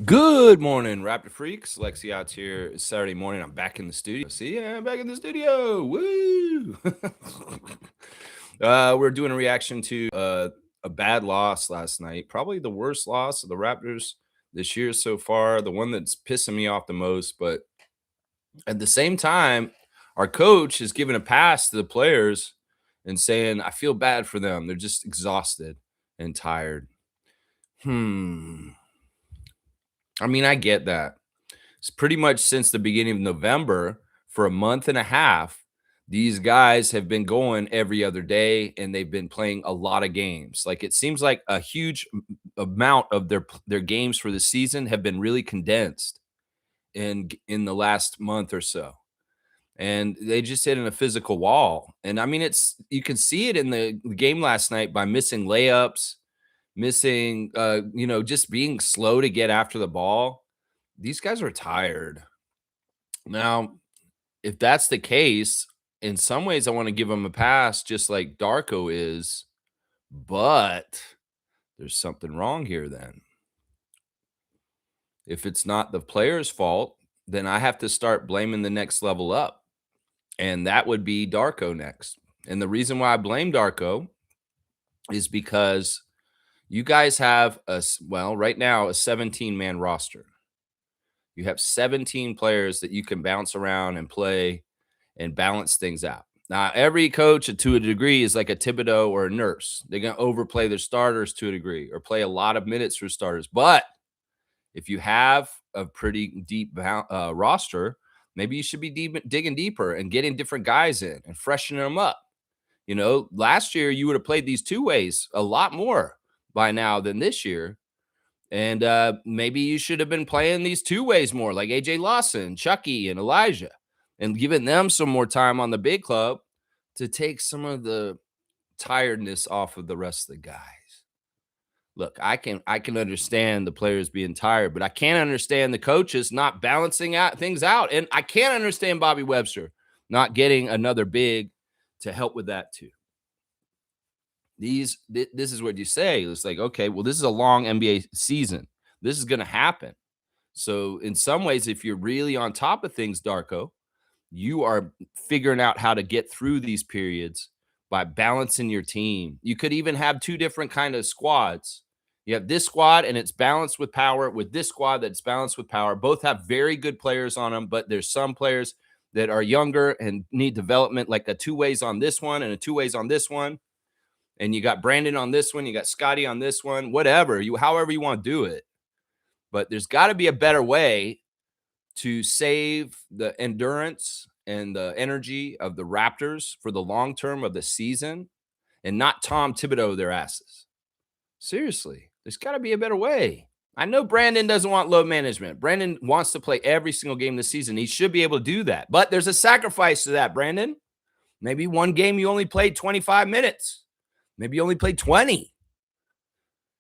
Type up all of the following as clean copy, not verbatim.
Good morning, Raptor Freaks. Lexi out here. It's Saturday morning. I'm back in the studio. See, I'm back in the studio. Woo! We're doing a reaction to a bad loss last night. Probably the worst loss of the Raptors this year so far. The one that's pissing me off the most. But at the same time, our coach is giving a pass to the players and saying, I feel bad for them. They're just exhausted and tired. I mean, I get that. It's pretty much since the beginning of November for a month and a half. These guys have been going every other day and they've been playing a lot of games. Like it seems like a huge amount of their games for the season have been really condensed in the last month or so. And they just hit in a physical wall. And I mean, it's you can see it in the game last night by missing layups, missing just being slow to get after the ball. These guys are tired. Now, if that's the case, in some ways, I want to give him a pass, just like Darko is, but there's something wrong here then. If it's not the player's fault, then I have to start blaming the next level up, and that would be Darko next. And the reason why I blame Darko is because you guys have right now, a 17-man roster. You have 17 players that you can bounce around and play and balance things out. Now, every coach to a degree is like a Thibodeau or a nurse. They're going to overplay their starters to a degree or play a lot of minutes for starters. But if you have a pretty deep roster, maybe you should be digging deeper and getting different guys in and freshening them up. You know, last year you would have played these two ways a lot more by now than this year. And maybe you should have been playing these two ways more, like AJ Lawson, Chucky, and Elijah, and giving them some more time on the big club to take some of the tiredness off of the rest of the guys. Look, I can understand the players being tired, but I can't understand the coaches not balancing out things out. And I can't understand Bobby Webster not getting another big to help with that too. This is what you say. It's like, okay, well, this is a long NBA season. This is going to happen. So in some ways, if you're really on top of things, Darko, you are figuring out how to get through these periods by balancing your team. You could even have two different kind of squads. You have this squad and it's balanced with power, with this squad that's balanced with power. Both have very good players on them, but there's some players that are younger and need development, like a two ways on this one and a two ways on this one. And you got Brandon on this one, you got Scotty on this one, whatever, however you want to do it. But there's got to be a better way to save the endurance and the energy of the Raptors for the long term of the season and not Tom Thibodeau their asses. Seriously, there's got to be a better way. I know Brandon doesn't want load management. Brandon wants to play every single game this season. He should be able to do that. But there's a sacrifice to that, Brandon. Maybe one game you only played 25 minutes. Maybe you only played 20.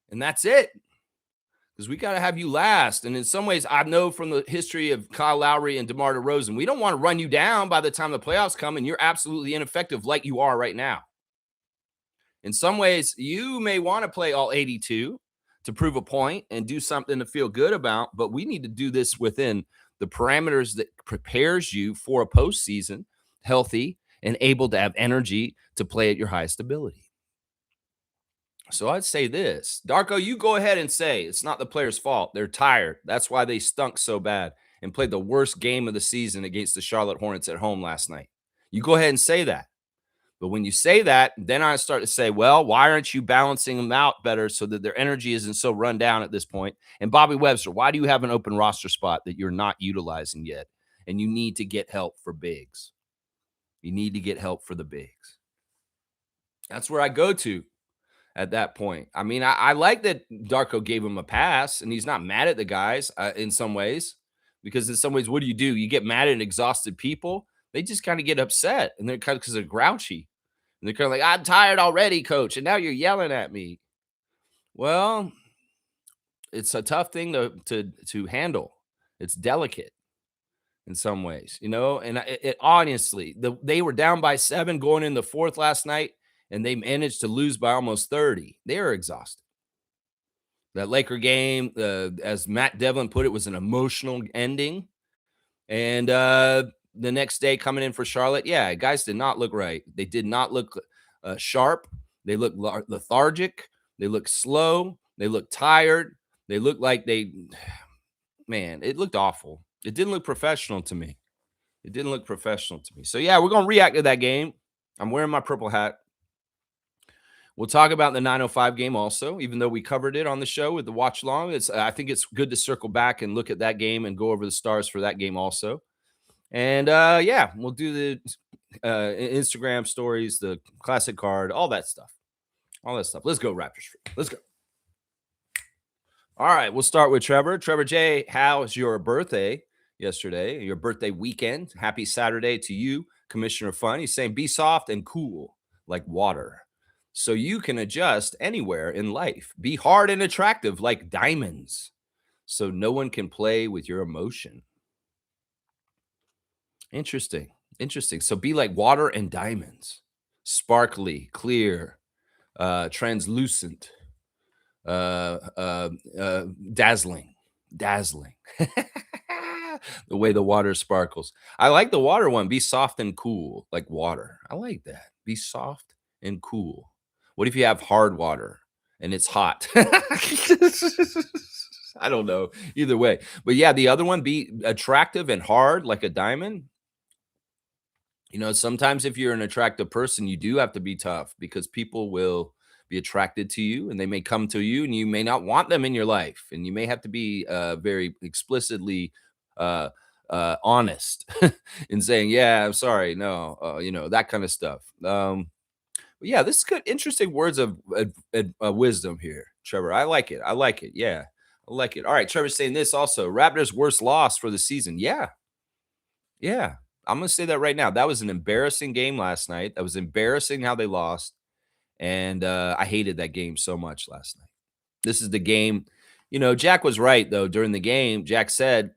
And that's it. Because we got to have you last. And in some ways, I know from the history of Kyle Lowry and DeMar DeRozan, we don't want to run you down by the time the playoffs come and you're absolutely ineffective like you are right now. In some ways, you may want to play all 82 to prove a point and do something to feel good about, but we need to do this within the parameters that prepares you for a postseason, healthy and able to have energy to play at your highest ability. So I'd say this, Darko, you go ahead and say it's not the players' fault. They're tired. That's why they stunk so bad and played the worst game of the season against the Charlotte Hornets at home last night. You go ahead and say that. But when you say that, then I start to say, well, why aren't you balancing them out better so that their energy isn't so run down at this point? And Bobby Webster, why do you have an open roster spot that you're not utilizing yet? And you need to get help for bigs. You need to get help for the bigs. That's where I go to at that point. I mean, I like that Darko gave him a pass and he's not mad at the guys in some ways, because in some ways, what do? You get mad at exhausted people. They just kind of get upset and they're kind of because they're grouchy. And they're kind of like, I'm tired already, coach. And now you're yelling at me. Well, it's a tough thing to handle. It's delicate in some ways, and it honestly, they were down by 7 going in the fourth last night, and they managed to lose by almost 30. They are exhausted. That Laker game, as Matt Devlin put it, was an emotional ending. And the next day coming in for Charlotte, yeah, guys did not look right. They did not look sharp. They looked lethargic. They looked slow. They looked tired. They looked like man, it looked awful. It didn't look professional to me. It didn't look professional to me. So, yeah, we're going to react to that game. I'm wearing my purple hat. We'll talk about the 9:05 game also, even though we covered it on the show with the watch long. I think it's good to circle back and look at that game and go over the stars for that game also. And yeah, we'll do the Instagram stories, the classic card, all that stuff. All that stuff. Let's go, Raptors. Let's go. All right, we'll start with Trevor. Trevor J, how's your birthday yesterday? Your birthday weekend? Happy Saturday to you, Commissioner Fun. He's saying be soft and cool like water, so you can adjust anywhere in life. Be hard and attractive like diamonds, so no one can play with your emotion. Interesting. Interesting. So be like water and diamonds. Sparkly, clear, translucent, dazzling. Dazzling. The way the water sparkles. I like the water one. Be soft and cool like water. I like that. Be soft and cool. What if you have hard water and it's hot? I don't know. Either way. But yeah, the other one, be attractive and hard like a diamond. You know, sometimes if you're an attractive person, you do have to be tough because people will be attracted to you and they may come to you and you may not want them in your life. And you may have to be very explicitly honest in saying, yeah, I'm sorry. No, you know, that kind of stuff. But yeah, this is good. Interesting words of wisdom here, Trevor. I like it. I like it. Yeah, I like it. All right. Trevor's saying this also. Raptors' worst loss for the season. Yeah. Yeah. I'm going to say that right now. That was an embarrassing game last night. That was embarrassing how they lost. And I hated that game so much last night. This is the game. You know, Jack was right, though. During the game, Jack said,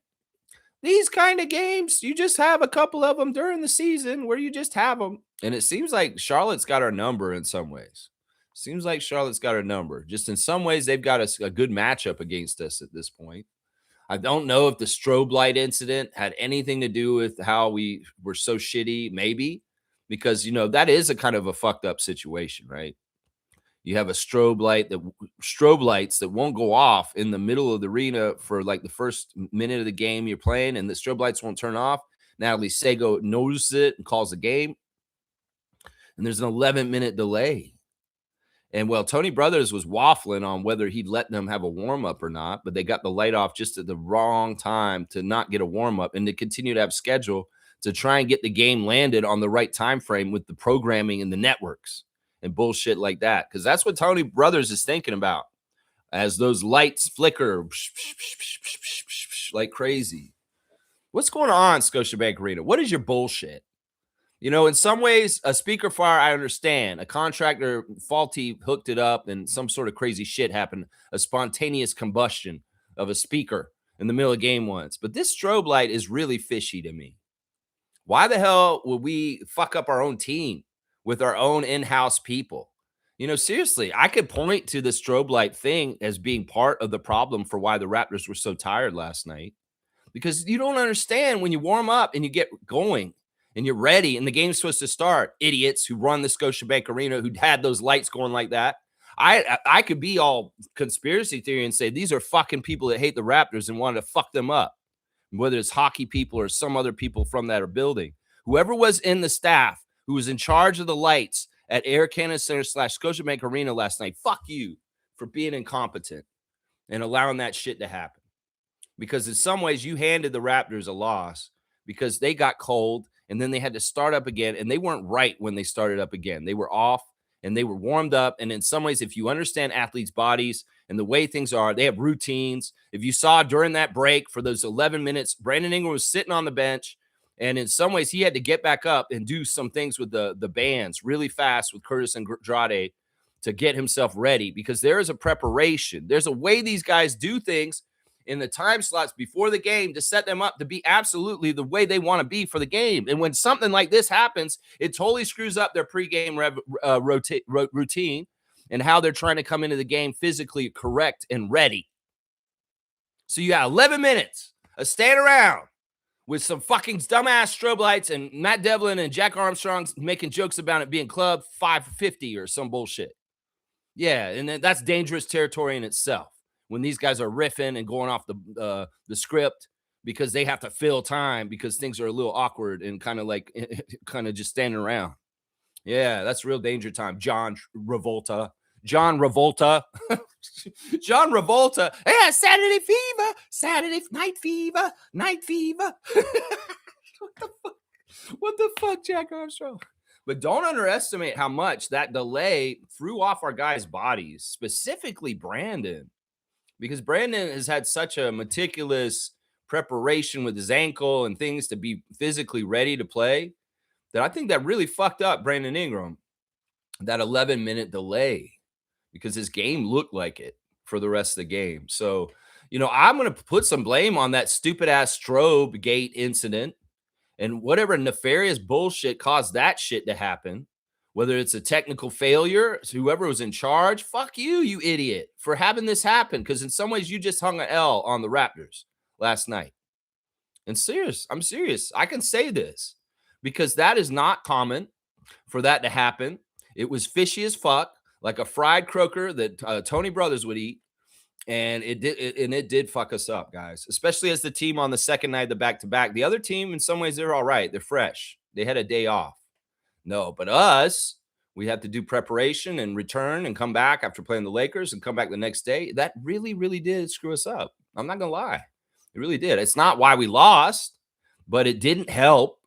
these kind of games, you just have a couple of them during the season where you just have them. And it seems like Charlotte's got our number in some ways. Seems like Charlotte's got our number. Just in some ways, they've got a good matchup against us at this point. I don't know if the strobe light incident had anything to do with how we were so shitty, maybe, because, you know, that is a kind of a fucked up situation, right? You have a strobe lights that won't go off in the middle of the arena for like the first minute of the game you're playing, and the strobe lights won't turn off. Natalie Sago notices it and calls the game, and there's an 11-minute delay. And well, Tony Brothers was waffling on whether he'd let them have a warm up or not, but they got the light off just at the wrong time to not get a warm up and to continue to have schedule to try and get the game landed on the right time frame with the programming and the networks and bullshit like that. Because that's what Tony Brothers is thinking about as those lights flicker like crazy. What's going on, Scotiabank Arena? What is your bullshit? You know, in some ways, a speaker fire, I understand. A contractor faulty hooked it up and some sort of crazy shit happened. A spontaneous combustion of a speaker in the middle of game once. But this strobe light is really fishy to me. Why the hell would we fuck up our own team with our own in-house people? You know, seriously, I could point to the strobe light thing as being part of the problem for why the Raptors were so tired last night. Because you don't understand when you warm up and you get going and you're ready and the game's supposed to start. Idiots who run the Scotiabank Arena who had those lights going like that. I could be all conspiracy theory and say these are fucking people that hate the Raptors and wanted to fuck them up, whether it's hockey people or some other people from that building. Whoever was in the staff who was in charge of the lights at Air Canada Center / Scotiabank Arena last night, fuck you for being incompetent and allowing that shit to happen. Because in some ways you handed the Raptors a loss because they got cold and then they had to start up again, and they weren't right when they started up again. They were off and they were warmed up. And in some ways, if you understand athletes' bodies and the way things are, they have routines. If you saw during that break for those 11 minutes, Brandon Ingram was sitting on the bench, and in some ways he had to get back up and do some things with the bands really fast with Curtis and Andrade to get himself ready, because there is a preparation. There's a way these guys do things in the time slots before the game to set them up to be absolutely the way they want to be for the game. And when something like this happens, it totally screws up their pregame routine. and how they're trying to come into the game physically correct and ready. So you got 11 minutes of staying around with some fucking dumbass strobe lights and Matt Devlin and Jack Armstrong making jokes about it being Club 550 or some bullshit. Yeah, and that's dangerous territory in itself when these guys are riffing and going off the script because they have to fill time because things are a little awkward and kind of like kind of just standing around. Yeah, that's real danger time. John Revolta. John Revolta. Yeah, Saturday fever. Saturday night fever. Night fever. What the fuck? What the fuck, Jack Armstrong? But don't underestimate how much that delay threw off our guys' bodies, specifically Brandon, because Brandon has had such a meticulous preparation with his ankle and things to be physically ready to play that I think that really fucked up Brandon Ingram, that 11-minute delay, because his game looked like it for the rest of the game. So, I'm going to put some blame on that stupid ass strobe gate incident and whatever nefarious bullshit caused that shit to happen. Whether it's a technical failure, whoever was in charge, fuck you, you idiot, for having this happen. Because in some ways, you just hung an L on the Raptors last night. And I'm serious. I can say this because that is not common for that to happen. It was fishy as fuck, like a fried croaker that Tony Brothers would eat. And it did fuck us up, guys, especially as the team on the second night of the back-to-back. The other team, in some ways, they're all right. They're fresh. They had a day off. No, but us, we had to do preparation and return and come back after playing the Lakers and come back the next day. That really, really did screw us up. I'm not going to lie. It really did. It's not why we lost, but it didn't help.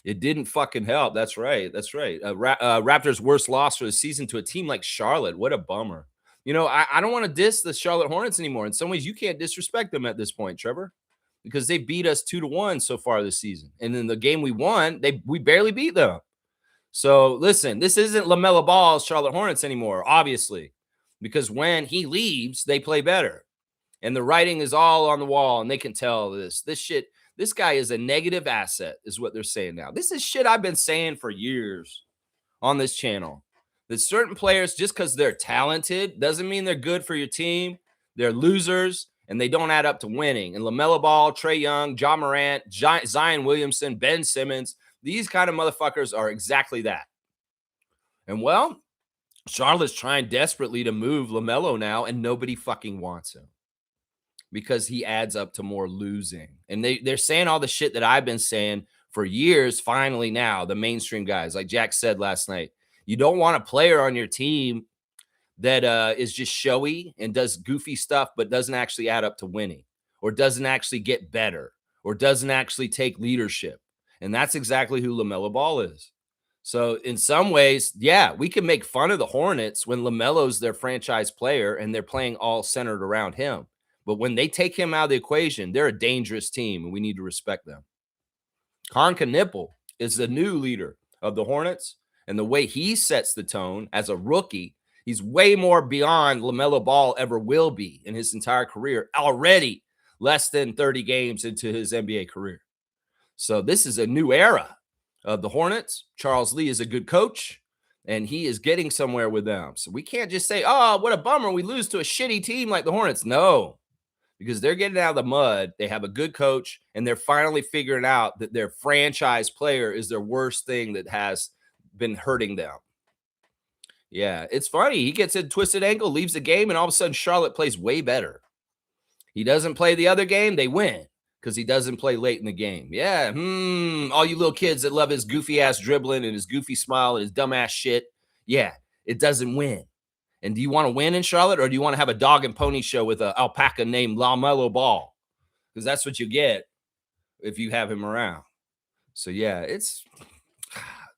It didn't fucking help. That's right. That's right. Raptors' worst loss for the season to a team like Charlotte. What a bummer. I don't want to diss the Charlotte Hornets anymore. In some ways, you can't disrespect them at this point, Trevor, because they beat us 2-1 so far this season. And in the game we won, we barely beat them. So listen, this isn't LaMelo Ball's Charlotte Hornets anymore, obviously, because when he leaves, they play better. And the writing is all on the wall, and they can tell this shit. This guy is a negative asset, is what they're saying now. This is shit I've been saying for years on this channel. That certain players, just because they're talented, doesn't mean they're good for your team. They're losers, and they don't add up to winning. And LaMelo Ball, Trae Young, Ja Morant, Zion Williamson, Ben Simmons, these kind of motherfuckers are exactly that. And, well, Charlotte's trying desperately to move LaMelo now, and nobody fucking wants him because he adds up to more losing. And they're saying all the shit that I've been saying for years. Finally now, the mainstream guys, like Jack said last night, you don't want a player on your team that is just showy and does goofy stuff, but doesn't actually add up to winning, or doesn't actually get better, or doesn't actually take leadership. And that's exactly who LaMelo Ball is. So in some ways, yeah, we can make fun of the Hornets when LaMelo's their franchise player and they're playing all centered around him. But when they take him out of the equation, they're a dangerous team, and we need to respect them. Karn Nipple is the new leader of the Hornets, and the way he sets the tone as a rookie, he's way more beyond LaMelo Ball ever will be in his entire career, already less than 30 games into his NBA career. So this is a new era of the Hornets. Charles Lee is a good coach, and he is getting somewhere with them. So we can't just say, oh, what a bummer, we lose to a shitty team like the Hornets. No, because they're getting out of the mud. They have a good coach, and they're finally figuring out that their franchise player is their worst thing that has been hurting them. Yeah, it's funny. He gets a twisted ankle, leaves the game, and all of a sudden Charlotte plays way better. He doesn't play the other game, they win because he doesn't play late in the game. Yeah, all you little kids that love his goofy-ass dribbling and his goofy smile and his dumb-ass shit, yeah, it doesn't win. And do you want to win in Charlotte, or do you want to have a dog and pony show with an alpaca named LaMelo Ball? Because that's what you get if you have him around. So, yeah,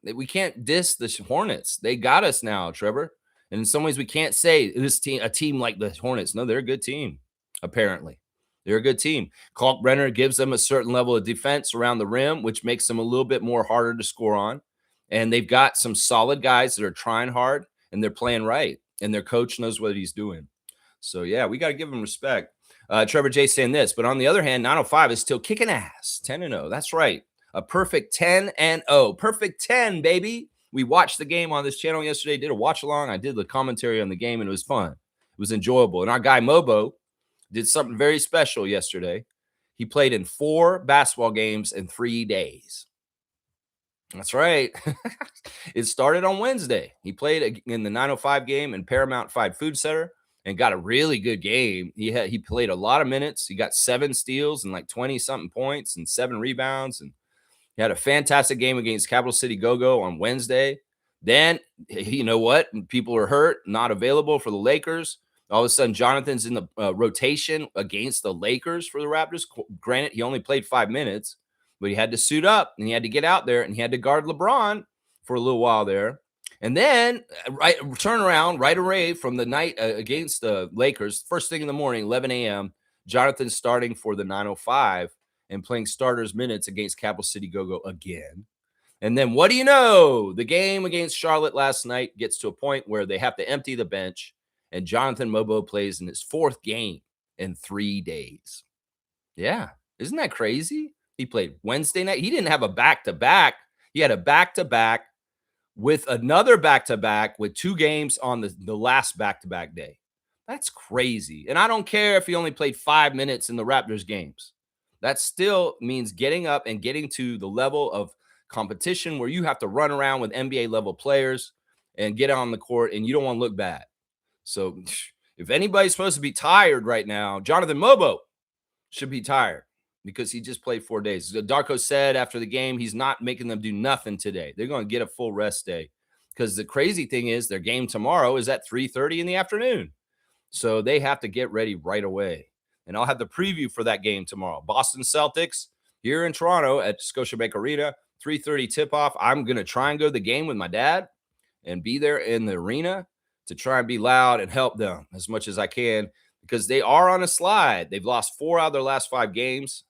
we can't diss the Hornets. They got us now, Trevor. And in some ways, we can't say a team like the Hornets. No, they're a good team, apparently. They're a good team. Kalk Brenner gives them a certain level of defense around the rim, which makes them a little bit more harder to score on. And they've got some solid guys that are trying hard, and they're playing right. And their coach knows what he's doing. So, yeah, we got to give them respect. Trevor J saying this, but on the other hand, 905 is still kicking ass. 10-0. That's right. A perfect 10-0. Perfect 10, baby. We watched the game on this channel yesterday, did a watch along. I did the commentary on the game, and it was fun. It was enjoyable. And our guy Mobo did something very special yesterday. He played in 4 basketball games in 3 days. That's right. It started on Wednesday. He played in the 905 game in Paramount 5 Food Center and got a really good game. He played a lot of minutes. He got 7 steals and like 20 something points and 7 rebounds, and he had a fantastic game against Capital City Go-Go on Wednesday. Then, you know what? People were hurt, not available for the Lakers. All of a sudden, Jonathan's in the rotation against the Lakers for the Raptors. Granted, he only played 5 minutes, but he had to suit up and he had to get out there and he had to guard LeBron for a little while there. And then turn around right away from the night against the Lakers. First thing in the morning, 11 a.m., Jonathan's starting for the 905 and playing starters minutes against Capital City Go-Go again. And then what do you know? The game against Charlotte last night gets to a point where they have to empty the bench, and Jonathan Mobo plays in his 4th game in 3 days. Yeah. Isn't that crazy? He played Wednesday night. He didn't have a back-to-back. He had a back-to-back with another back-to-back with 2 games on the last back-to-back day. That's crazy. And I don't care if he only played 5 minutes in the Raptors games. That still means getting up and getting to the level of competition where you have to run around with NBA level players and get on the court, and you don't want to look bad. So if anybody's supposed to be tired right now, Jonathan Mobo should be tired because he just played 4 days. Darko said after the game, he's not making them do nothing today. They're going to get a full rest day because the crazy thing is their game tomorrow is at 3:30 in the afternoon. So they have to get ready right away. And I'll have the preview for that game tomorrow. Boston Celtics here in Toronto at Scotiabank Arena, 3:30 tip-off. I'm going to try and go to the game with my dad and be there in the arena to try and be loud and help them as much as I can because they are on a slide. They've lost 4 out of their last 5 games.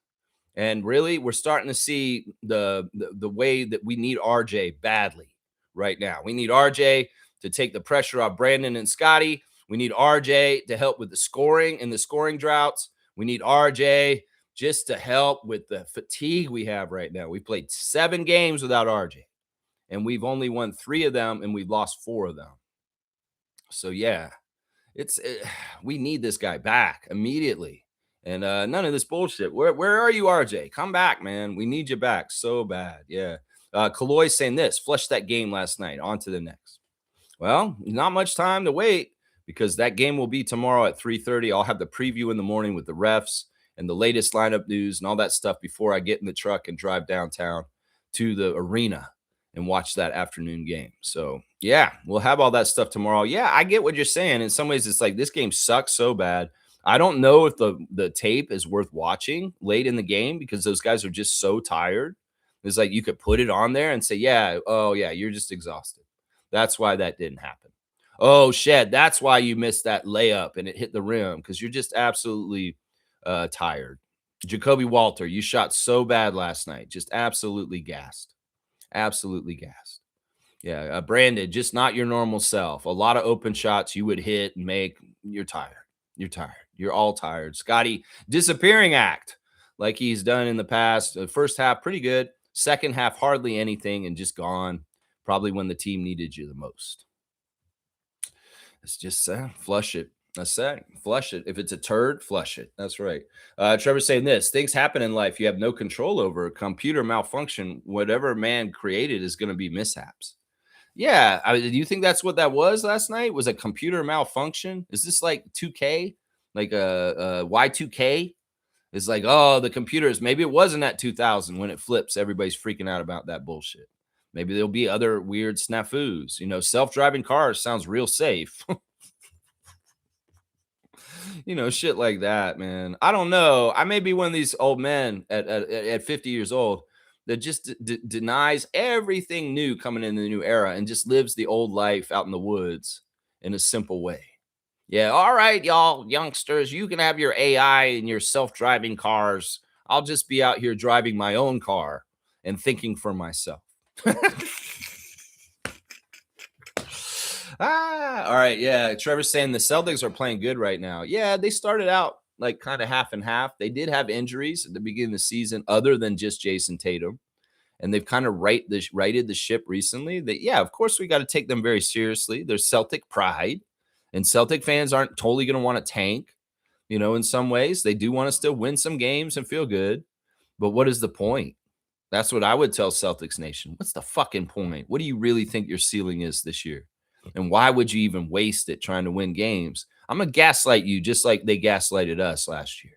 And really, we're starting to see the way that we need RJ badly right now. We need RJ to take the pressure off Brandon and Scotty. We need RJ to help with the scoring and the scoring droughts. We need RJ just to help with the fatigue we have right now. We played 7 games without RJ, and we've only won 3 of them, and we've lost 4 of them. So, yeah, we need this guy back immediately. And none of this bullshit. Where are you, RJ? Come back, man. We need you back so bad. Yeah. Kaloy saying this, flush that game last night. On to the next. Well, not much time to wait because that game will be tomorrow at 3:30. I'll have the preview in the morning with the refs and the latest lineup news and all that stuff before I get in the truck and drive downtown to the arena and watch that afternoon game. So, yeah, we'll have all that stuff tomorrow. Yeah, I get what you're saying. In some ways, it's like this game sucks so bad. I don't know if the tape is worth watching late in the game because those guys are just so tired. It's like you could put it on there and say, yeah, oh, yeah, you're just exhausted. That's why that didn't happen. Oh, Shed, that's why you missed that layup and it hit the rim because you're just absolutely tired. Jacoby Walter, you shot so bad last night. Just absolutely gassed. Absolutely gassed. Yeah, Brandon, just not your normal self. A lot of open shots you would hit and make. You're tired. You're tired. You're all tired. Scotty, disappearing act like he's done in the past. The first half, pretty good. Second half, hardly anything and just gone. Probably when the team needed you the most. It's just flush it. That's it. Flush it. If it's a turd, flush it. That's right. Trevor's saying this. Things happen in life you have no control over. Computer malfunction, whatever man created is going to be mishaps. Yeah. Do you think that's what that was last night? Was a computer malfunction? Is this like 2K? Like a Y2K? It's like, oh, the computers. Maybe it wasn't at 2000 when it flips. Everybody's freaking out about that bullshit. Maybe there'll be other weird snafus. You know, self-driving cars sounds real safe. You know, shit like that, man. I don't know. I may be one of these old men at 50 years old that just denies everything new coming in the new era and just lives the old life out in the woods in a simple way. Yeah, all right, y'all youngsters, you can have your AI and your self-driving cars. I'll just be out here driving my own car and thinking for myself. All right. Yeah. Trevor's saying the Celtics are playing good right now. Yeah. They started out like kind of half and half. They did have injuries at the beginning of the season other than just Jason Tatum. and they've kind of righted the ship recently. That, yeah, of course we got to take them very seriously. There's Celtic pride, and Celtic fans aren't totally going to want to tank. In some ways, they do want to still win some games and feel good. But what is the point? That's what I would tell Celtics Nation. What's the fucking point? What do you really think your ceiling is this year? And why would you even waste it trying to win games? I'm going to gaslight you just like they gaslighted us last year.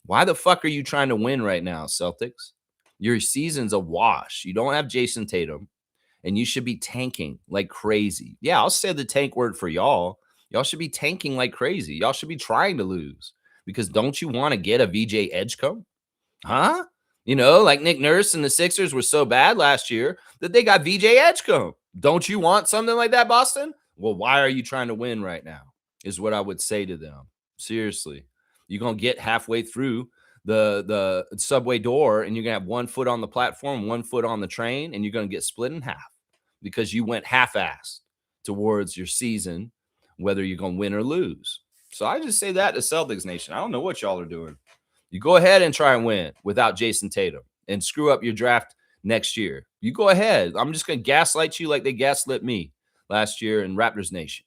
Why the fuck are you trying to win right now, Celtics? Your season's a wash. You don't have Jason Tatum, and you should be tanking like crazy. Yeah, I'll say the tank word for y'all. Y'all should be tanking like crazy. Y'all should be trying to lose because don't you want to get a VJ Edgecombe? Huh? Like Nick Nurse and the Sixers were so bad last year that they got VJ Edgecombe. Don't you want something like that, Boston? Well, why are you trying to win right now? Is what I would say to them. Seriously. You're going to get halfway through the subway door and you're going to have 1 foot on the platform, 1 foot on the train, and you're going to get split in half because you went half-assed towards your season, whether you're going to win or lose. So I just say that to Celtics Nation. I don't know what y'all are doing. You go ahead and try and win without Jason Tatum and screw up your draft next year. You go ahead. I'm just going to gaslight you like they gaslit me last year in Raptors Nation.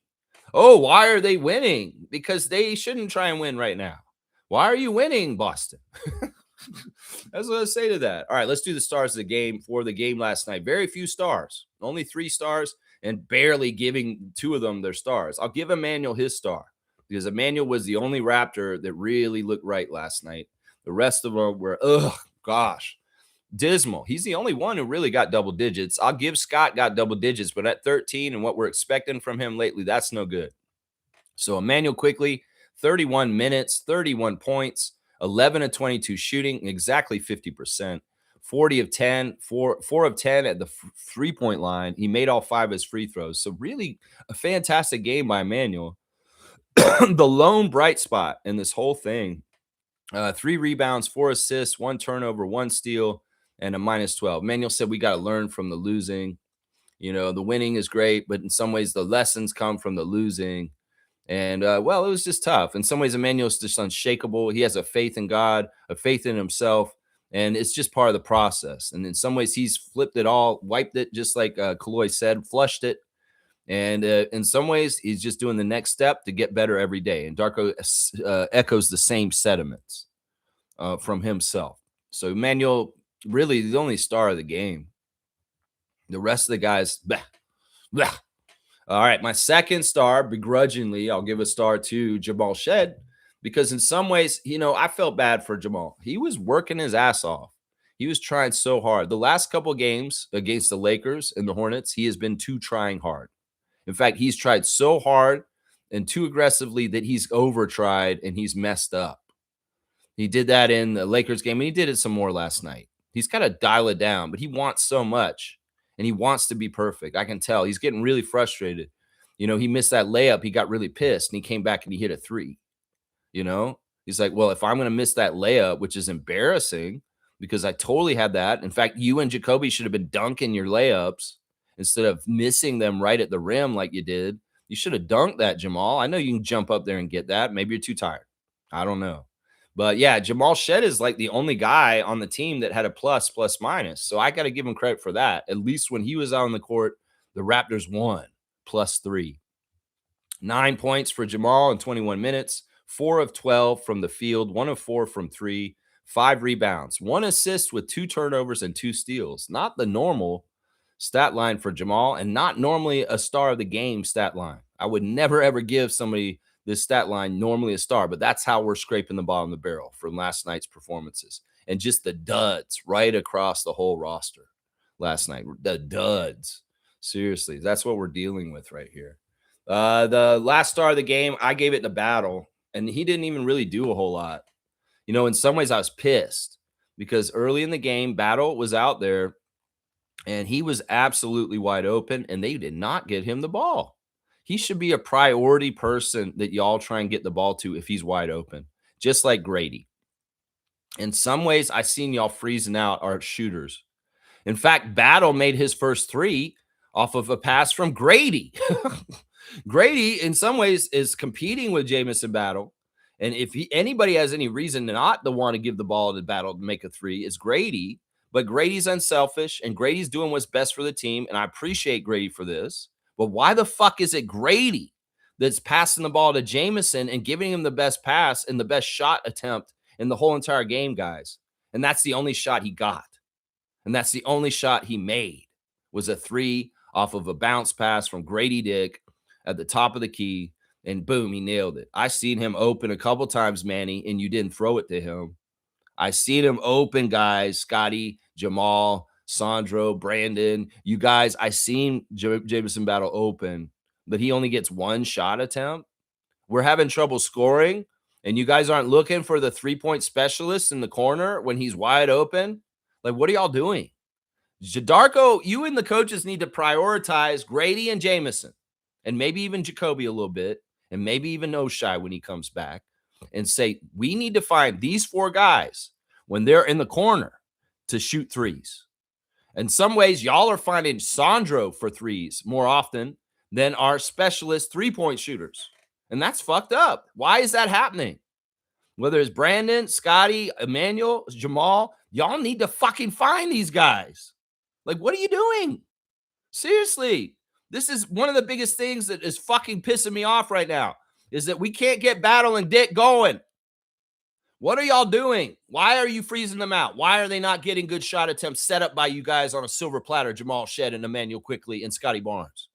Oh, why are they winning? Because they shouldn't try and win right now. Why are you winning, Boston? That's what I say to that. All right, let's do the stars of the game for the game last night. Very few stars, only 3 stars, and barely giving 2 of them their stars. I'll give Emmanuel his star because Emmanuel was the only Raptor that really looked right last night. The rest of them were, dismal. He's the only one who really got double digits. I'll give Scott got double digits, but at 13 and what we're expecting from him lately, that's no good. So Emmanuel quickly, 31 minutes, 31 points, 11 of 22 shooting, exactly 50%, 40 of 10, 4 of 10 at the 3-point line. He made all 5 of his free throws. So really a fantastic game by Emmanuel. The lone bright spot in this whole thing, 3 rebounds, 4 assists, 1 turnover, 1 steal, and a -12. Emmanuel said we got to learn from the losing. The winning is great, but in some ways the lessons come from the losing. And, it was just tough. In some ways, Emmanuel's just unshakable. He has a faith in God, a faith in himself, and it's just part of the process. And in some ways, he's flipped it all, wiped it, just like Kaloy said, flushed it. And in some ways, he's just doing the next step to get better every day. And Darko echoes the same sentiments from himself. So Emmanuel, really the only star of the game. The rest of the guys, blah, blah. All right, my second star, begrudgingly, I'll give a star to Jamal Shed because in some ways, I felt bad for Jamal. He was working his ass off. He was trying so hard. The last couple of games against the Lakers and the Hornets, he has been too trying hard. In fact, he's tried so hard and too aggressively that he's overtried and he's messed up. He did that in the Lakers game, and he did it some more last night. He's got to dial it down, but he wants so much, and he wants to be perfect. I can tell. He's getting really frustrated. He missed that layup. He got really pissed, and he came back and he hit a 3. He's like, well, if I'm going to miss that layup, which is embarrassing because I totally had that. In fact, you and Jacoby should have been dunking your layups instead of missing them right at the rim like you did. You should have dunked that, Jamal. I know you can jump up there and get that. Maybe you're too tired. I don't know. But yeah, Jamal Shed is like the only guy on the team that had a plus minus. So I got to give him credit for that. At least when he was out on the court, the Raptors won +3. 9 points for Jamal in 21 minutes, 4 of 12 from the field, 1 of 4 from 3, 5 rebounds, 1 assist with 2 turnovers and 2 steals. Not the normal stat line for Jamal and not normally a star of the game stat line. I would never, ever give somebody this stat line normally a star, but that's how we're scraping the bottom of the barrel from last night's performances and just the duds right across the whole roster last night. The duds. Seriously, that's what we're dealing with right here. The last star of the game, I gave it to Battle, and he didn't even really do a whole lot. In some ways I was pissed because early in the game, Battle was out there and he was absolutely wide open, and they did not get him the ball. He should be a priority person that y'all try and get the ball to if he's wide open, just like Grady. In some ways, I seen y'all freezing out our shooters. In fact, Battle made his first 3 off of a pass from Grady. Grady, in some ways, is competing with Jamison Battle. And if anybody has any reason not to want to give the ball to Battle to make a 3, it's Grady. But Grady's unselfish, and Grady's doing what's best for the team, and I appreciate Grady for this. But why the fuck is it Grady that's passing the ball to Jameson and giving him the best pass and the best shot attempt in the whole entire game, guys? And that's the only shot he got. And that's the only shot he made, was a 3 off of a bounce pass from Grady Dick at the top of the key, and boom, he nailed it. I seen him open a couple times, Manny, and you didn't throw it to him. I seen him open, guys. Scotty, Jamal, Sandro, Brandon, you guys. I seen Jameson Battle open, but he only gets 1 shot attempt. We're having trouble scoring, and you guys aren't looking for the 3-point specialist in the corner when he's wide open. Like, what are y'all doing? Darko, you and the coaches need to prioritize Grady and Jameson, and maybe even Jacoby a little bit, and maybe even Oshai when he comes back, and say, we need to find these 4 guys when they're in the corner to shoot threes. In some ways, y'all are finding Sandro for threes more often than our specialist 3-point shooters. And that's fucked up. Why is that happening? Whether it's Brandon, Scotty, Emmanuel, Jamal, y'all need to fucking find these guys. Like, what are you doing? Seriously. This is one of the biggest things that is fucking pissing me off right now, is that we can't get Battle and Dick going. What are y'all doing? Why are you freezing them out? Why are they not getting good shot attempts set up by you guys on a silver platter, Jamal Shed and Emmanuel Quickly and Scotty Barnes?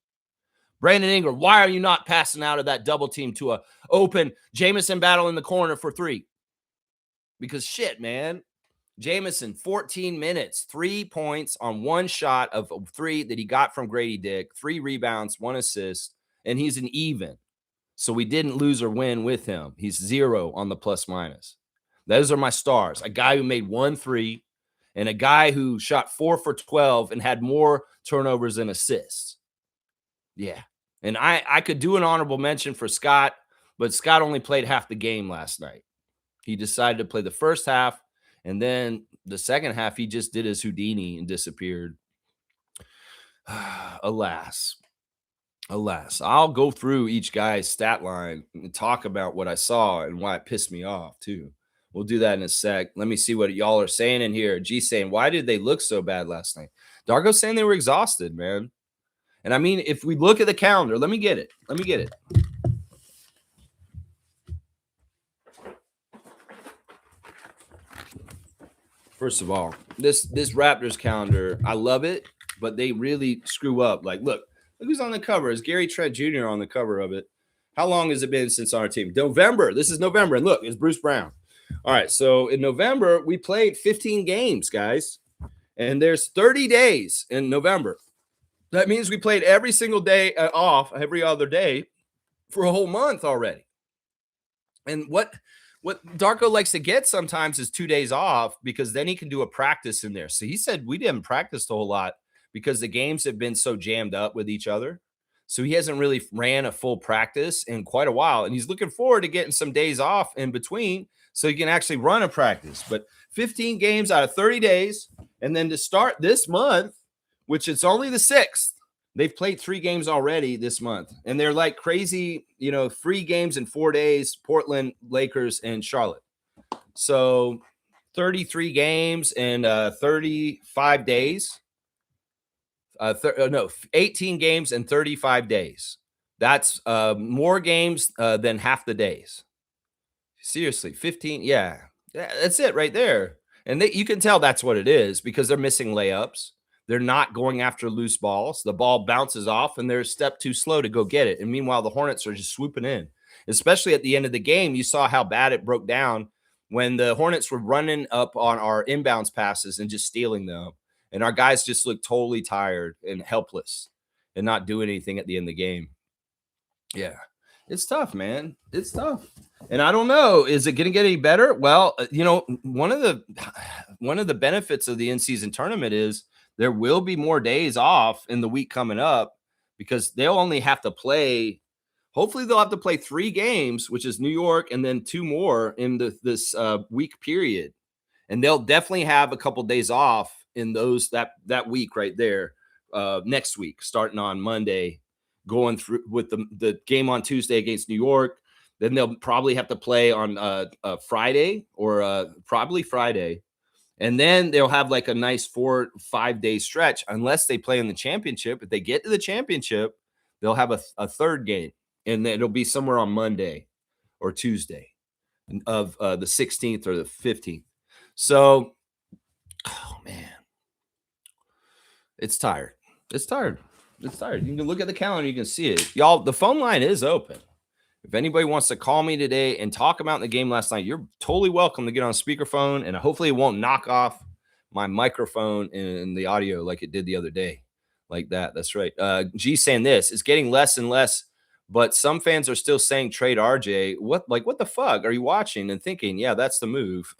Brandon Ingram, why are you not passing out of that double team to a open Jameson Battle in the corner for 3? Because shit, man. Jameson, 14 minutes, 3 points on 1 shot of 3 that he got from Grady Dick, 3 rebounds, 1 assist, and he's an even. So we didn't lose or win with him. He's 0 on the plus minus. Those are my stars. A guy who made 1 3 and a guy who shot 4 for 12 and had more turnovers than assists. Yeah. And I could do an honorable mention for Scott, but Scott only played half the game last night. He decided to play the first half, and then the second half, he just did his Houdini and disappeared. Alas. I'll go through each guy's stat line and talk about what I saw and why it pissed me off, too. We'll do that in a sec. Let me see what y'all are saying in here. G saying, why did they look so bad last night? Dargo saying they were exhausted, man. And I mean, if we look at the calendar, let me get it. First of all, this Raptors calendar, I love it, but they really screw up. Like, look who's on the cover. Is Gary Trent Jr. on the cover of it? How long has it been since our team? November. This is November. And look, it's Bruce Brown. All right, so in November, we played 15 games, guys. And there's 30 days in November. That means we played every single day off, every other day for a whole month already. And what Darko likes to get sometimes is 2 days off, because then he can do a practice in there. So he said we didn't practice a whole lot because the games have been so jammed up with each other. So he hasn't really ran a full practice in quite a while. And he's looking forward to getting some days off in between so he can actually run a practice. But 15 games out of 30 days. And then to start this month, which it's only the 6th, they've played 3 games already this month. And they're like crazy, 3 games in 4 days, Portland, Lakers, and Charlotte. So 33 games in 35 days. 18 games in 35 days. That's more games than half the days. Seriously, 15. Yeah, that's it right there. And you can tell that's what it is, because they're missing layups. They're not going after loose balls. The ball bounces off, and they're a step too slow to go get it. And meanwhile, the Hornets are just swooping in. Especially at the end of the game, you saw how bad it broke down when the Hornets were running up on our inbounds passes and just stealing them. And our guys just looked totally tired and helpless and not doing anything at the end of the game. Yeah, it's tough, man. It's tough. And I don't know, is it going to get any better? Well, one of the benefits of the in-season tournament is there will be more days off in the week coming up, because they'll only have to play. Hopefully they'll have to play 3 games, which is New York, and then 2 more in this week period. And they'll definitely have a couple days off in that week right there, next week, starting on Monday, going through with the game on Tuesday against New York. Then they'll probably have to play on Friday, or probably Friday. And then they'll have like a nice 4-5 day stretch unless they play in the championship. If they get to the championship, they'll have a third game, and then it'll be somewhere on Monday or Tuesday of the 16th or the 15th. So, oh man, it's tired. It's tired. It's tired. You can look at the calendar, you can see it. Y'all, the phone line is open. If anybody wants to call me today and talk about the game last night, you're totally welcome to get on speakerphone, and hopefully it won't knock off my microphone and the audio like it did the other day. Like that. That's right. G saying this, it's getting less and less, but some fans are still saying trade RJ. What the fuck are you watching and thinking? Yeah, that's the move.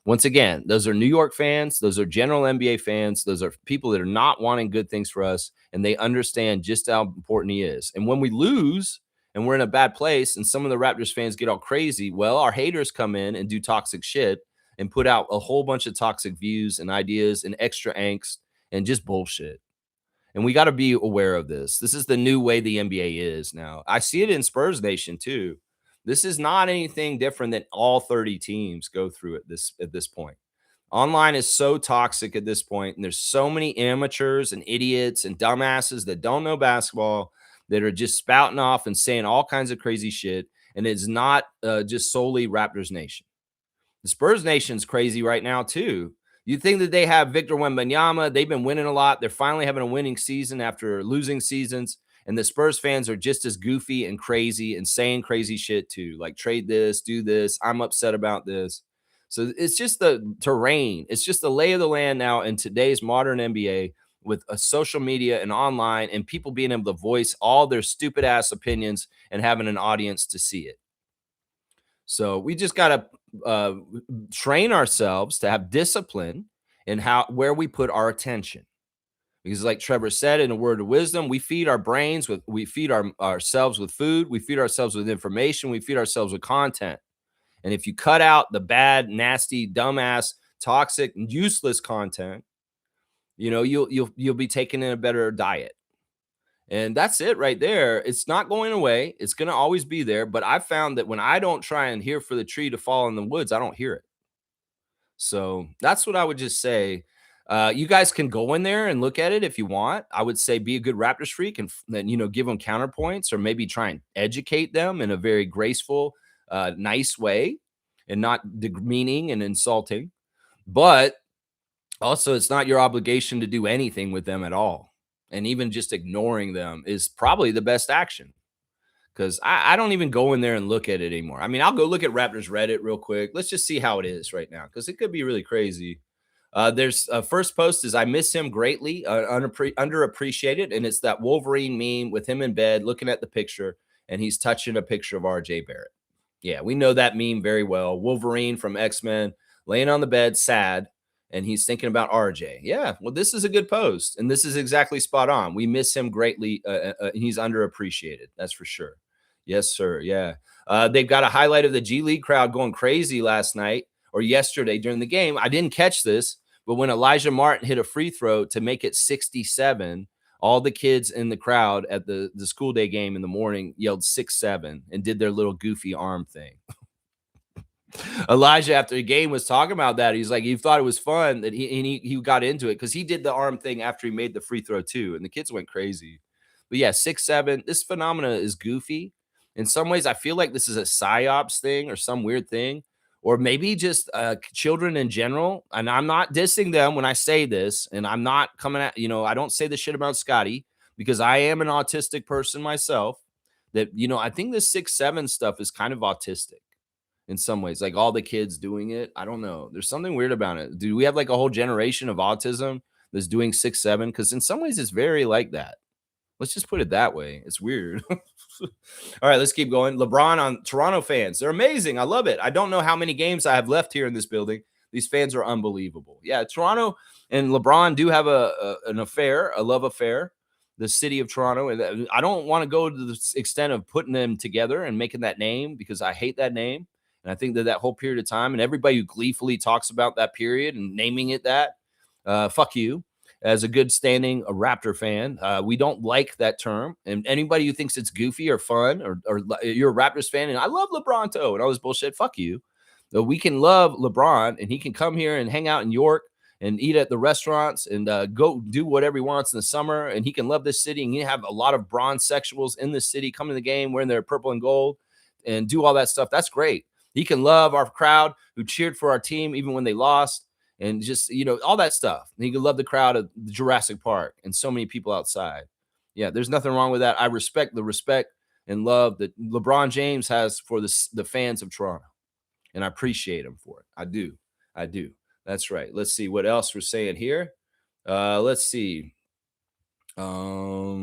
Once again, those are New York fans. Those are general NBA fans. Those are people that are not wanting good things for us, and they understand just how important he is. And when we lose and we're in a bad place and some of the Raptors fans get all crazy, well, our haters come in and do toxic shit and put out a whole bunch of toxic views and ideas and extra angst and just bullshit. And we got to be aware of this. This is the new way the NBA is now. I see it in Spurs Nation too. This is not anything different than all 30 teams go through at this point. Online is so toxic at this point, and there's so many amateurs and idiots and dumbasses that don't know basketball that are just spouting off and saying all kinds of crazy shit. And it's not just solely Raptors Nation. The Spurs Nation's crazy right now too. You think that they have Victor Wembanyama. They've been winning a lot. They're finally having a winning season after losing seasons. And the Spurs fans are just as goofy and crazy and saying crazy shit too. Like, trade this, do this. I'm upset about this. So it's just the terrain. It's just the lay of the land now in today's modern NBA with a social media and online and people being able to voice all their stupid ass opinions and having an audience to see it. So we just got to train ourselves to have discipline in where we put our attention. Because like Trevor said, in a word of wisdom, we feed our brains we feed ourselves with food, we feed ourselves with information, we feed ourselves with content. And if you cut out the bad, nasty, dumbass, toxic, useless content, you'll be taking in a better diet. And that's it right there. It's not going away. It's going to always be there. But I found that when I don't try and hear for the tree to fall in the woods, I don't hear it. So that's what I would just say. You guys can go in there and look at it if you want. I would say be a good Raptors freak and then, give them counterpoints or maybe try and educate them in a very graceful, nice way and not demeaning and insulting. But also, it's not your obligation to do anything with them at all. And even just ignoring them is probably the best action. Because I don't even go in there and look at it anymore. I mean, I'll go look at Raptors Reddit real quick. Let's just see how it is right now, because it could be really crazy. There's first post is I miss him greatly, underappreciated. And it's that Wolverine meme with him in bed looking at the picture, and he's touching a picture of RJ Barrett. Yeah, we know that meme very well. Wolverine from X-Men laying on the bed, sad, and he's thinking about RJ. Yeah, well, this is a good post, and this is exactly spot on. We miss him greatly. He's underappreciated. That's for sure. Yes, sir. Yeah. They've got a highlight of the G League crowd going crazy last night or yesterday during the game. I didn't catch this, but when Elijah Martin hit a free throw to make it 67, all the kids in the crowd at the school day game in the morning yelled 6-7 and did their little goofy arm thing. Elijah, after the game, was talking about that. He's like, he thought it was fun that he got into it because he did the arm thing after he made the free throw too, and the kids went crazy. But yeah, 6-7. This phenomena is goofy. In some ways, I feel like this is a psyops thing or some weird thing, or maybe just children in general. And I'm not dissing them when I say this, and I'm not coming at, I don't say this shit about Scotty because I am an autistic person myself. That, I think this 6-7 stuff is kind of autistic in some ways, like all the kids doing it. I don't know. There's something weird about it. Do we have like a whole generation of autism that's doing 6-7? Because in some ways it's very like that. Let's just put it that way. It's weird. All right, let's keep going. LeBron on Toronto fans. They're amazing. I love it. I don't know how many games I have left here in this building. These fans are unbelievable. Yeah, Toronto and LeBron do have an affair, a love affair. The city of Toronto. And I don't want to go to the extent of putting them together and making that name because I hate that name. And I think that whole period of time and everybody who gleefully talks about that period and naming it that, fuck you. As a good standing a Raptor fan, we don't like that term. And anybody who thinks it's goofy or fun or you're a Raptors fan and I love LeBronto and all this bullshit, fuck you. We can love LeBron, and he can come here and hang out in York and eat at the restaurants and go do whatever he wants in the summer. And he can love this city, and you have a lot of bronze sexuals in the city come to the game wearing their purple and gold and do all that stuff. That's great. He can love our crowd who cheered for our team even when they lost, and just, all that stuff. And he can love the crowd of Jurassic Park and so many people outside. Yeah, there's nothing wrong with that. I respect the respect and love that LeBron James has for the fans of Toronto, and I appreciate him for it. I do. I do. That's right. Let's see what else we're saying here. Let's see. No.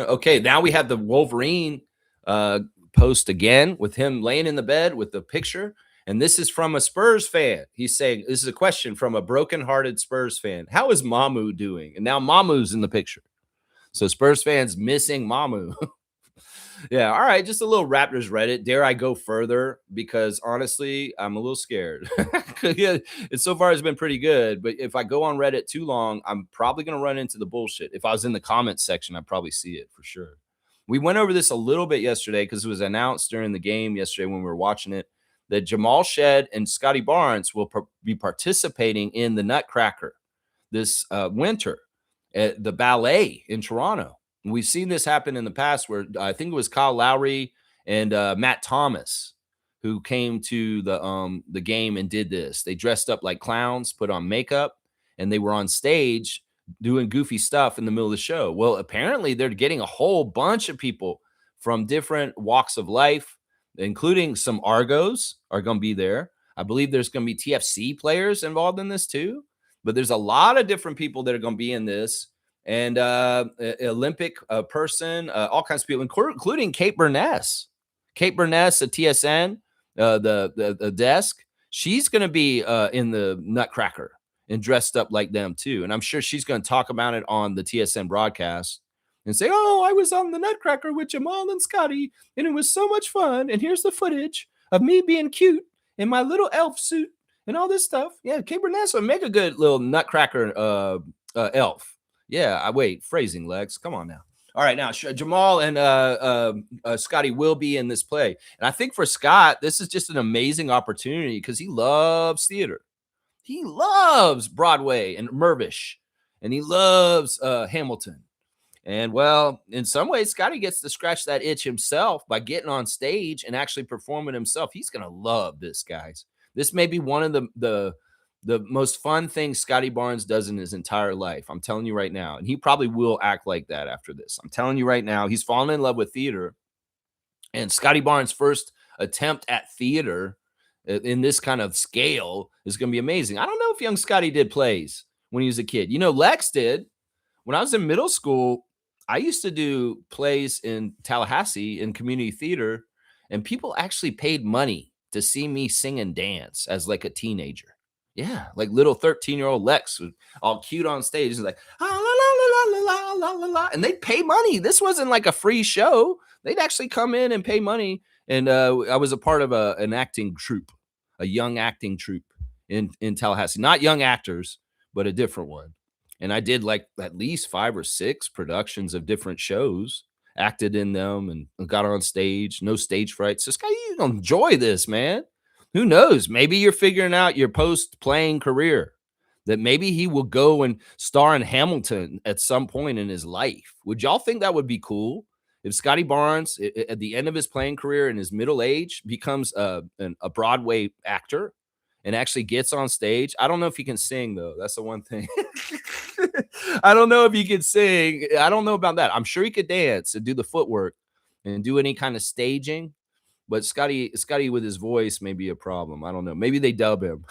Okay, now we have the Wolverine post again with him laying in the bed with the picture. And this is from a Spurs fan. He's saying, this is a question from a broken-hearted Spurs fan. How is Mamu doing? And now Mamu's in the picture. So Spurs fans missing Mamu. Yeah, all right, just a little Raptors Reddit. Dare I go further? Because honestly, I'm a little scared. Yeah, so far it's been pretty good, but if I go on Reddit too long, I'm probably going to run into the bullshit. If I was in the comments section, I'd probably see it for sure. We went over this a little bit yesterday because it was announced during the game yesterday when we were watching it that Jamal Shed and Scotty Barnes will be participating in the Nutcracker this winter at the Ballet in Toronto. We've seen this happen in the past where I think it was Kyle Lowry and Matt Thomas who came to the game and did this. They dressed up like clowns, put on makeup, and they were on stage doing goofy stuff in the middle of the show. Well, apparently they're getting a whole bunch of people from different walks of life, including some Argos are going to be there. I believe there's going to be TFC players involved in this too, but there's a lot of different people that are going to be in this. And Olympic person, all kinds of people, including Kate Burness. Kate Burness at TSN, the desk. She's going to be in the Nutcracker and dressed up like them too. And I'm sure she's going to talk about it on the TSN broadcast and say, "Oh, I was on the Nutcracker with Jamal and Scotty, and it was so much fun. And here's the footage of me being cute in my little elf suit and all this stuff." Yeah, Kate Burness will make a good little Nutcracker elf. Yeah, phrasing, Lex. Come on now. All right, now Jamal and Scotty will be in this play. And I think for Scott, this is just an amazing opportunity because he loves theater. He loves Broadway and Mirvish, and he loves Hamilton. And, well, in some ways, Scotty gets to scratch that itch himself by getting on stage and actually performing himself. He's going to love this, guys. This may be one of the most fun thing Scotty Barnes does in his entire life. I'm telling you right now. And he probably will act like that after this. I'm telling you right now, he's fallen in love with theater. And Scotty Barnes' first attempt at theater in this kind of scale is going to be amazing. I don't know if young Scotty did plays when he was a kid. Lex did. When I was in middle school, I used to do plays in Tallahassee in community theater, and people actually paid money to see me sing and dance as like a teenager. Yeah, like little 13-year-old Lex was all cute on stage. He's like, ah, la, la, la, la, la, la, la, and they'd pay money. This wasn't like a free show. They'd actually come in and pay money. And I was a part of an acting troupe, a young acting troupe in Tallahassee. Not young actors, but a different one. And I did like at least 5 or 6 productions of different shows, acted in them and got on stage. No stage fright. So, Scott, you gonna enjoy this, man. Who knows? Maybe you're figuring out your post-playing career, that maybe he will go and star in Hamilton at some point in his life. Would y'all think that would be cool if Scotty Barnes, at the end of his playing career in his middle age, becomes a Broadway actor and actually gets on stage? I don't know if he can sing, though. That's the one thing. I don't know if he can sing. I don't know about that. I'm sure he could dance and do the footwork and do any kind of staging. But Scotty with his voice may be a problem. I don't know. Maybe they dub him.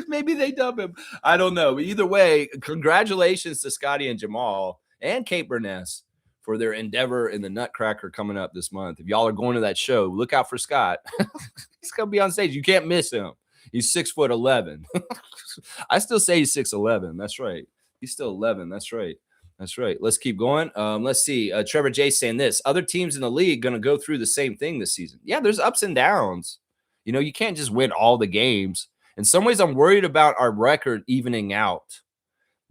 Maybe they dub him. I don't know. But either way, congratulations to Scotty and Jamal and Kate Burness for their endeavor in the Nutcracker coming up this month. If y'all are going to that show, look out for Scott. He's going to be on stage. You can't miss him. He's 6'11". I still say he's 6'11". That's right. He's still 11. That's right. That's right. Let's keep going. Let's see. Trevor J saying this. Other teams in the league going to go through the same thing this season. Yeah, there's ups and downs. You can't just win all the games. In some ways, I'm worried about our record evening out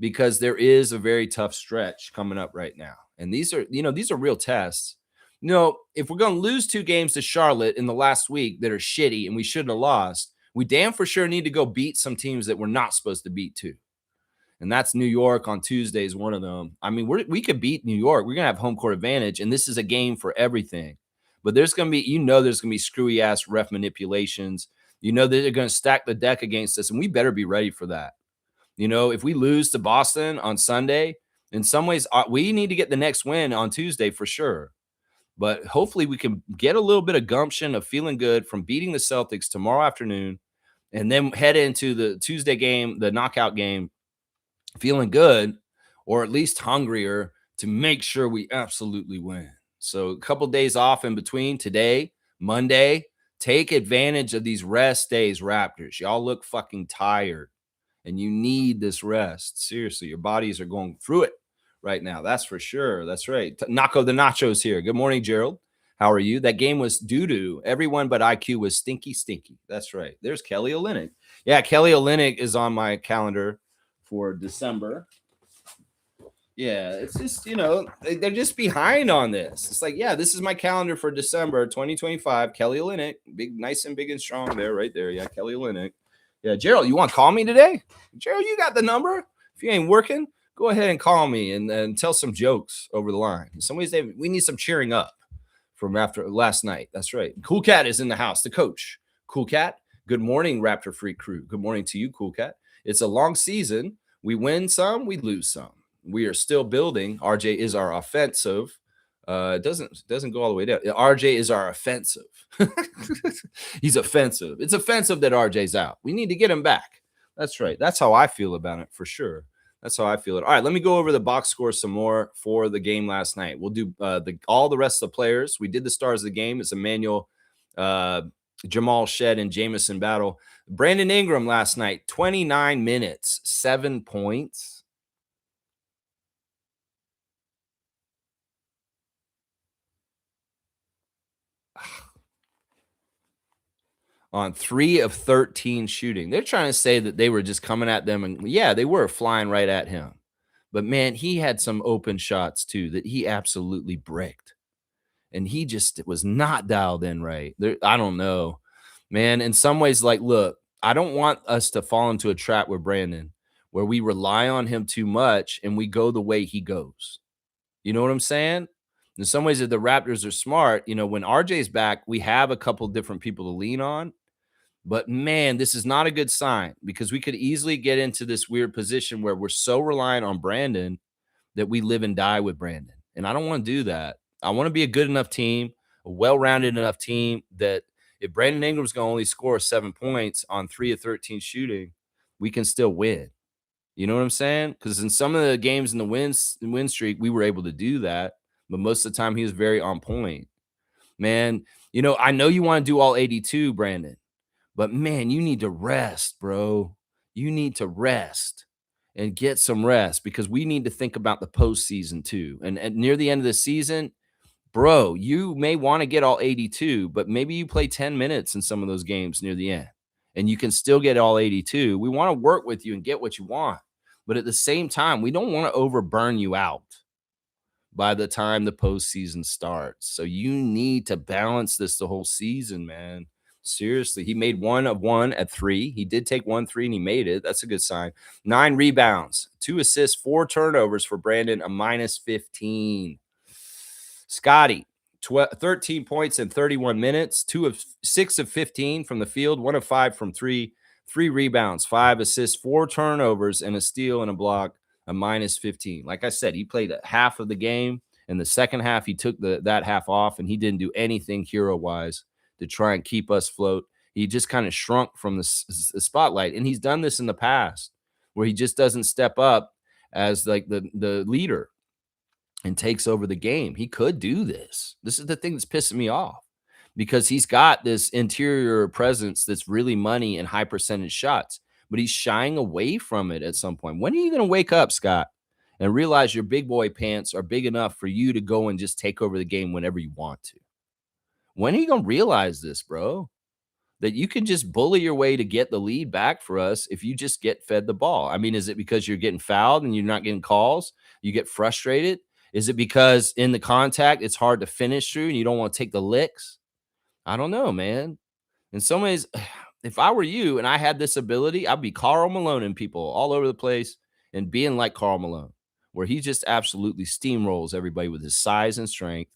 because there is a very tough stretch coming up right now. And these are real tests. if we're going to lose 2 games to Charlotte in the last week that are shitty and we shouldn't have lost, we damn for sure need to go beat some teams that we're not supposed to beat too. And that's New York on Tuesday is one of them. I mean, we could beat New York. We're going to have home court advantage, and this is a game for everything. But there's going to be, there's going to be screwy ass ref manipulations. That they're going to stack the deck against us, and we better be ready for that. If we lose to Boston on Sunday, in some ways, we need to get the next win on Tuesday for sure. But hopefully we can get a little bit of gumption of feeling good from beating the Celtics tomorrow afternoon and then head into the Tuesday game, the knockout game, feeling good or at least hungrier to make sure we absolutely win. So a couple of days off in between today, Monday. Take advantage of these rest days, Raptors. Y'all look fucking tired and you need this rest. Seriously, your bodies are going through it right now. That's for sure. That's right. Naco the Nachos here. Good morning, Gerald. How are you? That game was doo-doo. Everyone but IQ was stinky. That's right. There's Kelly Olynyk. Yeah, Kelly Olynyk is on my calendar for December. Yeah, it's just, they're just behind on this. It's like, yeah, this is my calendar for December 2025. Kelly Olynyk, nice and big and strong there, right there. Yeah, Kelly Olynyk. Yeah, Gerald, you want to call me today? Gerald, you got the number. If you ain't working, go ahead and call me and tell some jokes over the line. In some ways, we need some cheering up from after last night. That's right. Cool Cat is in the house, the coach. Cool Cat, good morning, Raptor Freak crew. Good morning to you, Cool Cat. It's a long season. We win some, we lose some. We are still building. RJ is our offensive. It doesn't go all the way down. RJ is our offensive. He's offensive. It's offensive that RJ's out. We need to get him back. That's right. That's how I feel about it for sure. That's how I feel it. All right, let me go over the box score some more for the game last night. We'll do all the rest of the players. We did the stars of the game. It's Emmanuel, Jamal Shed, and Jamison Battle. Brandon Ingram last night, 29 minutes, 7 points. On 3 of 13 shooting. They're trying to say that they were just coming at them. And yeah, they were flying right at him. But man, he had some open shots too that he absolutely bricked. And he just was not dialed in right. I don't know, man. In some ways, like, look, I don't want us to fall into a trap with Brandon where we rely on him too much and we go the way he goes. You know what I'm saying? In some ways, if the Raptors are smart, when RJ's back, we have a couple different people to lean on. But man, this is not a good sign because we could easily get into this weird position where we're so reliant on Brandon that we live and die with Brandon. And I don't want to do that. I want to be a good enough team, a well-rounded enough team that if Brandon Ingram's going to only score 7 points on 3 of 13 shooting, we can still win. You know what I'm saying? Because in some of the games in the win streak, we were able to do that. But most of the time, he was very on point. Man, I know you want to do all 82, Brandon. But man, you need to rest, bro. You need to rest and get some rest because we need to think about the postseason too. And near the end of the season, bro, you may want to get all 82, but maybe you play 10 minutes in some of those games near the end and you can still get all 82. We want to work with you and get what you want. But at the same time, we don't want to overburn you out by the time the postseason starts. So you need to balance this the whole season, man. Seriously, he made 1 of 1 at 3. He did take 1 3 and he made it. That's a good sign. 9 rebounds, 2 assists, 4 turnovers for Brandon, a -15. Scotty, 13 points in 31 minutes, 6 of 15 from the field, 1 of 5 from 3, 3 rebounds, 5 assists, 4 turnovers, and a steal and a block, a -15. Like I said, he played half of the game. In the second half, he took that half off, and he didn't do anything hero-wise to try and keep us afloat. He just kind of shrunk from the spotlight. And he's done this in the past where he just doesn't step up as like the leader and takes over the game. He could do this. This is the thing that's pissing me off because he's got this interior presence that's really money and high percentage shots, but he's shying away from it at some point. When are you going to wake up, Scott, and realize your big boy pants are big enough for you to go and just take over the game whenever you want to? When are you going to realize this, bro? That you can just bully your way to get the lead back for us if you just get fed the ball. I mean, is it because you're getting fouled and you're not getting calls? You get frustrated Is it because in the contact, it's hard to finish through and you don't want to take the licks? I don't know, man. In some ways, if I were you and I had this ability, I'd be Karl Malone and people all over the place and being like Karl Malone, where he just absolutely steamrolls everybody with his size and strength.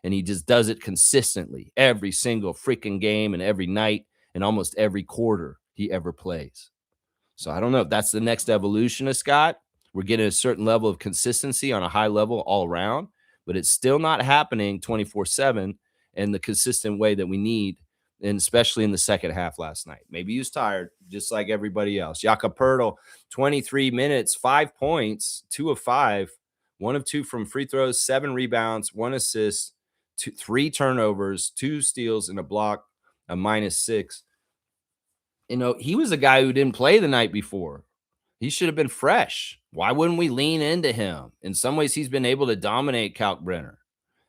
And he just does it consistently every single freaking game and every night and almost every quarter he ever plays. So I don't know if that's the next evolution of Scott. We're getting a certain level of consistency on a high level all around, but it's still not happening 24/7 in the consistent way that we need, and especially in the second half last night. Maybe he was tired, just like everybody else. Jakob Poeltl, 23 minutes, 5 points, 2 of 5, 1 of 2 from free throws, 7 rebounds, 1 assist, 3 turnovers, 2 steals, and a block, a -6. He was a guy who didn't play the night before. He should have been fresh. Why wouldn't we lean into him? In some ways, he's been able to dominate Kalkbrenner.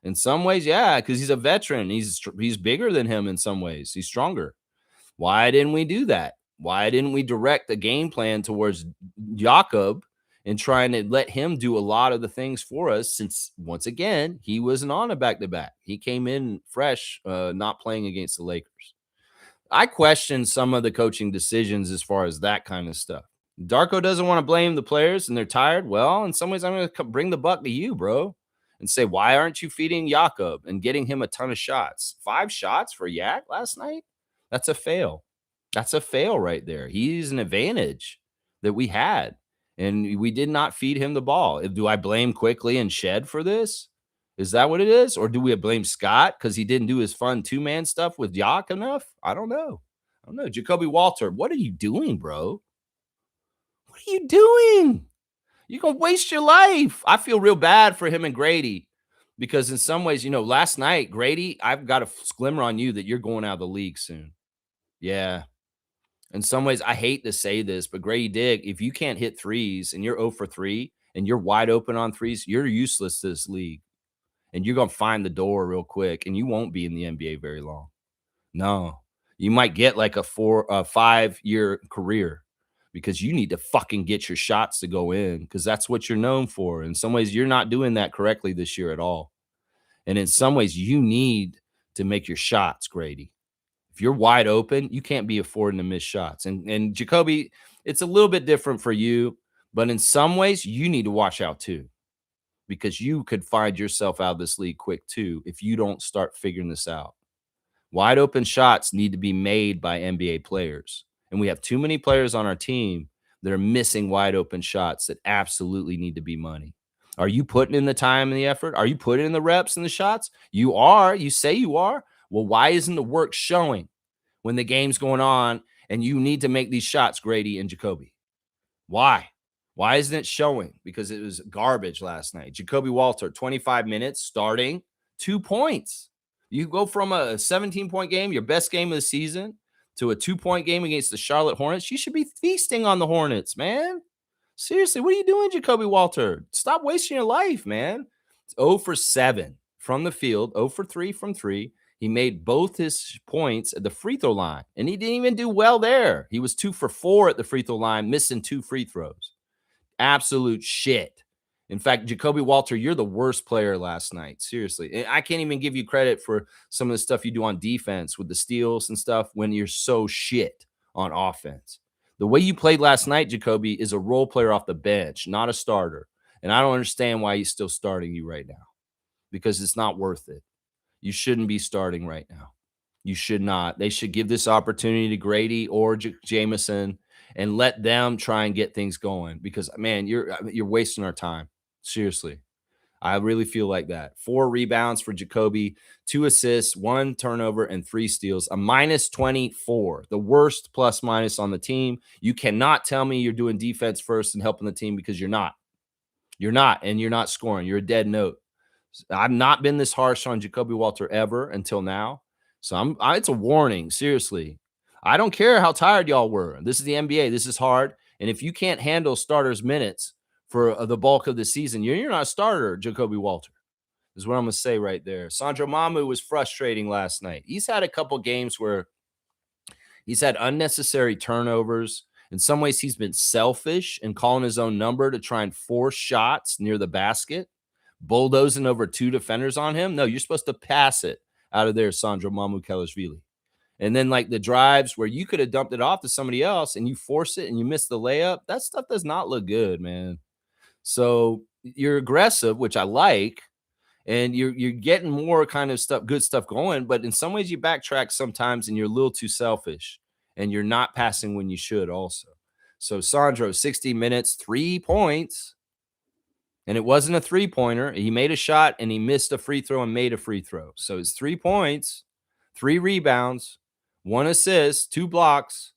In some ways, yeah, because he's a veteran. He's bigger than him in some ways. He's stronger. Why didn't we do that? Why didn't we direct the game plan towards Jakob and trying to let him do a lot of the things for us? Since once again, he wasn't on a back-to-back. He came in fresh, not playing against the Lakers. I question some of the coaching decisions as far as that kind of stuff. Darko doesn't want to blame the players and they're tired. Well, in some ways, I'm going to bring the buck to you, bro, and say, why aren't you feeding Jakob and getting him a ton of shots? 5 shots for Yak last night? That's a fail. That's a fail right there. He's an advantage that we had, and we did not feed him the ball. Do I blame Quickly and Shed for this? Is that what it is? Or do we blame Scott because he didn't do his fun 2-man stuff with Yak enough? I don't know. Jacoby Walter, what are you doing, bro? What are you doing? You're going to waste your life. I feel real bad for him and Grady because in some ways, last night, Grady, I've got a glimmer on you that you're going out of the league soon. Yeah. In some ways, I hate to say this, but Grady Dick, if you can't hit threes and you're 0 for 3 and you're wide open on threes, you're useless to this league. And you're going to find the door real quick and you won't be in the NBA very long. No, you might get like a 5-year career because you need to fucking get your shots to go in because that's what you're known for. In some ways, you're not doing that correctly this year at all. And in some ways, you need to make your shots, Grady. If you're wide open, you can't be affording to miss shots. And Jacoby, it's a little bit different for you, but in some ways, you need to watch out too because you could find yourself out of this league quick too if you don't start figuring this out. Wide open shots need to be made by NBA players. And we have too many players on our team that are missing wide open shots that absolutely need to be money. Are you putting in the time and the effort? Are you putting in the reps and the shots? You are. You say you are. Well, why isn't the work showing when the game's going on and you need to make these shots, Grady and Jacoby? Why? Why isn't it showing? Because it was garbage last night. Jacoby Walter, 25 minutes, starting, 2 points. You go from a 17-point game, your best game of the season, to a 2-point game against the Charlotte Hornets. You should be feasting on the Hornets, man. Seriously, what are you doing, Jacoby Walter? Stop wasting your life, man. It's 0 for 7 from the field, 0 for 3 from 3. He made both his points at the free throw line, and he didn't even do well there. He was 2 for 4 at the free throw line, missing 2 free throws. Absolute shit. In fact, Jacoby Walter, you're the worst player last night. Seriously. I can't even give you credit for some of the stuff you do on defense with the steals and stuff when you're so shit on offense. The way you played last night, Jacoby, is a role player off the bench, not a starter. And I don't understand why he's still starting you right now because it's not worth it. You shouldn't be starting right now. You should not. They should give this opportunity to Grady or Jameson and let them try and get things going because, man, you're wasting our time. Seriously. I really feel like that. 4 rebounds for Jacoby, 2 assists, 1 turnover, and 3 steals, a -24, the worst plus minus on the team. You cannot tell me you're doing defense first and helping the team because you're not. You're not, and you're not scoring. You're a dead note. I've not been this harsh on Jacoby Walter ever until now. So it's a warning, seriously. I don't care how tired y'all were. This is the NBA. This is hard. And if you can't handle starters' minutes for the bulk of the season, you're not a starter, Jacoby Walter, is what I'm going to say right there. Sandro Mamu was frustrating last night. He's had a couple games where he's had unnecessary turnovers. In some ways, he's been selfish and calling his own number to try and force shots near the basket. bulldozing over 2 defenders on him. No, you're supposed to pass it out of there, Sandro Mamukelashvili. And then like the drives where you could have dumped it off to somebody else and you force it and you miss the layup, that stuff does not look good, man. So you're aggressive, which I like, and you're getting more kind of stuff, good stuff going. But in some ways, you backtrack sometimes, and you're a little too selfish, and you're not passing when you should also. So Sandro, 60 minutes, 3 points, and it wasn't a 3-pointer. He made a shot and he missed a free throw and made a free throw. So it's 3 points, 3 rebounds, 1 assist, 2 blocks,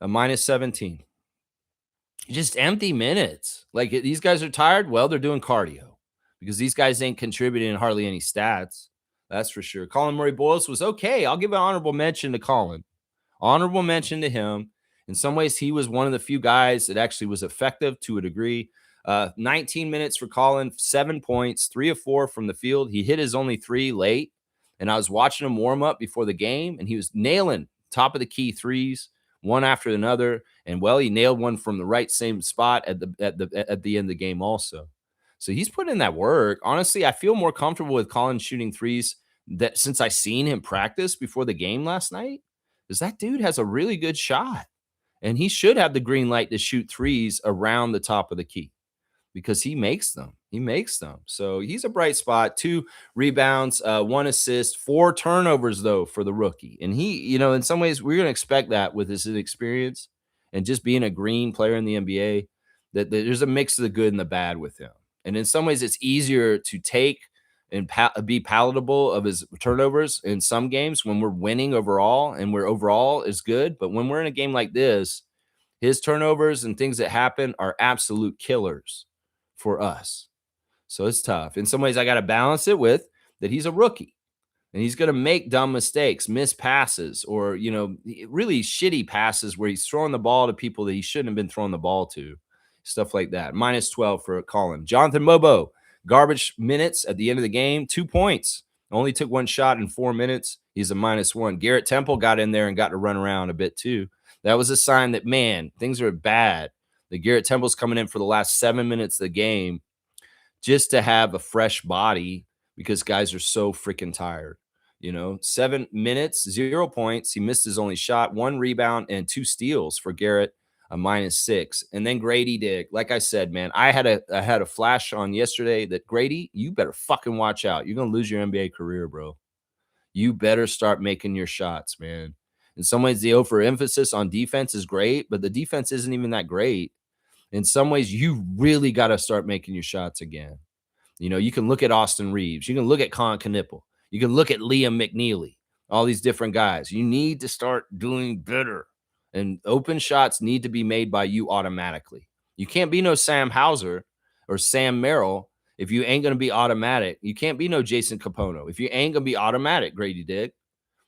a minus 17. Just empty minutes. Like these guys are tired. Well, they're doing cardio because these guys ain't contributing hardly any stats. That's for sure. Colin Murray-Boyles was okay. I'll give an honorable mention to Colin. Honorable mention to him. In some ways, he was one of the few guys that actually was effective to a degree. 19 minutes for Colin, 7 points, 3 of 4 from the field. He hit his only 3 late. And I was watching him warm up before the game, and he was nailing top of the key threes, one after another. And well, he nailed one from the right same spot at the end of the game also. So he's putting in that work. Honestly, I feel more comfortable with Colin shooting threes that since I seen him practice before the game last night, because that dude has a really good shot. And he should have the green light to shoot threes around the top of the key because he makes them. He makes them. So he's a bright spot. 2 rebounds, 1 assist, 4 turnovers, though, for the rookie. And he, in some ways, we're going to expect that with his experience and just being a green player in the NBA, that there's a mix of the good and the bad with him. And in some ways, it's easier to take and be palatable of his turnovers in some games when we're winning overall and where overall is good. But when we're in a game like this, his turnovers and things that happen are absolute killers for us. So it's tough. In some ways, I got to balance it with that he's a rookie and he's going to make dumb mistakes, miss passes, or, really shitty passes where he's throwing the ball to people that he shouldn't have been throwing the ball to. Stuff like that. Minus 12 for Colin. Jonathan Mobo, garbage minutes at the end of the game, 2 points. Only took 1 shot in 4 minutes. He's a minus 1. Garrett Temple got in there and got to run around a bit too. That was a sign that, man, things are bad. The Garrett Temple's coming in for the last 7 minutes of the game just to have a fresh body because guys are so freaking tired. 7 minutes, 0 points. He missed his only shot, 1 rebound, and 2 steals for Garrett, a minus 6. And then Grady Dick, like I said, man, I had a flash on yesterday that Grady, you better fucking watch out. You're gonna lose your NBA career, bro. You better start making your shots, man. In some ways, the overemphasis on defense is great, but the defense isn't even that great. In some ways, you really got to start making your shots again. You can look at Austin Reeves. You can look at Colin Knippel. You can look at Liam McNeely, all these different guys. You need to start doing better. And open shots need to be made by you automatically. You can't be no Sam Hauser or Sam Merrill if you ain't going to be automatic. You can't be no Jason Capono if you ain't going to be automatic, Grady Dick.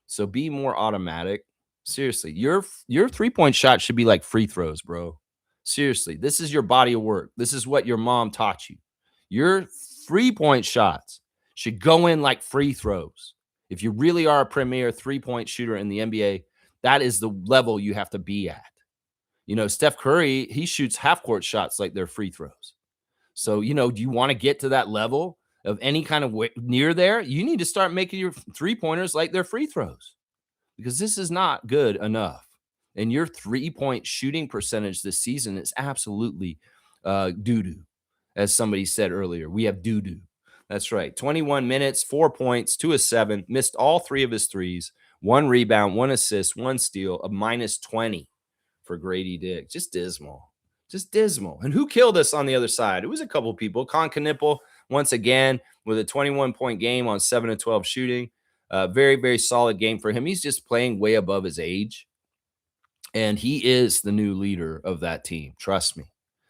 So be more automatic. Seriously, your 3-point shot should be like free throws, bro. Seriously, this is your body of work. This is what your mom taught you. Your 3-point shots should go in like free throws. If you really are a premier 3-point shooter in the NBA, that is the level you have to be at. Steph Curry, he shoots half-court shots like they're free throws. So, do you want to get to that level of any kind of near there? You need to start making your 3-pointers like they're free throws because this is not good enough. And your 3-point shooting percentage this season is absolutely doo-doo. As somebody said earlier, we have doo-doo. That's right. 21 minutes, 4 points, 2 of 7, missed all 3 of his threes, 1 rebound, 1 assist, 1 steal, a minus 20 for Grady Dick. Just dismal. Just dismal. And who killed us on the other side? It was a couple people. Con Knippel, once again, with a 21-point game on 7 of 12 shooting. Very, very solid game for him. He's just playing way above his age. And he is the new leader of that team. Trust me.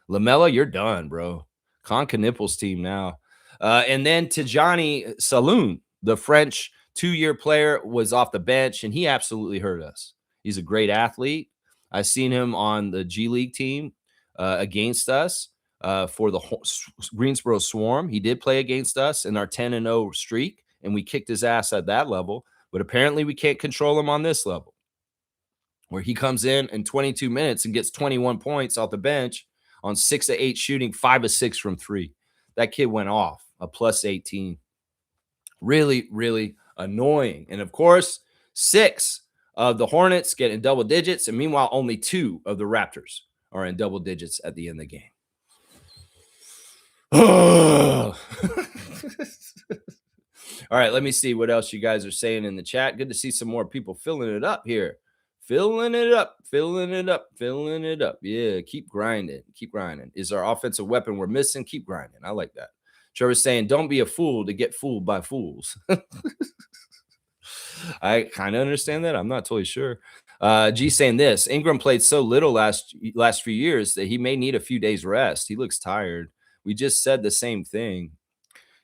LaMelo, you're done, bro. Con Knippel's team now. And then Tijani Saloon, the French 2-year player, was off the bench, and he absolutely hurt us. He's a great athlete. I've seen him on the G League team against us for the Greensboro Swarm. He did play against us in our 10-0 streak, and we kicked his ass at that level. But apparently we can't control him on this level, where he comes in 22 minutes and gets 21 points off the bench on 6 of 8 shooting, 5 of 6 from 3. That kid went off. a plus 18. Really, really annoying. And of course, 6 of the Hornets get in double digits. And meanwhile, only 2 of the Raptors are in double digits at the end of the game. All right, let me see what else you guys are saying in the chat. Good to see some more people filling it up here. Filling it up, filling it up, filling it up. Yeah, keep grinding, keep grinding. Is our offensive weapon we're missing? Keep grinding. I like that. Trevor's saying, don't be a fool to get fooled by fools. I kind of understand that. I'm not totally sure. G saying this, Ingram played so little last few years that he may need a few days rest. He looks tired. We just said the same thing.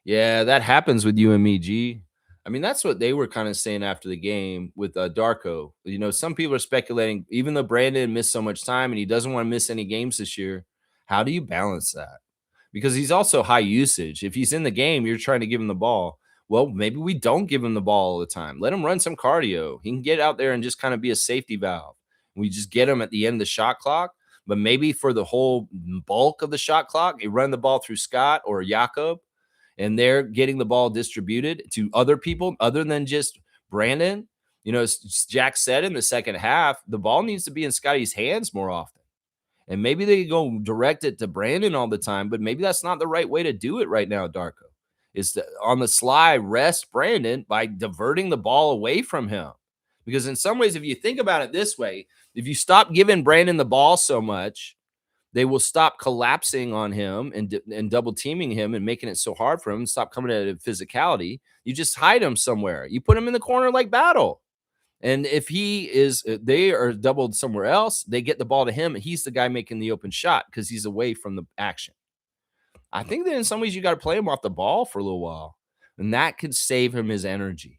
Yeah, that happens with you and me, G. I mean, that's what they were kind of saying after the game with Darko. You know, some people are speculating, even though Brandon missed so much time and he doesn't want to miss any games this year, how do you balance that? Because he's also high usage. If he's in the game, you're trying to give him the ball. Well, maybe we don't give him the ball all the time. Let him run some cardio. He can get out there and just kind of be a safety valve. We just get him at the end of the shot clock. But maybe for the whole bulk of the shot clock, you run the ball through Scott or Jakob, and they're getting the ball distributed to other people other than just Brandon. You know, as Jack said in the second half, the ball needs to be in Scotty's hands more often. And maybe they go direct it to Brandon all the time, but maybe that's not the right way to do it right now, Darko. Is to, on the sly, rest Brandon by diverting the ball away from him. Because in some ways, if you think about it this way, if you stop giving Brandon the ball so much, they will stop collapsing on him and double teaming him and making it so hard for him, stop coming at it physicality. You just hide him somewhere. You put him in the corner like Battle. And if they are doubled somewhere else, they get the ball to him. And he's the guy making the open shot because he's away from the action. I think that in some ways you got to play him off the ball for a little while, and that could save him his energy.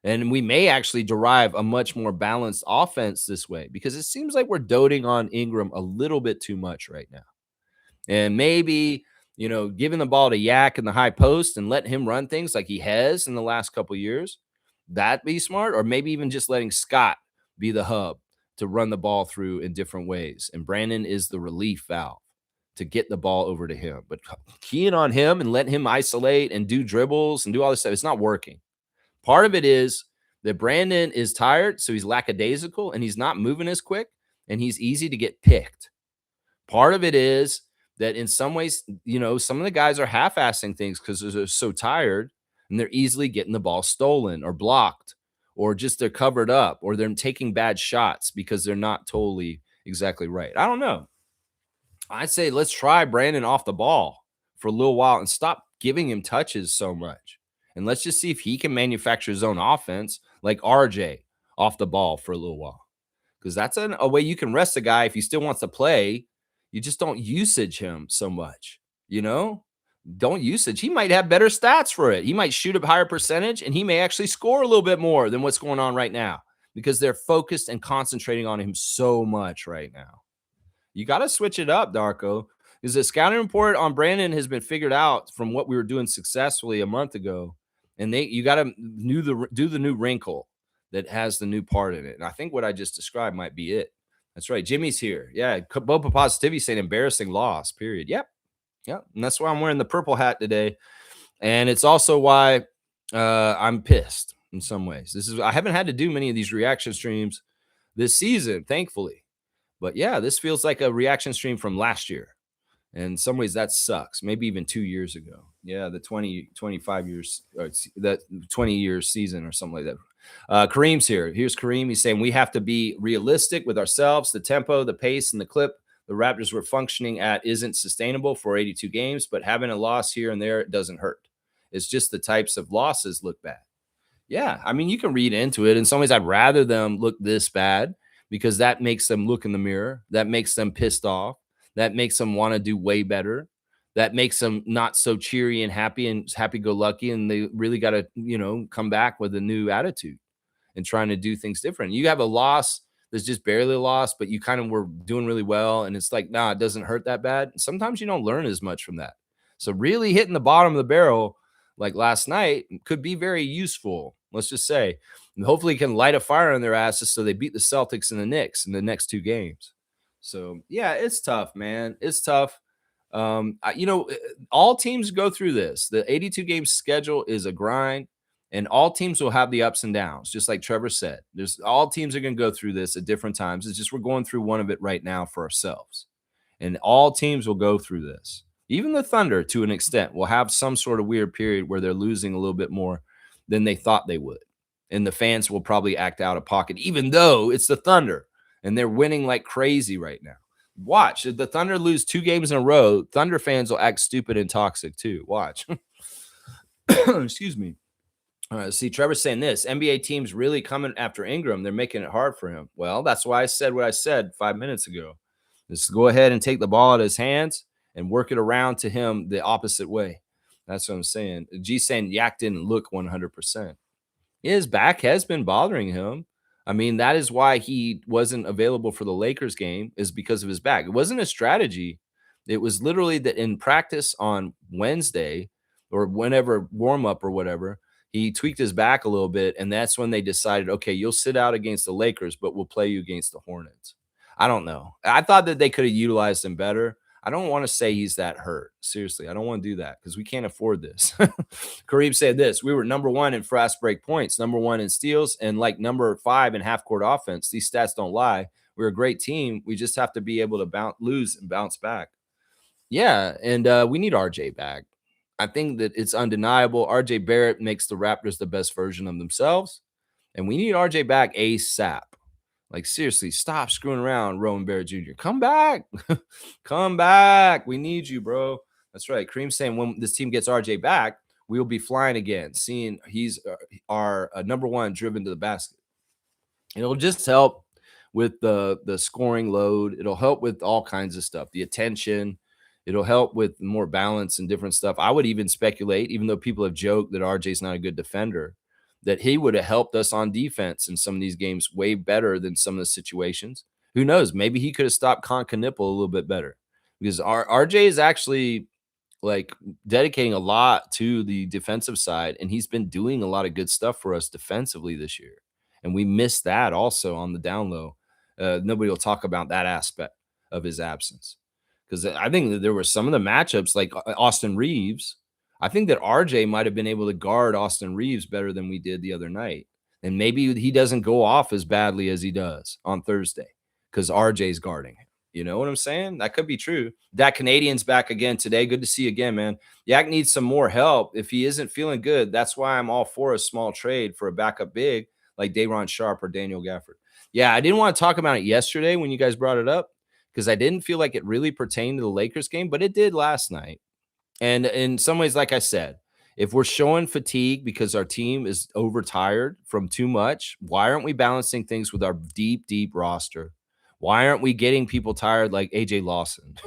And we may actually derive a much more balanced offense this way because it seems like we're doting on Ingram a little bit too much right now. And maybe, you know, giving the ball to Yak in the high post and letting him run things like he has in the last couple of years, that'd be smart. Or maybe even just letting Scott be the hub to run the ball through in different ways. And Brandon is the relief valve to get the ball over to him. But keying on him and letting him isolate and do dribbles and do all this stuff, it's not working. Part of it is that Brandon is tired, so he's lackadaisical, and he's not moving as quick, and he's easy to get picked. Part of it is that in some ways, you know, some of the guys are half-assing things because they're so tired, and they're easily getting the ball stolen or blocked, or just they're covered up, or they're taking bad shots because they're not totally exactly right. I don't know. I'd say let's try Brandon off the ball for a little while and stop giving him touches so much. And let's just see if he can manufacture his own offense like RJ off the ball for a little while. Because that's a way you can rest a guy if he still wants to play. You just don't usage him so much, you know? Don't usage. He might have better stats for it. He might shoot a higher percentage, and he may actually score a little bit more than what's going on right now because they're focused and concentrating on him so much right now. You got to switch it up, Darko. Because the scouting report on Brandon has been figured out from what we were doing successfully a month ago. And you got to do the new wrinkle that has the new part in it. And I think what I just described might be it. That's right. Jimmy's here. Yeah. Boba Positivity saying embarrassing loss, period. Yep. Yep. And that's why I'm wearing the purple hat today. And it's also why I'm pissed in some ways. I haven't had to do many of these reaction streams this season, thankfully. But yeah, this feels like a reaction stream from last year. And in some ways that sucks. Maybe even 2 years ago. Yeah, the 25 years, or that 20 years season or something like that. Kareem's here. Here's Kareem. He's saying we have to be realistic with ourselves. The tempo, the pace, and the clip the Raptors were functioning at isn't sustainable for 82 games, but having a loss here and there, it doesn't hurt. It's just the types of losses look bad. Yeah, I mean, you can read into it. In some ways, I'd rather them look this bad because that makes them look in the mirror. That makes them pissed off. That makes them want to do way better. That makes them not so cheery and happy-go-lucky, and they really got to, you know, come back with a new attitude and trying to do things different. You have a loss that's just barely a loss, but you kind of were doing really well, and it's like, nah, it doesn't hurt that bad. Sometimes you don't learn as much from that. So really hitting the bottom of the barrel like last night could be very useful, let's just say. And hopefully can light a fire in their asses so they beat the Celtics and the Knicks in the next 2 games. So, yeah, it's tough, man. It's tough. All teams go through this. The 82 game schedule is a grind, and all teams will have the ups and downs, just like Trevor said. There's all teams are going to go through this at different times. It's just we're going through one of it right now for ourselves, and all teams will go through this. Even the Thunder, to an extent, will have some sort of weird period where they're losing a little bit more than they thought they would, and the fans will probably act out of pocket, even though it's the Thunder and they're winning like crazy right now. Watch, if the Thunder lose 2 games in a row, Thunder fans will act stupid and toxic too. Watch. Excuse me. All right, see, Trevor's saying this. NBA teams really coming after Ingram. They're making it hard for him. Well, that's why I said what I said 5 minutes ago. Just go ahead and take the ball out of his hands and work it around to him the opposite way. That's what I'm saying. G saying Yak didn't look 100%. His back has been bothering him. I mean, that is why he wasn't available for the Lakers game, is because of his back. It wasn't a strategy. It was literally that in practice on Wednesday or whenever warm up or whatever, he tweaked his back a little bit. And that's when they decided, okay, you'll sit out against the Lakers, but we'll play you against the Hornets. I don't know. I thought that they could have utilized him better. I don't want to say he's that hurt. Seriously, I don't want to do that because we can't afford this. Kareem said this. We were number 1 in fast break points, number 1 in steals, and like number 5 in half court offense. These stats don't lie. We're a great team. We just have to be able to lose and bounce back. Yeah, and we need RJ back. I think that it's undeniable. RJ Barrett makes the Raptors the best version of themselves, and we need RJ back ASAP. Like, seriously, stop screwing around, Rowan Barrett Jr. Come back. Come back. We need you, bro. That's right. Kareem's saying when this team gets RJ back, we will be flying again, seeing he's our number 1 driven to the basket. It'll just help with the scoring load. It'll help with all kinds of stuff, the attention. It'll help with more balance and different stuff. I would even speculate, even though people have joked that RJ's not a good defender, that he would have helped us on defense in some of these games way better than some of the situations. Who knows? Maybe he could have stopped Concanipple a little bit better, because RJ is actually like dedicating a lot to the defensive side, and he's been doing a lot of good stuff for us defensively this year. And we missed that also on the down low. Nobody will talk about that aspect of his absence, because I think that there were some of the matchups like Austin Reeves. I think that RJ might have been able to guard Austin Reeves better than we did the other night. And maybe he doesn't go off as badly as he does on Thursday because RJ's guarding him. You know what I'm saying? That could be true. That Canadian's back again today. Good to see you again, man. Yak needs some more help. If he isn't feeling good, that's why I'm all for a small trade for a backup big like Day'Ron Sharpe or Daniel Gafford. Yeah, I didn't want to talk about it yesterday when you guys brought it up because I didn't feel like it really pertained to the Lakers game, but it did last night. And in some ways, like I said, if we're showing fatigue because our team is overtired from too much, why aren't we balancing things with our deep, deep roster? Why aren't we getting people tired like AJ Lawson?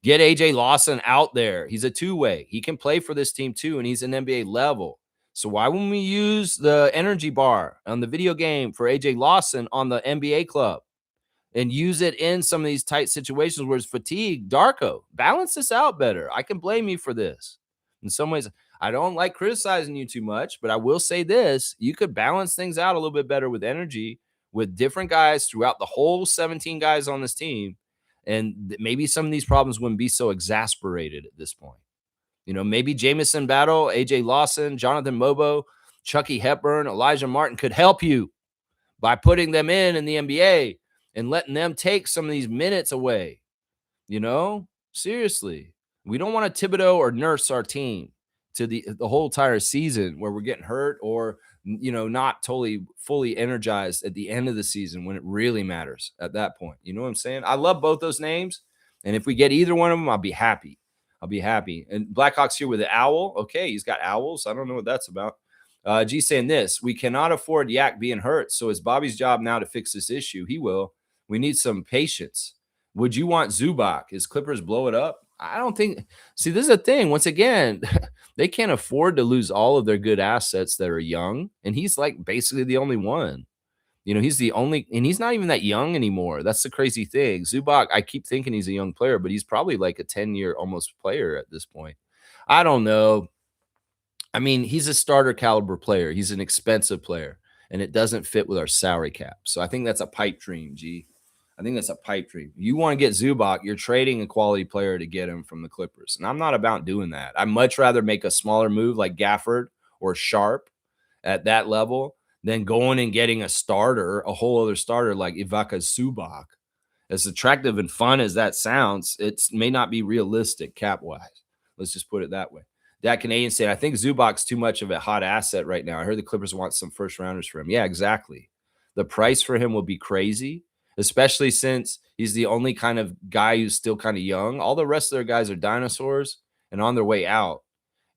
Get AJ Lawson out there. He's a two-way. He can play for this team too, and he's an NBA level. So why wouldn't we use the energy bar on the video game for AJ Lawson on the NBA club and use it in some of these tight situations where it's fatigue? Darko, balance this out better. I can blame you for this. In some ways, I don't like criticizing you too much, but I will say this. You could balance things out a little bit better with energy, with different guys throughout the whole 17 guys on this team. And maybe some of these problems wouldn't be so exasperated at this point. You know, maybe Jamison Battle, AJ Lawson, Jonathan Mobo, Chucky Hepburn, Elijah Martin could help you by putting them in the NBA and letting them take some of these minutes away. You know, seriously, we don't want to Thibodeau or nurse our team to the whole entire season where we're getting hurt or, you know, not totally fully energized at the end of the season when it really matters at that point. You know what I'm saying? I love both those names. And if we get either one of them, I'll be happy. I'll be happy. And Blackhawks here with the owl. Okay, he's got owls. I don't know what that's about. G saying this, we cannot afford Yak being hurt. So it's Bobby's job now to fix this issue. He will. We need some patience. Would you want Zubac? Is Clippers blow it up? I don't think. See, this is a thing. Once again, they can't afford to lose all of their good assets that are young. And he's like basically the only one. You know, he's the only, and he's not even that young anymore. That's the crazy thing. Zubac, I keep thinking he's a young player, but he's probably like a 10-year almost player at this point. I don't know. I mean, he's a starter caliber player. He's an expensive player, and it doesn't fit with our salary cap. So I think that's a pipe dream, G. I think that's a pipe dream. You want to get Zubac, you're trading a quality player to get him from the Clippers. And I'm not about doing that. I'd much rather make a smaller move like Gafford or Sharp at that level than going and getting a starter, a whole other starter like Ivica Zubac. As attractive and fun as that sounds, it may not be realistic cap-wise. Let's just put it that way. That Canadian said, I think Zubac's too much of a hot asset right now. I heard the Clippers want some first rounders for him. Yeah, exactly. The price for him will be crazy, especially since he's the only kind of guy who's still kind of young. All the rest of their guys are dinosaurs and on their way out.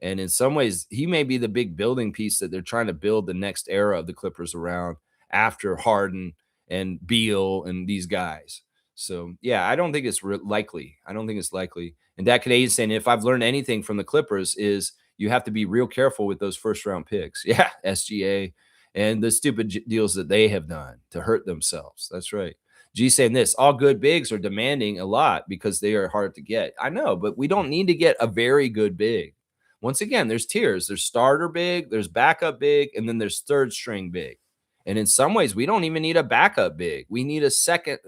And in some ways, he may be the big building piece that they're trying to build the next era of the Clippers around after Harden and Beal and these guys. So, yeah, I don't think it's likely. I don't think it's likely. And that Canadian saying, if I've learned anything from the Clippers is you have to be real careful with those first round picks. Yeah, SGA and the stupid deals that they have done to hurt themselves. That's right. G saying this, all good bigs are demanding a lot because they are hard to get. I know, but we don't need to get a very good big. Once again, there's tiers. There's starter big, there's backup big, and then there's third string big. And in some ways, we don't even need a backup big. We need a second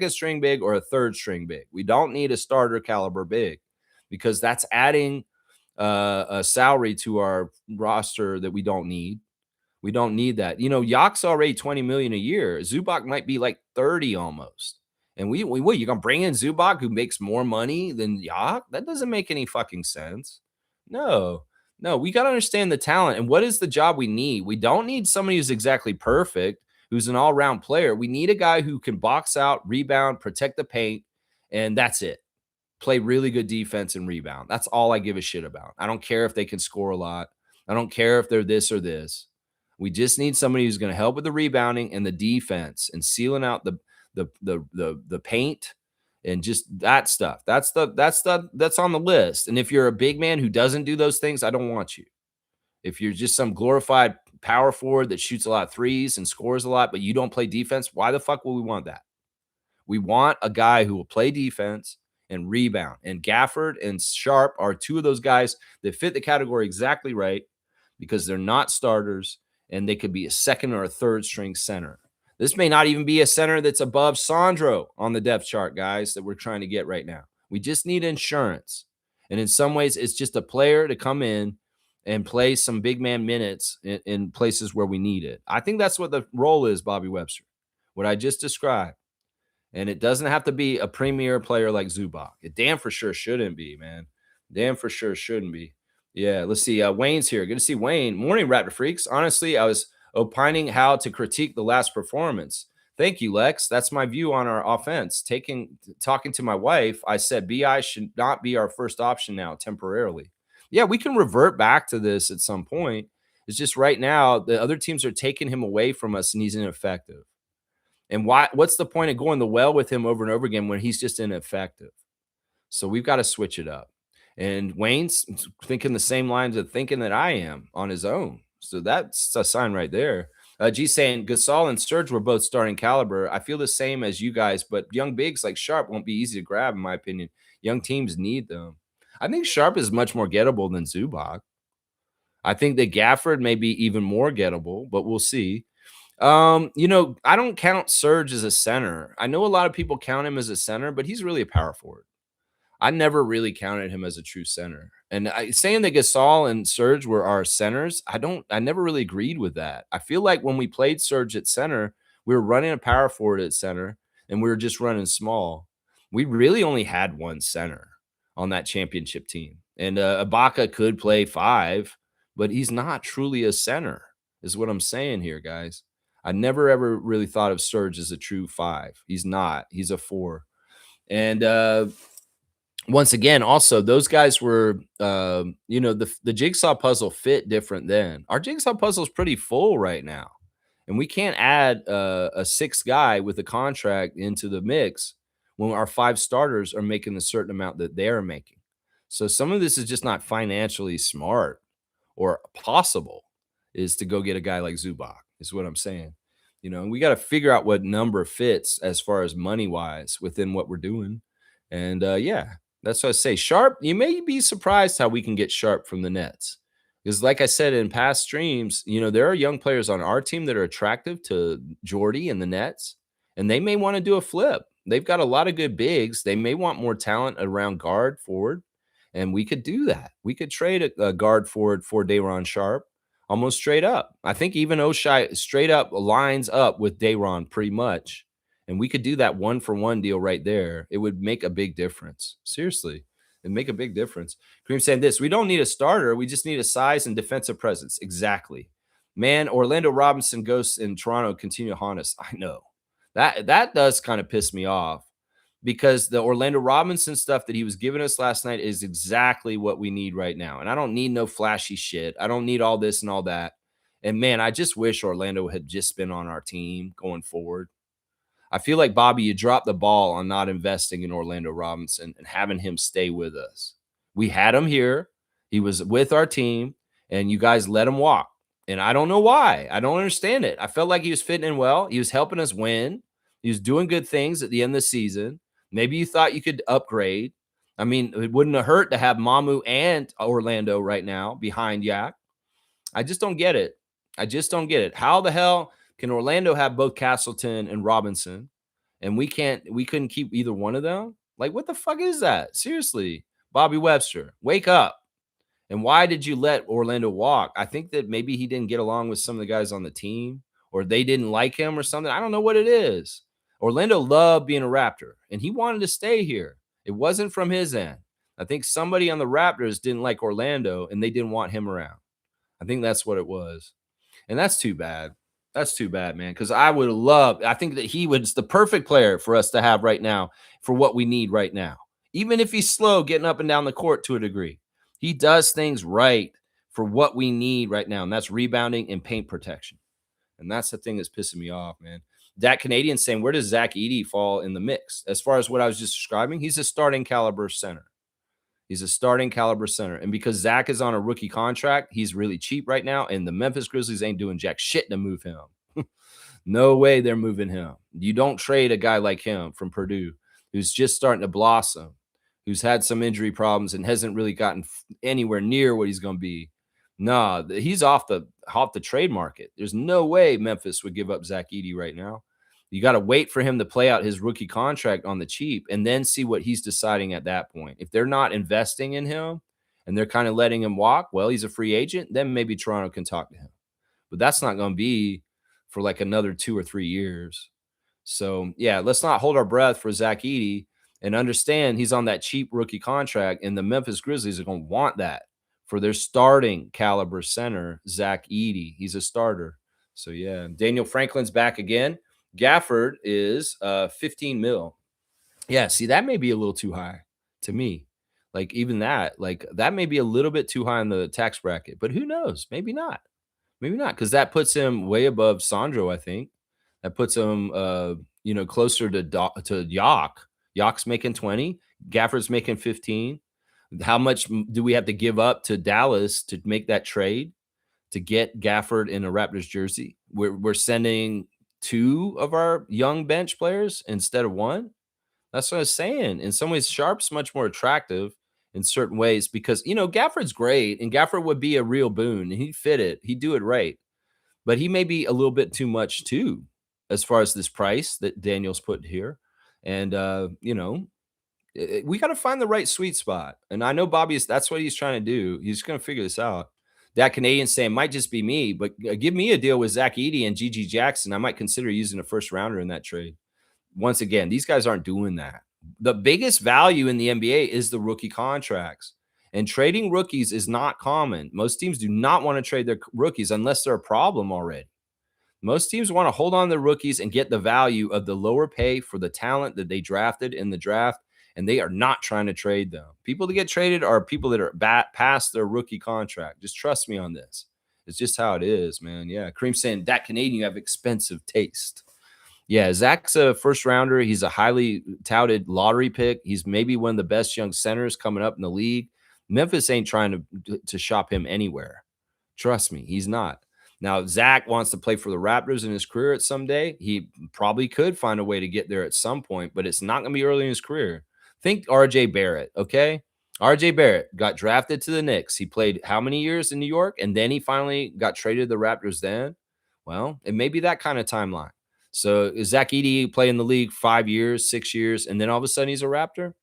string big or a third string big. We don't need a starter caliber big because that's adding a salary to our roster that we don't need. We don't need that. You know, Yak's already $20 million a year. Zubac might be like 30 almost. And we you're gonna bring in Zubac who makes more money than Yak? That doesn't make any fucking sense. No. No, we got to understand the talent and what is the job we need. We don't need somebody who's exactly perfect, who's an all-round player. We need a guy who can box out, rebound, protect the paint, and that's it. Play really good defense and rebound. That's all I give a shit about. I don't care if they can score a lot. I don't care if they're this or this. We just need somebody who's going to help with the rebounding and the defense and sealing out the paint and just that stuff. That's on the list. And if you're a big man who doesn't do those things, I don't want you. If you're just some glorified power forward that shoots a lot of threes and scores a lot, but you don't play defense, why the fuck will we want that? We want a guy who will play defense and rebound. And Gafford and Sharp are two of those guys that fit the category exactly right because they're not starters and they could be a second or a third string center. This may not even be a center that's above Sandro on the depth chart, guys, that we're trying to get right now. We just need insurance. And in some ways, it's just a player to come in and play some big man minutes in places where we need it. I think that's what the role is, Bobby Webster, what I just described. And it doesn't have to be a premier player like Zubac. It damn for sure shouldn't be, man. Damn for sure shouldn't be. Yeah, let's see. Wayne's here. Good to see Wayne. Morning, Raptor Freaks. Honestly, I was opining how to critique the last performance. Thank you, Lex. That's my view on our offense. Talking to my wife, I said BI should not be our first option now temporarily. Yeah, we can revert back to this at some point. It's just right now the other teams are taking him away from us and he's ineffective. And what's the point of going the well with him over and over again when he's just ineffective? So we've got to switch it up. And Wayne's thinking the same lines of thinking that I am on his own. So that's a sign right there. G saying Gasol and Serge were both starting caliber. I feel the same as you guys, but young bigs like Sharp won't be easy to grab, in my opinion. Young teams need them. I think Sharp is much more gettable than Zubac. I think that Gafford may be even more gettable, but we'll see. You know, I don't count Serge as a center. I know a lot of people count him as a center, but he's really a power forward. I never really counted him as a true center. And saying that Gasol and Serge were our centers, I never really agreed with that. I feel like when we played Serge at center, we were running a power forward at center and we were just running small. We really only had one center on that championship team. And Ibaka could play 5, but he's not truly a center, is what I'm saying here, guys. I never ever really thought of Serge as a true 5. He's not. He's a 4. And once again, also those guys were, you know, the jigsaw puzzle fit different then. Our jigsaw puzzle is pretty full right now, and we can't add a 6th guy with a contract into the mix when our 5 starters are making a certain amount that they're making. So some of this is just not financially smart or possible. Is to go get a guy like Zubac is what I'm saying. You know, and we got to figure out what number fits as far as money wise within what we're doing. And yeah. That's what I say. Sharp, you may be surprised how we can get Sharp from the Nets. Because like I said in past streams, you know, there are young players on our team that are attractive to Jordy and the Nets. and they may want to do a flip. They've got a lot of good bigs. They may want more talent around guard forward, and we could do that. We could trade a guard forward for Day'Ron Sharpe almost straight up. I think even Oshai straight up lines up with Day'Ron pretty much, and we could do that 1-for-1 deal right there. It would make a big difference. Seriously, it'd make a big difference. Kareem saying this: we don't need a starter. We just need a size and defensive presence. Exactly. Man, Orlando Robinson ghosts in Toronto continue to haunt us. I know. That does kind of piss me off because the Orlando Robinson stuff that he was giving us last night is exactly what we need right now. And I don't need no flashy shit. I don't need all this and all that. And man, I just wish Orlando had just been on our team going forward. I feel like, Bobby, you dropped the ball on not investing in Orlando Robinson and having him stay with us. We had him here. He was with our team, and you guys let him walk. And I don't know why. I don't understand it. I felt like he was fitting in well. He was helping us win. He was doing good things at the end of the season. Maybe you thought you could upgrade. I mean, it wouldn't have hurt to have Mamu and Orlando right now behind Yak. I just don't get it. I just don't get it. How the hell can Orlando have both Castleton and Robinson, and we couldn't keep either one of them? Like, what the fuck is that? Seriously, Bobby Webster, wake up. And why did you let Orlando walk? I think that maybe he didn't get along with some of the guys on the team, or they didn't like him or something. I don't know what it is. Orlando loved being a Raptor, and he wanted to stay here. It wasn't from his end. I think somebody on the Raptors didn't like Orlando, and they didn't want him around. I think that's what it was. And that's too bad. That's too bad, man, because I think that he was the perfect player for us to have right now for what we need right now. Even if he's slow getting up and down the court to a degree, he does things right for what we need right now, and that's rebounding and paint protection. And that's the thing that's pissing me off, man. That Canadian saying, where does Zach Edey fall in the mix? As far as what I was just describing, he's a starting caliber center. He's a starting caliber center. And because Zach is on a rookie contract, he's really cheap right now. And the Memphis Grizzlies ain't doing jack shit to move him. No way they're moving him. You don't trade a guy like him from Purdue who's just starting to blossom, who's had some injury problems and hasn't really gotten anywhere near what he's going to be. Nah, he's off the trade market. There's no way Memphis would give up Zach Edey right now. You got to wait for him to play out his rookie contract on the cheap and then see what he's deciding at that point. If they're not investing in him and they're kind of letting him walk, well, he's a free agent, then maybe Toronto can talk to him. But that's not going to be for like another 2 or 3 years. So, yeah, let's not hold our breath for Zach Edey and understand he's on that cheap rookie contract, and the Memphis Grizzlies are going to want that for their starting caliber center, Zach Edey. He's a starter. So, yeah, Daniel Franklin's back again. Gafford is 15 mil. Yeah, see, that may be a little too high to me. Like, even that, like, that may be a little bit too high in the tax bracket, but who knows? Maybe not. Maybe not, because that puts him way above Sandro, I think. That puts him, closer to Yak. Yak's making 20. Gafford's making 15. How much do we have to give up to Dallas to make that trade to get Gafford in a Raptors jersey? We're sending 2 of our young bench players instead of 1. That's what I was saying. In some ways, Sharpe's much more attractive in certain ways because, Gafford's great, and Gafford would be a real boon, and he'd fit it. He'd do it right. But he may be a little bit too much, too, as far as this price that Daniel's put here. And, we got to find the right sweet spot. And I know that's what he's trying to do. He's going to figure this out. That Canadian saying might just be me, but give me a deal with Zach Edey and Gigi Jackson. I might consider using a first rounder in that trade. Once again, these guys aren't doing that. The biggest value in the NBA is the rookie contracts. And trading rookies is not common. Most teams do not want to trade their rookies unless they're a problem already. Most teams want to hold on to their rookies and get the value of the lower pay for the talent that they drafted in the draft, and they are not trying to trade them. People that get traded are people that are past their rookie contract. Just trust me on this. It's just how it is, man. Yeah, Kareem saying, that Canadian, you have expensive taste. Yeah, Zach's a first rounder. He's a highly touted lottery pick. He's maybe one of the best young centers coming up in the league. Memphis ain't trying to shop him anywhere. Trust me, he's not. Now, Zach wants to play for the Raptors in his career at some day. He probably could find a way to get there at some point, but it's not going to be early in his career. Think RJ Barrett, okay? RJ Barrett got drafted to the Knicks. He played how many years in New York? And then he finally got traded to the Raptors then? Well, it may be that kind of timeline. So is Zach Edey play in the league 5 years, 6 years, and then all of a sudden he's a Raptor?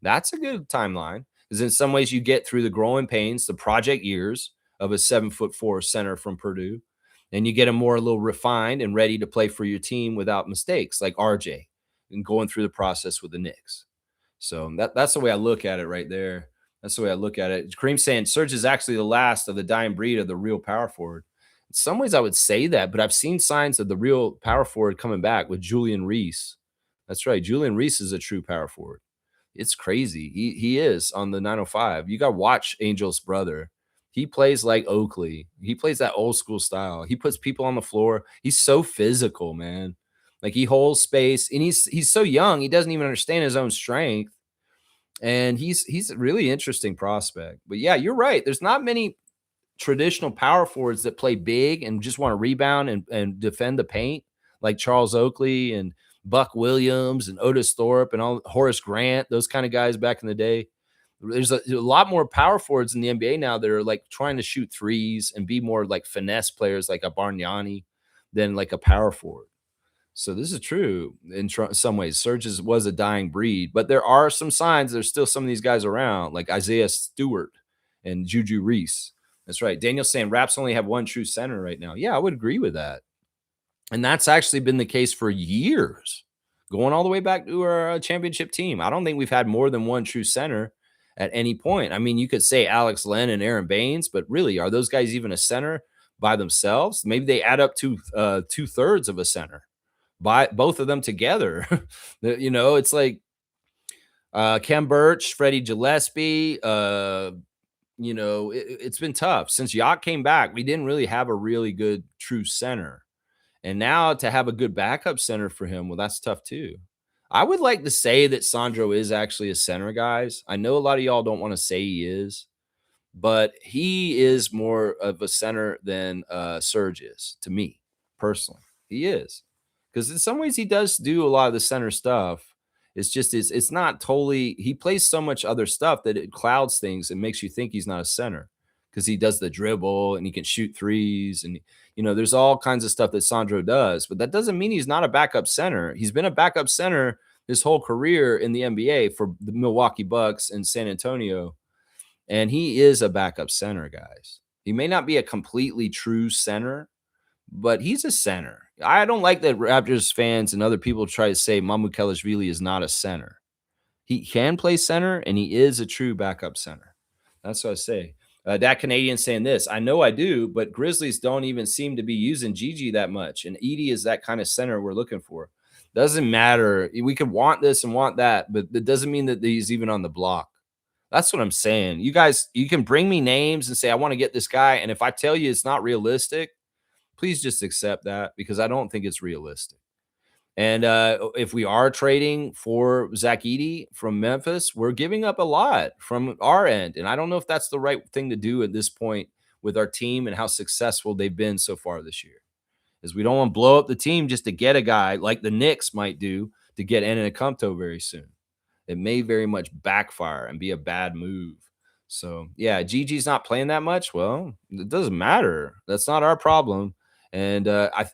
That's a good timeline. Because in some ways you get through the growing pains, the project years of a 7'4" center from Purdue, and you get him more a little refined and ready to play for your team without mistakes, like RJ, and going through the process with the Knicks. So that's the way I look at it right there. That's the way I look at it. Kareem saying Serge is actually the last of the dying breed of the real power forward. In some ways, I would say that, but I've seen signs of the real power forward coming back with Julian Reese. That's right. Julian Reese is a true power forward. It's crazy. He is on the 905. You got to watch Angel's brother. He plays like Oakley. He plays that old school style. He puts people on the floor. He's so physical, man. Like he holds space, and he's so young. He doesn't even understand his own strength, and he's a really interesting prospect. But yeah, you're right. There's not many traditional power forwards that play big and just want to rebound and defend the paint, like Charles Oakley and Buck Williams and Otis Thorpe and all Horace Grant, those kind of guys back in the day. There's a lot more power forwards in the NBA now that are like trying to shoot threes and be more like finesse players like a Bargnani than like a power forward. So this is true in some ways. Serge was a dying breed, but there are some signs. There's still some of these guys around, like Isaiah Stewart and Juju Reese. That's right. Daniel's saying Raps only have one true center right now. Yeah, I would agree with that. And that's actually been the case for years, going all the way back to our championship team. I don't think we've had more than one true center at any point. I mean, you could say Alex Len and Aaron Baines, but really, are those guys even a center by themselves? Maybe they add up to 2/3 of a center by both of them together. It's like Kem Birch, Freddie Gillespie. It's been tough since Yacht came back. We didn't really have a really good true center, and now to have a good backup center for him, well, that's tough too. I would like to say that Sandro is actually a center, guys. I know a lot of y'all don't want to say he is, but he is more of a center than Serge is to me personally. He is, because in some ways he does do a lot of the center stuff. It's just it's not totally. He plays so much other stuff that it clouds things and makes you think he's not a center because he does the dribble and he can shoot threes and there's all kinds of stuff that Sandro does, but that doesn't mean he's not a backup center. He's been a backup center his whole career in the NBA for the Milwaukee Bucks and San Antonio. And he is a backup center, guys. He may not be a completely true center, but he's a center. I don't like that Raptors fans and other people try to say Mamukelashvili is not a center. He can play center, and he is a true backup center. That's what I say. That Canadian saying this, I know I do, but Grizzlies don't even seem to be using Gigi that much. And Edey is that kind of center we're looking for. Doesn't matter. We could want this and want that, but it doesn't mean that he's even on the block. That's what I'm saying. You guys, you can bring me names and say, I want to get this guy. And if I tell you it's not realistic, please just accept that because I don't think it's realistic. And if we are trading for Zach Edey from Memphis, we're giving up a lot from our end. And I don't know if that's the right thing to do at this point with our team and how successful they've been so far this year. Is we don't want to blow up the team just to get a guy like the Knicks might do to get Antetokounmpo very soon. It may very much backfire and be a bad move. So, yeah, Gigi's not playing that much. Well, it doesn't matter. That's not our problem. And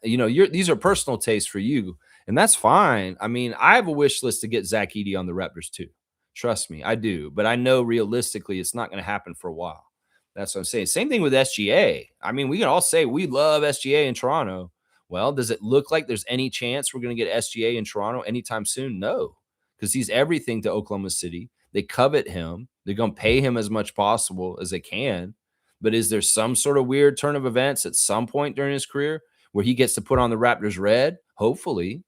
these are personal tastes for you, and that's fine. I mean, I have a wish list to get Zach Edey on the Raptors too. Trust me, I do. But I know realistically it's not going to happen for a while. That's what I'm saying. Same thing with SGA. I mean, we can all say we love SGA in Toronto. Well, does it look like there's any chance we're going to get SGA in Toronto anytime soon? No, because he's everything to Oklahoma City. They covet him. They're going to pay him as much possible as they can. But is there some sort of weird turn of events at some point during his career where he gets to put on the Raptors red? Hopefully.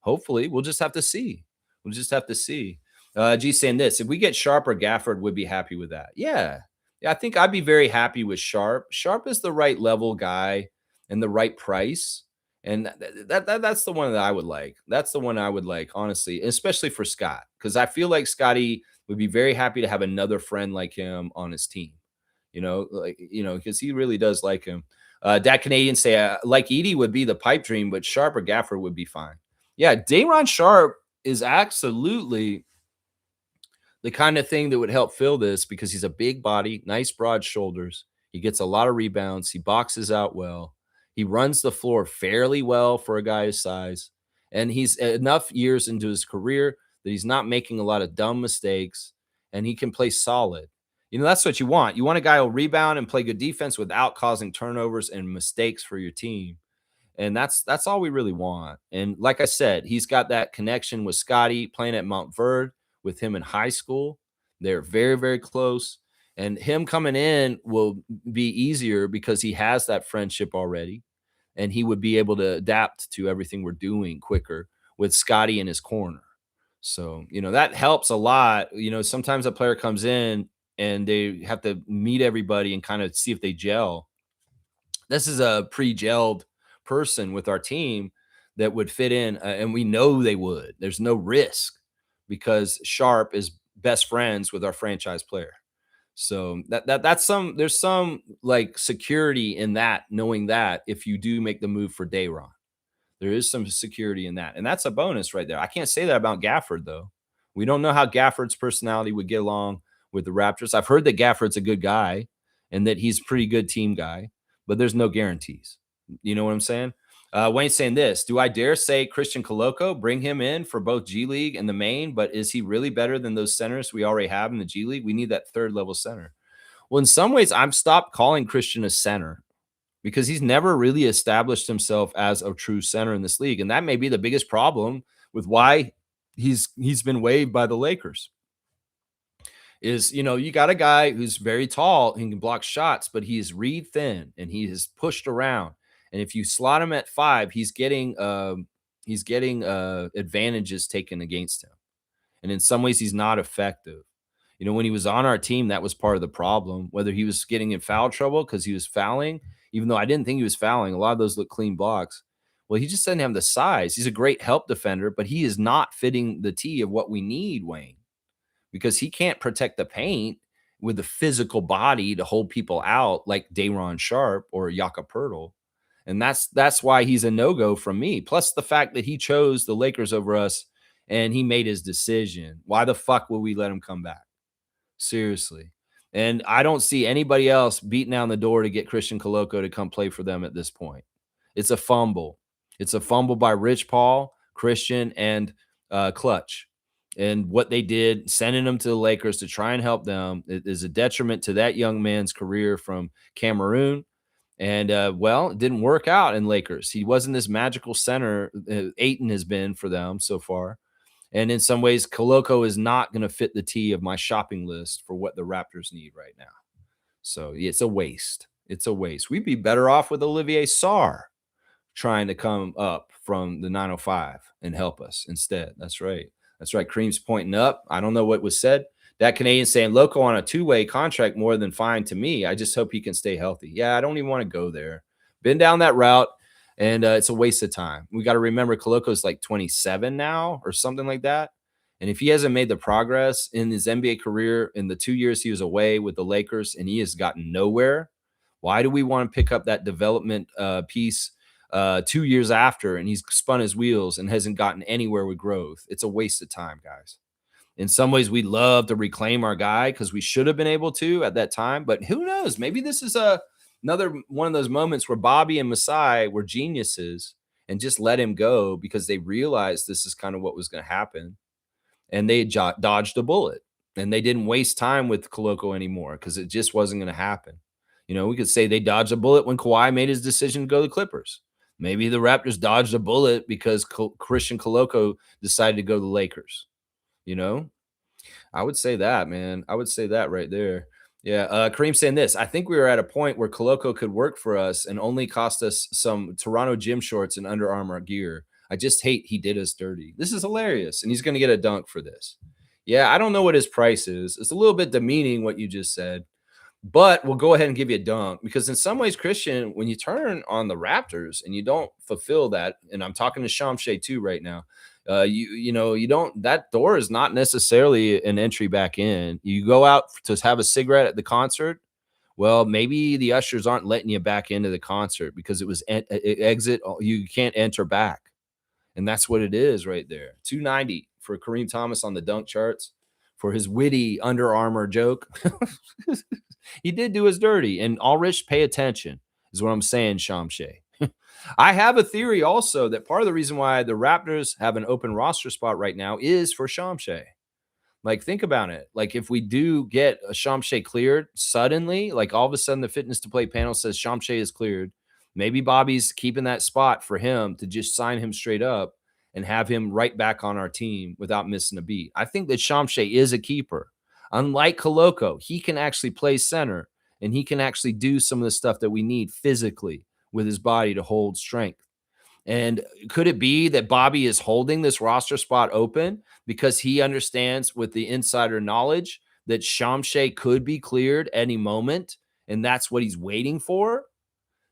We'll just have to see. G saying this, if we get Sharp or Gafford, would be happy with that. Yeah, I think I'd be very happy with Sharp. Sharp is the right level guy and the right price. And that's the one that I would like. That's the one I would like, honestly, especially for Scott, because I feel like Scotty would be very happy to have another friend like him on his team. Because he really does like him. That Canadian say, like Edey would be the pipe dream, but Sharp or Gafford would be fine. Yeah, Day'Ron Sharp is absolutely the kind of thing that would help fill this because he's a big body, nice broad shoulders. He gets a lot of rebounds. He boxes out well. He runs the floor fairly well for a guy his size. And he's enough years into his career that he's not making a lot of dumb mistakes, and he can play solid. That's what you want. You want a guy who'll rebound and play good defense without causing turnovers and mistakes for your team. And that's all we really want. And like I said, he's got that connection with Scotty playing at Mount Verde with him in high school. They're very, very close. And him coming in will be easier because he has that friendship already. And he would be able to adapt to everything we're doing quicker with Scotty in his corner. So, that helps a lot. Sometimes a player comes in and they have to meet everybody and kind of see if they gel. This is a pre-gelled person with our team that would fit in, and we know they would. There's no risk because Sharp is best friends with our franchise player. So there's some like security in that, knowing that if you do make the move for Dayron, there is some security in that. And that's a bonus right there. I can't say that about Gafford, though. We don't know how Gafford's personality would get along with the Raptors. I've heard that Gafford's a good guy and that he's a pretty good team guy, but there's no guarantees. You know what I'm saying? Wayne's saying this: do I dare say Christian Coloco, bring him in for both G League and the main, but is he really better than those centers we already have in the G League? We need that third level center. Well, in some ways, I've stopped calling Christian a center because he's never really established himself as a true center in this league. And that may be the biggest problem with why he's been waived by the Lakers. Is, you got a guy who's very tall and can block shots, but he is reed thin and he is pushed around. And if you slot him at 5, he's getting advantages taken against him. And in some ways, he's not effective. When he was on our team, that was part of the problem, whether he was getting in foul trouble because he was fouling, even though I didn't think he was fouling. A lot of those look clean blocks. Well, he just doesn't have the size. He's a great help defender, but he is not fitting the T of what we need, Wayne, because he can't protect the paint with the physical body to hold people out like Dayron Sharp or Jakob Poeltl. And that's why he's a no-go from me. Plus the fact that he chose the Lakers over us and he made his decision. Why the fuck would we let him come back? Seriously. And I don't see anybody else beating down the door to get Christian Coloco to come play for them at this point. It's a fumble. It's a fumble by Rich Paul, Christian, and Clutch. And what they did, sending them to the Lakers to try and help them, is a detriment to that young man's career from Cameroon. And, it didn't work out in Lakers. He wasn't this magical center Ayton has been for them so far. And in some ways, Coloco is not going to fit the T of my shopping list for what the Raptors need right now. So it's a waste. It's a waste. We'd be better off with Olivier Sarr trying to come up from the 905 and help us instead. That's right. That's right. Cream's pointing up. I don't know what was said. That Canadian saying Loco on a 2-way contract more than fine to me. I just hope he can stay healthy. Yeah, I don't even want to go there. Been down that route. And it's a waste of time. We got to remember Coloco's like 27 now or something like that. And if he hasn't made the progress in his NBA career in the 2 years he was away with the Lakers and he has gotten nowhere, why do we want to pick up that development piece 2 years after and he's spun his wheels and hasn't gotten anywhere with growth? It's a waste of time, guys. In some ways, we'd love to reclaim our guy because we should have been able to at that time. But who knows? Maybe this is another one of those moments where Bobby and Masai were geniuses and just let him go because they realized this is kind of what was going to happen. And they dodged a bullet and they didn't waste time with Coloco anymore because it just wasn't going to happen. We could say they dodged a bullet when Kawhi made his decision to go to the Clippers. Maybe the Raptors dodged a bullet because Christian Coloco decided to go to the Lakers. I would say that, man. I would say that right there. Yeah, Kareem saying this. I think we were at a point where Coloco could work for us and only cost us some Toronto gym shorts and Under Armour gear. I just hate he did us dirty. This is hilarious, and he's going to get a dunk for this. Yeah, I don't know what his price is. It's a little bit demeaning what you just said, but we'll go ahead and give you a dunk because in some ways, Christian, when you turn on the Raptors and you don't fulfill that, and I'm talking to Shamshay too right now, you don't, that door is not necessarily an entry back in. You go out to have a cigarette at the concert. Well, maybe the ushers aren't letting you back into the concert because it was exit. You can't enter back. And that's what it is right there. 290 for Kareem Thomas on the dunk charts for his witty Under Armour joke. He did do us dirty. And Ulrich, pay attention is what I'm saying, Shamshay. I have a theory also that part of the reason why the Raptors have an open roster spot right now is for Shamshay. Like, think about it. Like, if we do get a Shamshay cleared suddenly, like all of a sudden the fitness to play panel says Shamshay is cleared, maybe Bobby's keeping that spot for him to just sign him straight up and have him right back on our team without missing a beat. I think that Shamshay is a keeper. Unlike Koloko, he can actually play center and he can actually do some of the stuff that we need physically with his body to hold strength. And could it be that Bobby is holding this roster spot open because he understands with the insider knowledge that Shamshay could be cleared any moment, and that's what he's waiting for?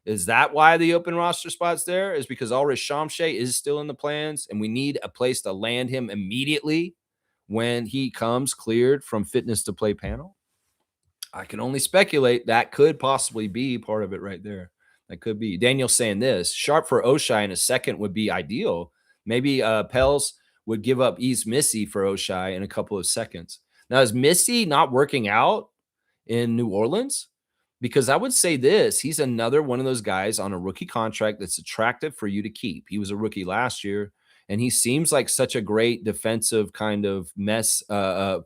Is that why the open roster spot's there? Is because already Shamshay is still in the plans, and we need a place to land him immediately when he comes cleared from fitness to play panel? I can only speculate. That could possibly be part of it right there. That could be. Daniel's saying this. Sharp for Oshai in a second would be ideal. Maybe Pels would give up East Missy for Oshai in a couple of seconds. Now, is Missy not working out in New Orleans? Because I would say this, he's another one of those guys on a rookie contract that's attractive for you to keep. He was a rookie last year, and he seems like such a great defensive kind of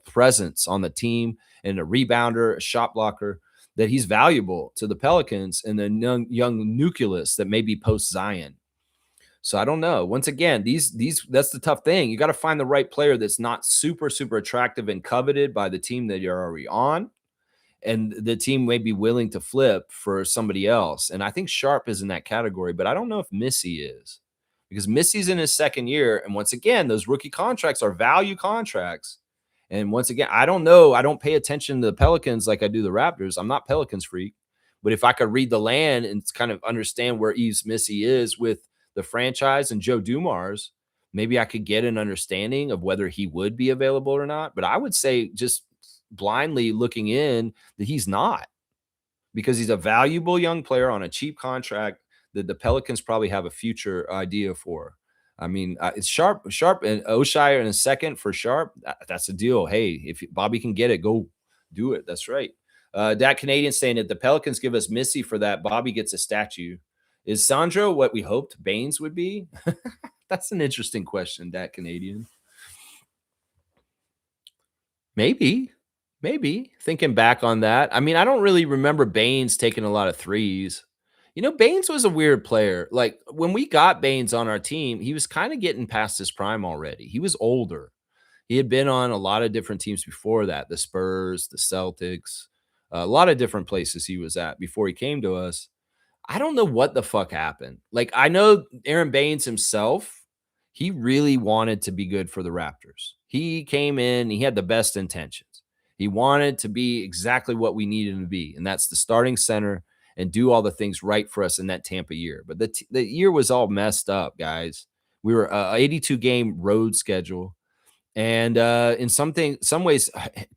presence on the team and a rebounder, a shot blocker, that he's valuable to the Pelicans and the young nucleus that may be post Zion. So I don't know. Once again, these that's the tough thing. You got to find the right player that's not super attractive and coveted by the team that you're already on, and the team may be willing to flip for somebody else. And I think Sharp is in that category, but I don't know if Missy is, because Missy's in his second year. And once again, those rookie contracts are value contracts. And once again, I don't know. I don't pay attention to the Pelicans like I do the Raptors. I'm not Pelicans freak. But if I could read the land and kind of understand where Yves Missy is with the franchise and Joe Dumars, maybe I could get an understanding of whether he would be available or not. But I would say, just blindly looking in, that he's not, because he's a valuable young player on a cheap contract that the Pelicans probably have a future idea for. I mean, it's Sharp and Oshai in a second for Sharp. That's a deal. Hey, if Bobby can get it, go do it. That's right. That Canadian saying that the Pelicans give us Missy for that, Bobby gets a statue. Is Sandro what we hoped Baines would be? That's an interesting question, that Canadian. Maybe. Thinking back on that. I mean, I don't really remember Baines taking a lot of threes. You know, Baines was a weird player. Like, when we got Baines on our team, he was kind of getting past his prime already. He was older. He had been on a lot of different teams before that, the Spurs, the Celtics, a lot of different places he was at before he came to us. I don't know what the fuck happened. Like, I know Aaron Baines himself, he really wanted to be good for the Raptors. He came in, he had the best intentions. He wanted to be exactly what we needed him to be, and that's the starting center and do all the things right for us in that Tampa year. But the year was all messed up, guys. We were a 82 game road schedule. And in some ways,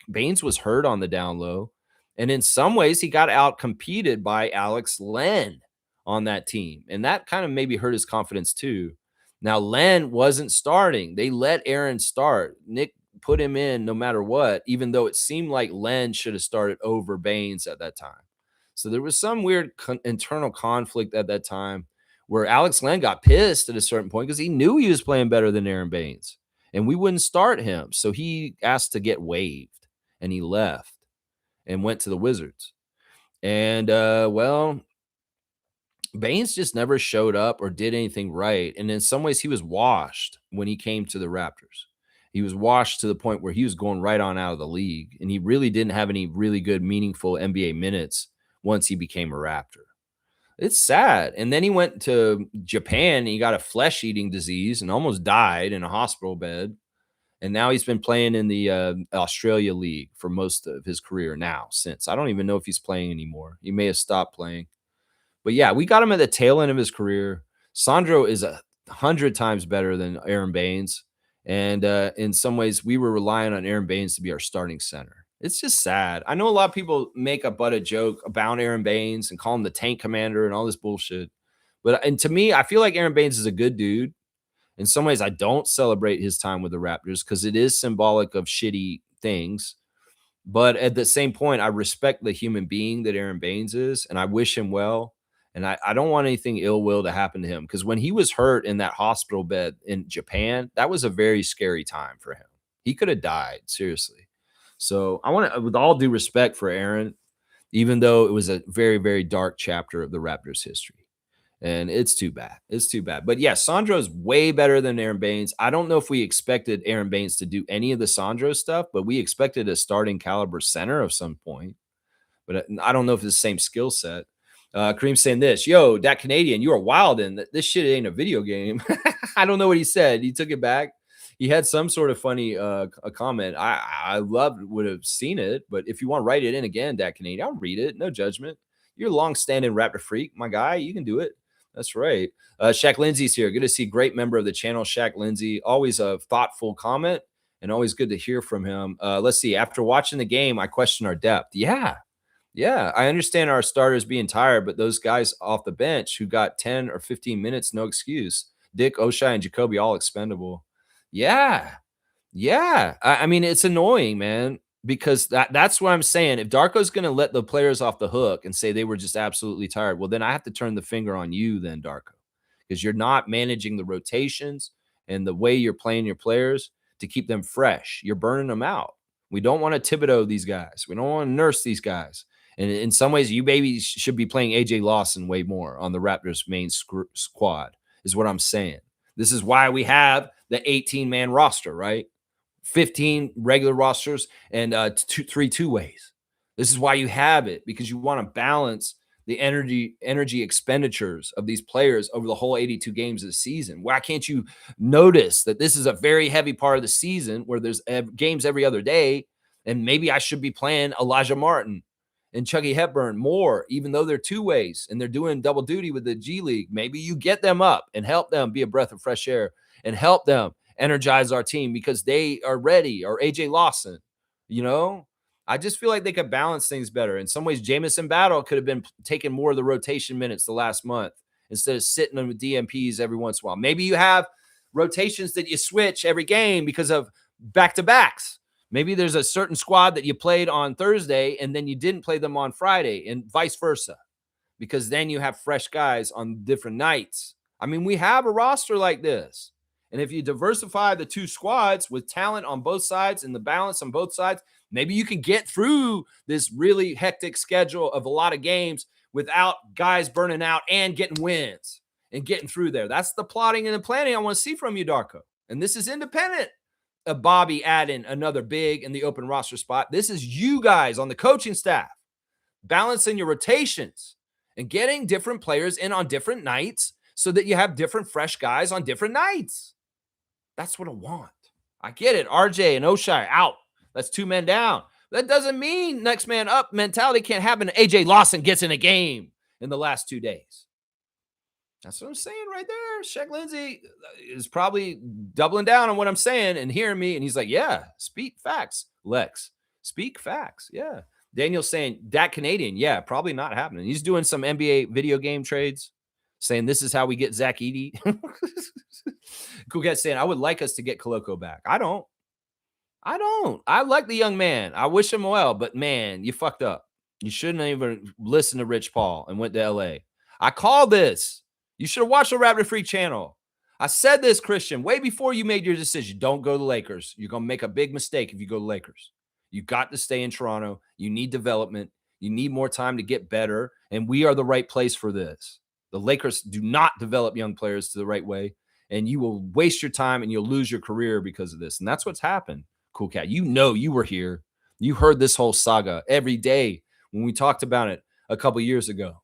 Baines was hurt on the down low. And in some ways, he got out competed by Alex Len on that team. And that kind of maybe hurt his confidence too. Now, Len wasn't starting. They let Aaron start. Nick put him in no matter what, even though it seemed like Len should have started over Baines at that time. So there was some weird internal conflict at that time where Alex Len got pissed at a certain point because he knew he was playing better than Aaron Baines, and we wouldn't start him. So he asked to get waived, and he left and went to the Wizards. And, well, Baines just never showed up or did anything right. And in some ways, he was washed when he came to the Raptors. He was washed to the point where he was going right on out of the league, and he really didn't have any really good, meaningful NBA minutes once he became a Raptor. It's sad. And then he went to Japan and he got a flesh-eating disease and almost died in a hospital bed. And now he's been playing in the Australia League for most of his career now since. I don't even know if he's playing anymore. He may have stopped playing. But yeah, we got him at the tail end of his career. Sandro is 100 times better than Aaron Baines. And in some ways, we were relying on Aaron Baines to be our starting center. It's just sad. I know a lot of people make a butt of joke about Aaron Baines and call him the tank commander and all this bullshit. And to me, I feel like Aaron Baines is a good dude. In some ways, I don't celebrate his time with the Raptors because it is symbolic of shitty things. But at the same point, I respect the human being that Aaron Baines is, and I wish him well. And I don't want anything ill will to happen to him, because when he was hurt in that hospital bed in Japan, that was a very scary time for him. He could have died, seriously. So I want to, with all due respect for Aaron, even though it was a very, very dark chapter of the Raptors' history. And it's too bad. It's too bad. But yeah, Sandro's way better than Aaron Baines. I don't know if we expected Aaron Baines to do any of the Sandro stuff, but we expected a starting caliber center of some point. But I don't know if it's the same skill set. Kareem's saying this, yo, that Canadian, you are wild, and this shit ain't a video game. I don't know what he said. He took it back. He had some sort of funny a comment. I would have seen it, but if you want to write it in again, that Canadian, I'll read it. No judgment. You're a long-standing Raptor freak, my guy. You can do it. That's right. Shaq Lindsay's here. Good to see. Great member of the channel, Shaq Lindsay. Always a thoughtful comment and always good to hear from him. Let's see. After watching the game, I question our depth. Yeah, I understand our starters being tired, but those guys off the bench who got 10 or 15 minutes, no excuse. Dick, Oshai, and Jacoby, all expendable. Yeah. I mean, it's annoying, man, because that's what I'm saying. If Darko's going to let the players off the hook and say they were just absolutely tired, well, then I have to turn the finger on you then, Darko, because you're not managing the rotations and the way you're playing your players to keep them fresh. You're burning them out. We don't want to Thibodeau these guys. We don't want to nurse these guys. And in some ways, you maybe should be playing AJ Lawson way more on the Raptors main squad, is what I'm saying. This is why we have the 18-man roster, right? 15 regular rosters and three two-ways. This is why you have it, because you want to balance the energy expenditures of these players over the whole 82 games of the season. Why can't you notice that this is a very heavy part of the season where there's games every other day, and maybe I should be playing Elijah Martin and Chucky Hepburn more, even though they're two ways and they're doing double duty with the G League. Maybe you get them up and help them be a breath of fresh air and help them energize our team because they are ready, or AJ Lawson, I just feel like they could balance things better. In some ways, Jamison Battle could have been taking more of the rotation minutes the last month instead of sitting them with DMPs every once in a while. Maybe you have rotations that you switch every game because of back-to-backs. Maybe there's a certain squad that you played on Thursday and then you didn't play them on Friday, and vice versa, because then you have fresh guys on different nights. I mean, we have a roster like this. And if you diversify the two squads with talent on both sides and the balance on both sides, maybe you can get through this really hectic schedule of a lot of games without guys burning out and getting wins and getting through there. That's the plotting and the planning I want to see from you, Darko. And this is independent of Bobby adding another big in the open roster spot. This is you guys on the coaching staff balancing your rotations and getting different players in on different nights so that you have different fresh guys on different nights. That's what I want. I get it. RJ and Oshai out. That's 2 men down. That doesn't mean next man up mentality can't happen. AJ Lawson gets in a game in the last 2 days. That's what I'm saying right there. Shaq Lindsay is probably doubling down on what I'm saying and hearing me. And he's like, yeah, speak facts, Lex. Speak facts. Yeah. Daniel's saying that Canadian. Yeah, probably not happening. He's doing some NBA video game trades, saying this is how we get Zach Edey. Cool Cat saying, I would like us to get Koloko back. I don't. I like the young man. I wish him well, but man, you fucked up. You shouldn't even listen to Rich Paul and went to LA. I called this. You should have watched the Raptor Freak channel. I said this, Christian, way before you made your decision. Don't go to the Lakers. You're going to make a big mistake if you go to the Lakers. You got to stay in Toronto. You need development. You need more time to get better, and we are the right place for this. The Lakers do not develop young players the right way, and you will waste your time and you'll lose your career because of this. And that's what's happened, Cool Cat. You were here. You heard this whole saga every day when we talked about it a couple years ago.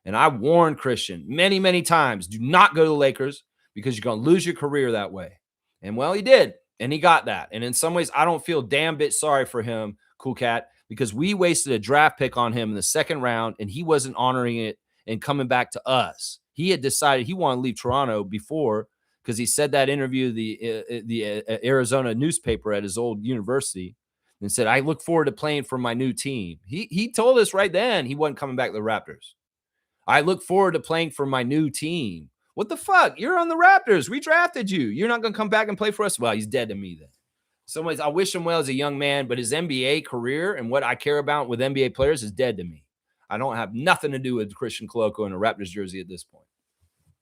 And I warned Christian many, many times, do not go to the Lakers because you're going to lose your career that way. And well, he did. And he got that. And in some ways, I don't feel damn bit sorry for him, Cool Cat, because we wasted a draft pick on him in the second round and he wasn't honoring it and coming back to us. He had decided he wanted to leave Toronto before, because he said that interview the Arizona newspaper at his old university and said, I look forward to playing for my new team. He told us right then he wasn't coming back to the Raptors. I look forward to playing for my new team. What the fuck? You're on the Raptors. We drafted you. You're not going to come back and play for us? Well, he's dead to me then. In some ways, I wish him well as a young man, but his NBA career and what I care about with NBA players is dead to me. I don't have nothing to do with Christian Coloco in a Raptors jersey at this point.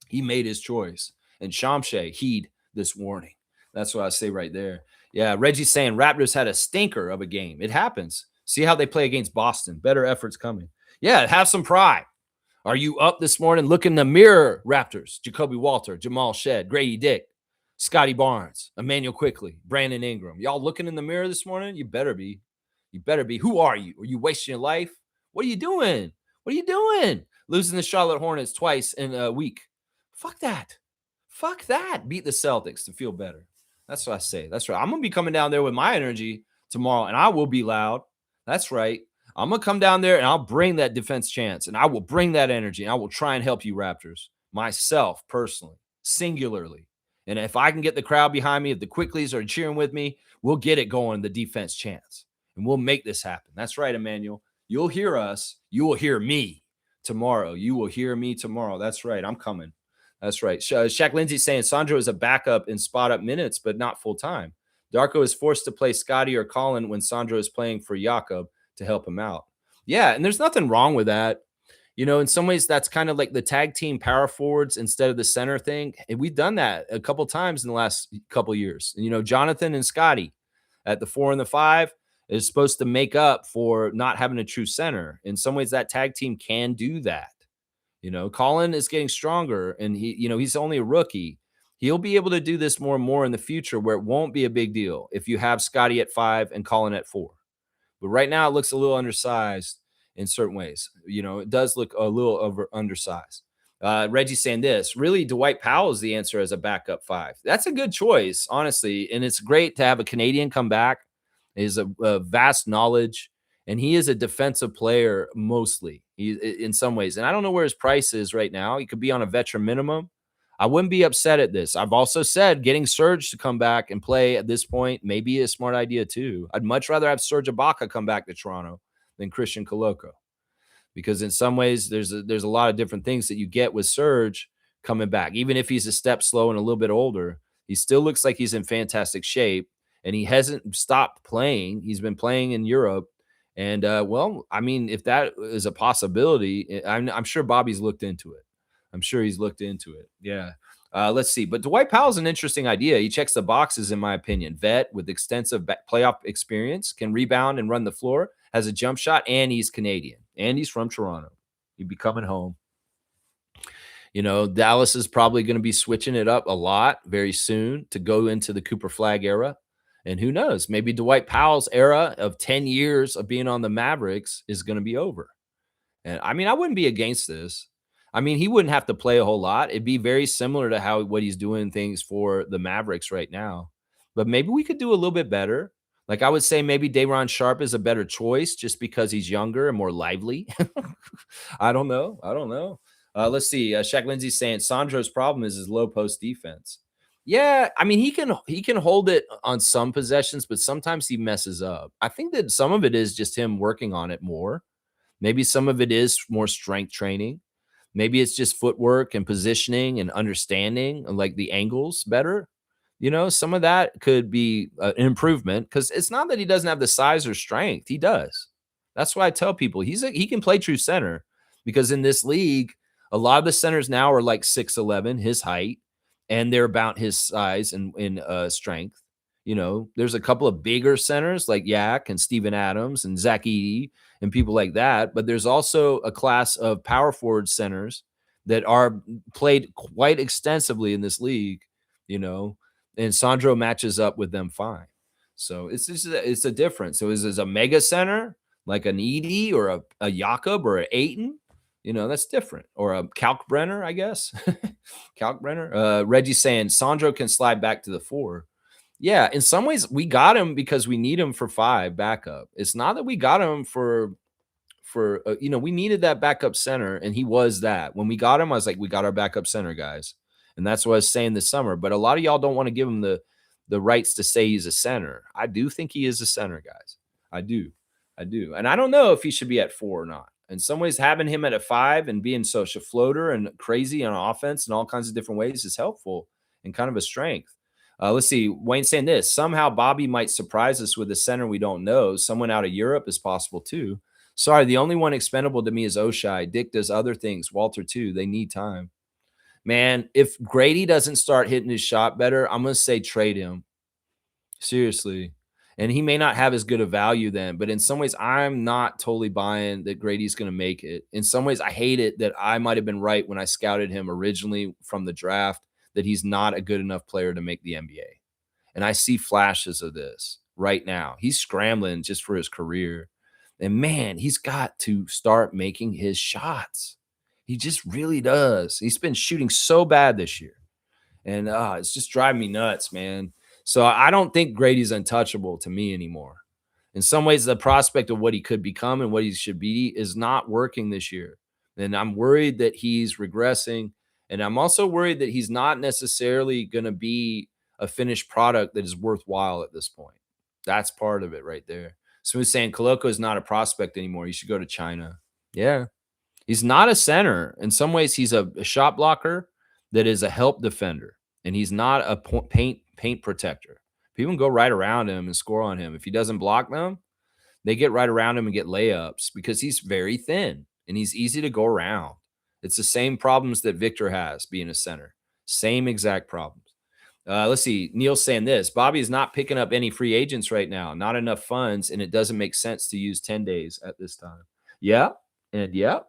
He made his choice. And Shamshay, heed this warning. That's what I say right there. Yeah, Reggie's saying Raptors had a stinker of a game. It happens. See how they play against Boston. Better efforts coming. Yeah, have some pride. Are you up this morning? Look in the mirror, Raptors. Jacoby Walter, Jamal Shed, Grady Dick, Scotty Barnes, Emmanuel Quickly, Brandon Ingram. Y'all looking in the mirror this morning? You better be. You better be. Who are you? Are you wasting your life? What are you doing? What are you doing? Losing the Charlotte Hornets twice in a week. Fuck that. Fuck that. Beat the Celtics to feel better. That's what I say. That's right. I'm going to be coming down there with my energy tomorrow, and I will be loud. That's right. I'm going to come down there, and I'll bring that defense chance, and I will bring that energy, and I will try and help you, Raptors, myself personally, singularly. And if I can get the crowd behind me, if the Quickleys are cheering with me, we'll get it going, the defense chance, and we'll make this happen. That's right, Emmanuel. You'll hear us. You will hear me tomorrow. You will hear me tomorrow. That's right. I'm coming. That's right. Shaq Lindsay saying Sandro is a backup in spot-up minutes, but not full-time. Darko is forced to play Scotty or Colin when Sandro is playing for Jakob to help him out. Yeah, and there's nothing wrong with that. You know, in some ways, that's kind of like the tag team power forwards instead of the center thing. And we've done that a couple times in the last couple years. You know, Jonathan and Scotty at the 4 and the 5 is supposed to make up for not having a true center. In some ways, that tag team can do that. You know, Colin is getting stronger, and he's only a rookie. He'll be able to do this more and more in the future, where it won't be a big deal if you have Scotty at 5 and Colin at 4. But right now, it looks a little undersized in certain ways. You know, it does look a little undersized. Reggie saying this, really, Dwight Powell is the answer as a backup 5. That's a good choice, honestly. And it's great to have a Canadian come back. He's a vast knowledge, and he is a defensive player mostly in some ways. And I don't know where his price is right now. He could be on a veteran minimum. I wouldn't be upset at this. I've also said getting Serge to come back and play at this point may be a smart idea too. I'd much rather have Serge Ibaka come back to Toronto than Christian Coloco, because in some ways there's a lot of different things that you get with Serge coming back. Even if he's a step slow and a little bit older, he still looks like he's in fantastic shape, and he hasn't stopped playing. He's been playing in Europe. And, well, I mean, if that is a possibility, I'm sure Bobby's looked into it. I'm sure he's looked into it. Yeah. Let's see. But Dwight Powell's an interesting idea. He checks the boxes, in my opinion. Vet with extensive playoff experience, can rebound and run the floor, has a jump shot, and he's Canadian. And he's from Toronto. He'd be coming home. You know, Dallas is probably going to be switching it up a lot very soon to go into the Cooper Flag era. And who knows, maybe Dwight Powell's era of 10 years of being on the Mavericks is going to be over. And I mean, I wouldn't be against this. I mean, he wouldn't have to play a whole lot. It'd be very similar to what he's doing things for the Mavericks right now. But maybe we could do a little bit better. Like I would say maybe Day'Ron Sharpe is a better choice just because he's younger and more lively. I don't know. Let's see. Shaq Lindsay's saying Sandro's problem is his low post defense. Yeah, I mean, he can hold it on some possessions, but sometimes he messes up. I think that some of it is just him working on it more. Maybe some of it is more strength training. Maybe it's just footwork and positioning and understanding like the angles better. You know, some of that could be an improvement, because it's not that he doesn't have the size or strength. He does. That's why I tell people he can play true center, because in this league, a lot of the centers now are like 6'11", his height, and they're about his size and in strength. You know, there's a couple of bigger centers like Yak and Steven Adams and Zach Edey and people like that. But there's also a class of power forward centers that are played quite extensively in this league, you know, and Sandro matches up with them fine. So it's a difference. So is a mega center like an Edey or a Jakob or an Ayton? You know, that's different. Or a Kalkbrenner, I guess. Kalkbrenner. Reggie's saying Sandro can slide back to the 4. Yeah, in some ways, we got him because we need him for 5 backup. It's not that we got him for we needed that backup center, and he was that. When we got him, I was like, we got our backup center, guys. And that's what I was saying this summer. But a lot of y'all don't want to give him the rights to say he's a center. I do think he is a center, guys. I do. And I don't know if he should be at 4 or not. In some ways, having him at a 5 and being such a floater and crazy on offense in all kinds of different ways is helpful and kind of a strength. Let's see. Wayne saying this. Somehow Bobby might surprise us with a center we don't know. Someone out of Europe is possible too. Sorry, the only one expendable to me is Oshai. Dick does other things. Walter too. They need time. Man, if Grady doesn't start hitting his shot better, I'm gonna say trade him. Seriously. And he may not have as good a value then, but in some ways, I'm not totally buying that Grady's going to make it. In some ways, I hate it that I might have been right when I scouted him originally from the draft, that he's not a good enough player to make the NBA. And I see flashes of this right now. He's scrambling just for his career. And man, he's got to start making his shots. He just really does. He's been shooting so bad this year. And it's just driving me nuts, man. So I don't think Grady's untouchable to me anymore. In some ways, the prospect of what he could become and what he should be is not working this year. And I'm worried that he's regressing. And I'm also worried that he's not necessarily going to be a finished product that is worthwhile at this point. That's part of it right there. Smooth saying Koloko is not a prospect anymore. He should go to China. Yeah. He's not a center. In some ways, he's a shot blocker that is a help defender, and he's not a paint protector. People can go right around him and score on him. If he doesn't block them, they get right around him and get layups because he's very thin and he's easy to go around. It's the same problems that Victor has being a center. Same exact problems. Let's see. Neil's saying this. Bobby is not picking up any free agents right now. Not enough funds, and it doesn't make sense to use 10 days at this time. Yeah. And yeah.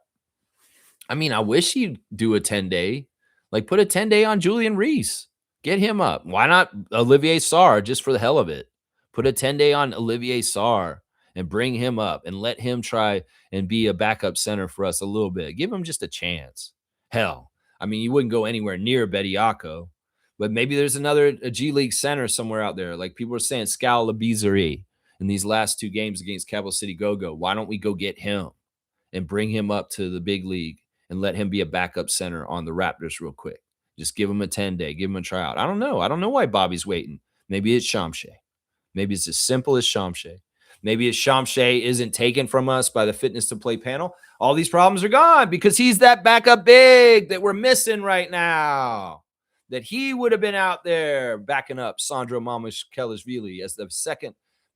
I mean, I wish he'd do a 10-day. Like, put a 10-day on Julian Reese. Get him up. Why not Olivier Sarr just for the hell of it? Put a 10-day on Olivier Sarr and bring him up and let him try and be a backup center for us a little bit. Give him just a chance. Hell, I mean, you wouldn't go anywhere near Bediako, but maybe there's another G League center somewhere out there. Like people are saying, Scal Labizari in these last 2 games against Capital City Go-Go. Why don't we go get him and bring him up to the big league and let him be a backup center on the Raptors real quick? Just give him a 10-day, give him a tryout. I don't know. I don't know why Bobby's waiting. Maybe it's Shamshe. Maybe it's as simple as Shamshe. Maybe it's Shamshe isn't taken from us by the fitness to play panel. All these problems are gone because he's that backup big that we're missing right now. That he would have been out there backing up Sandro Mamukelashvili as the second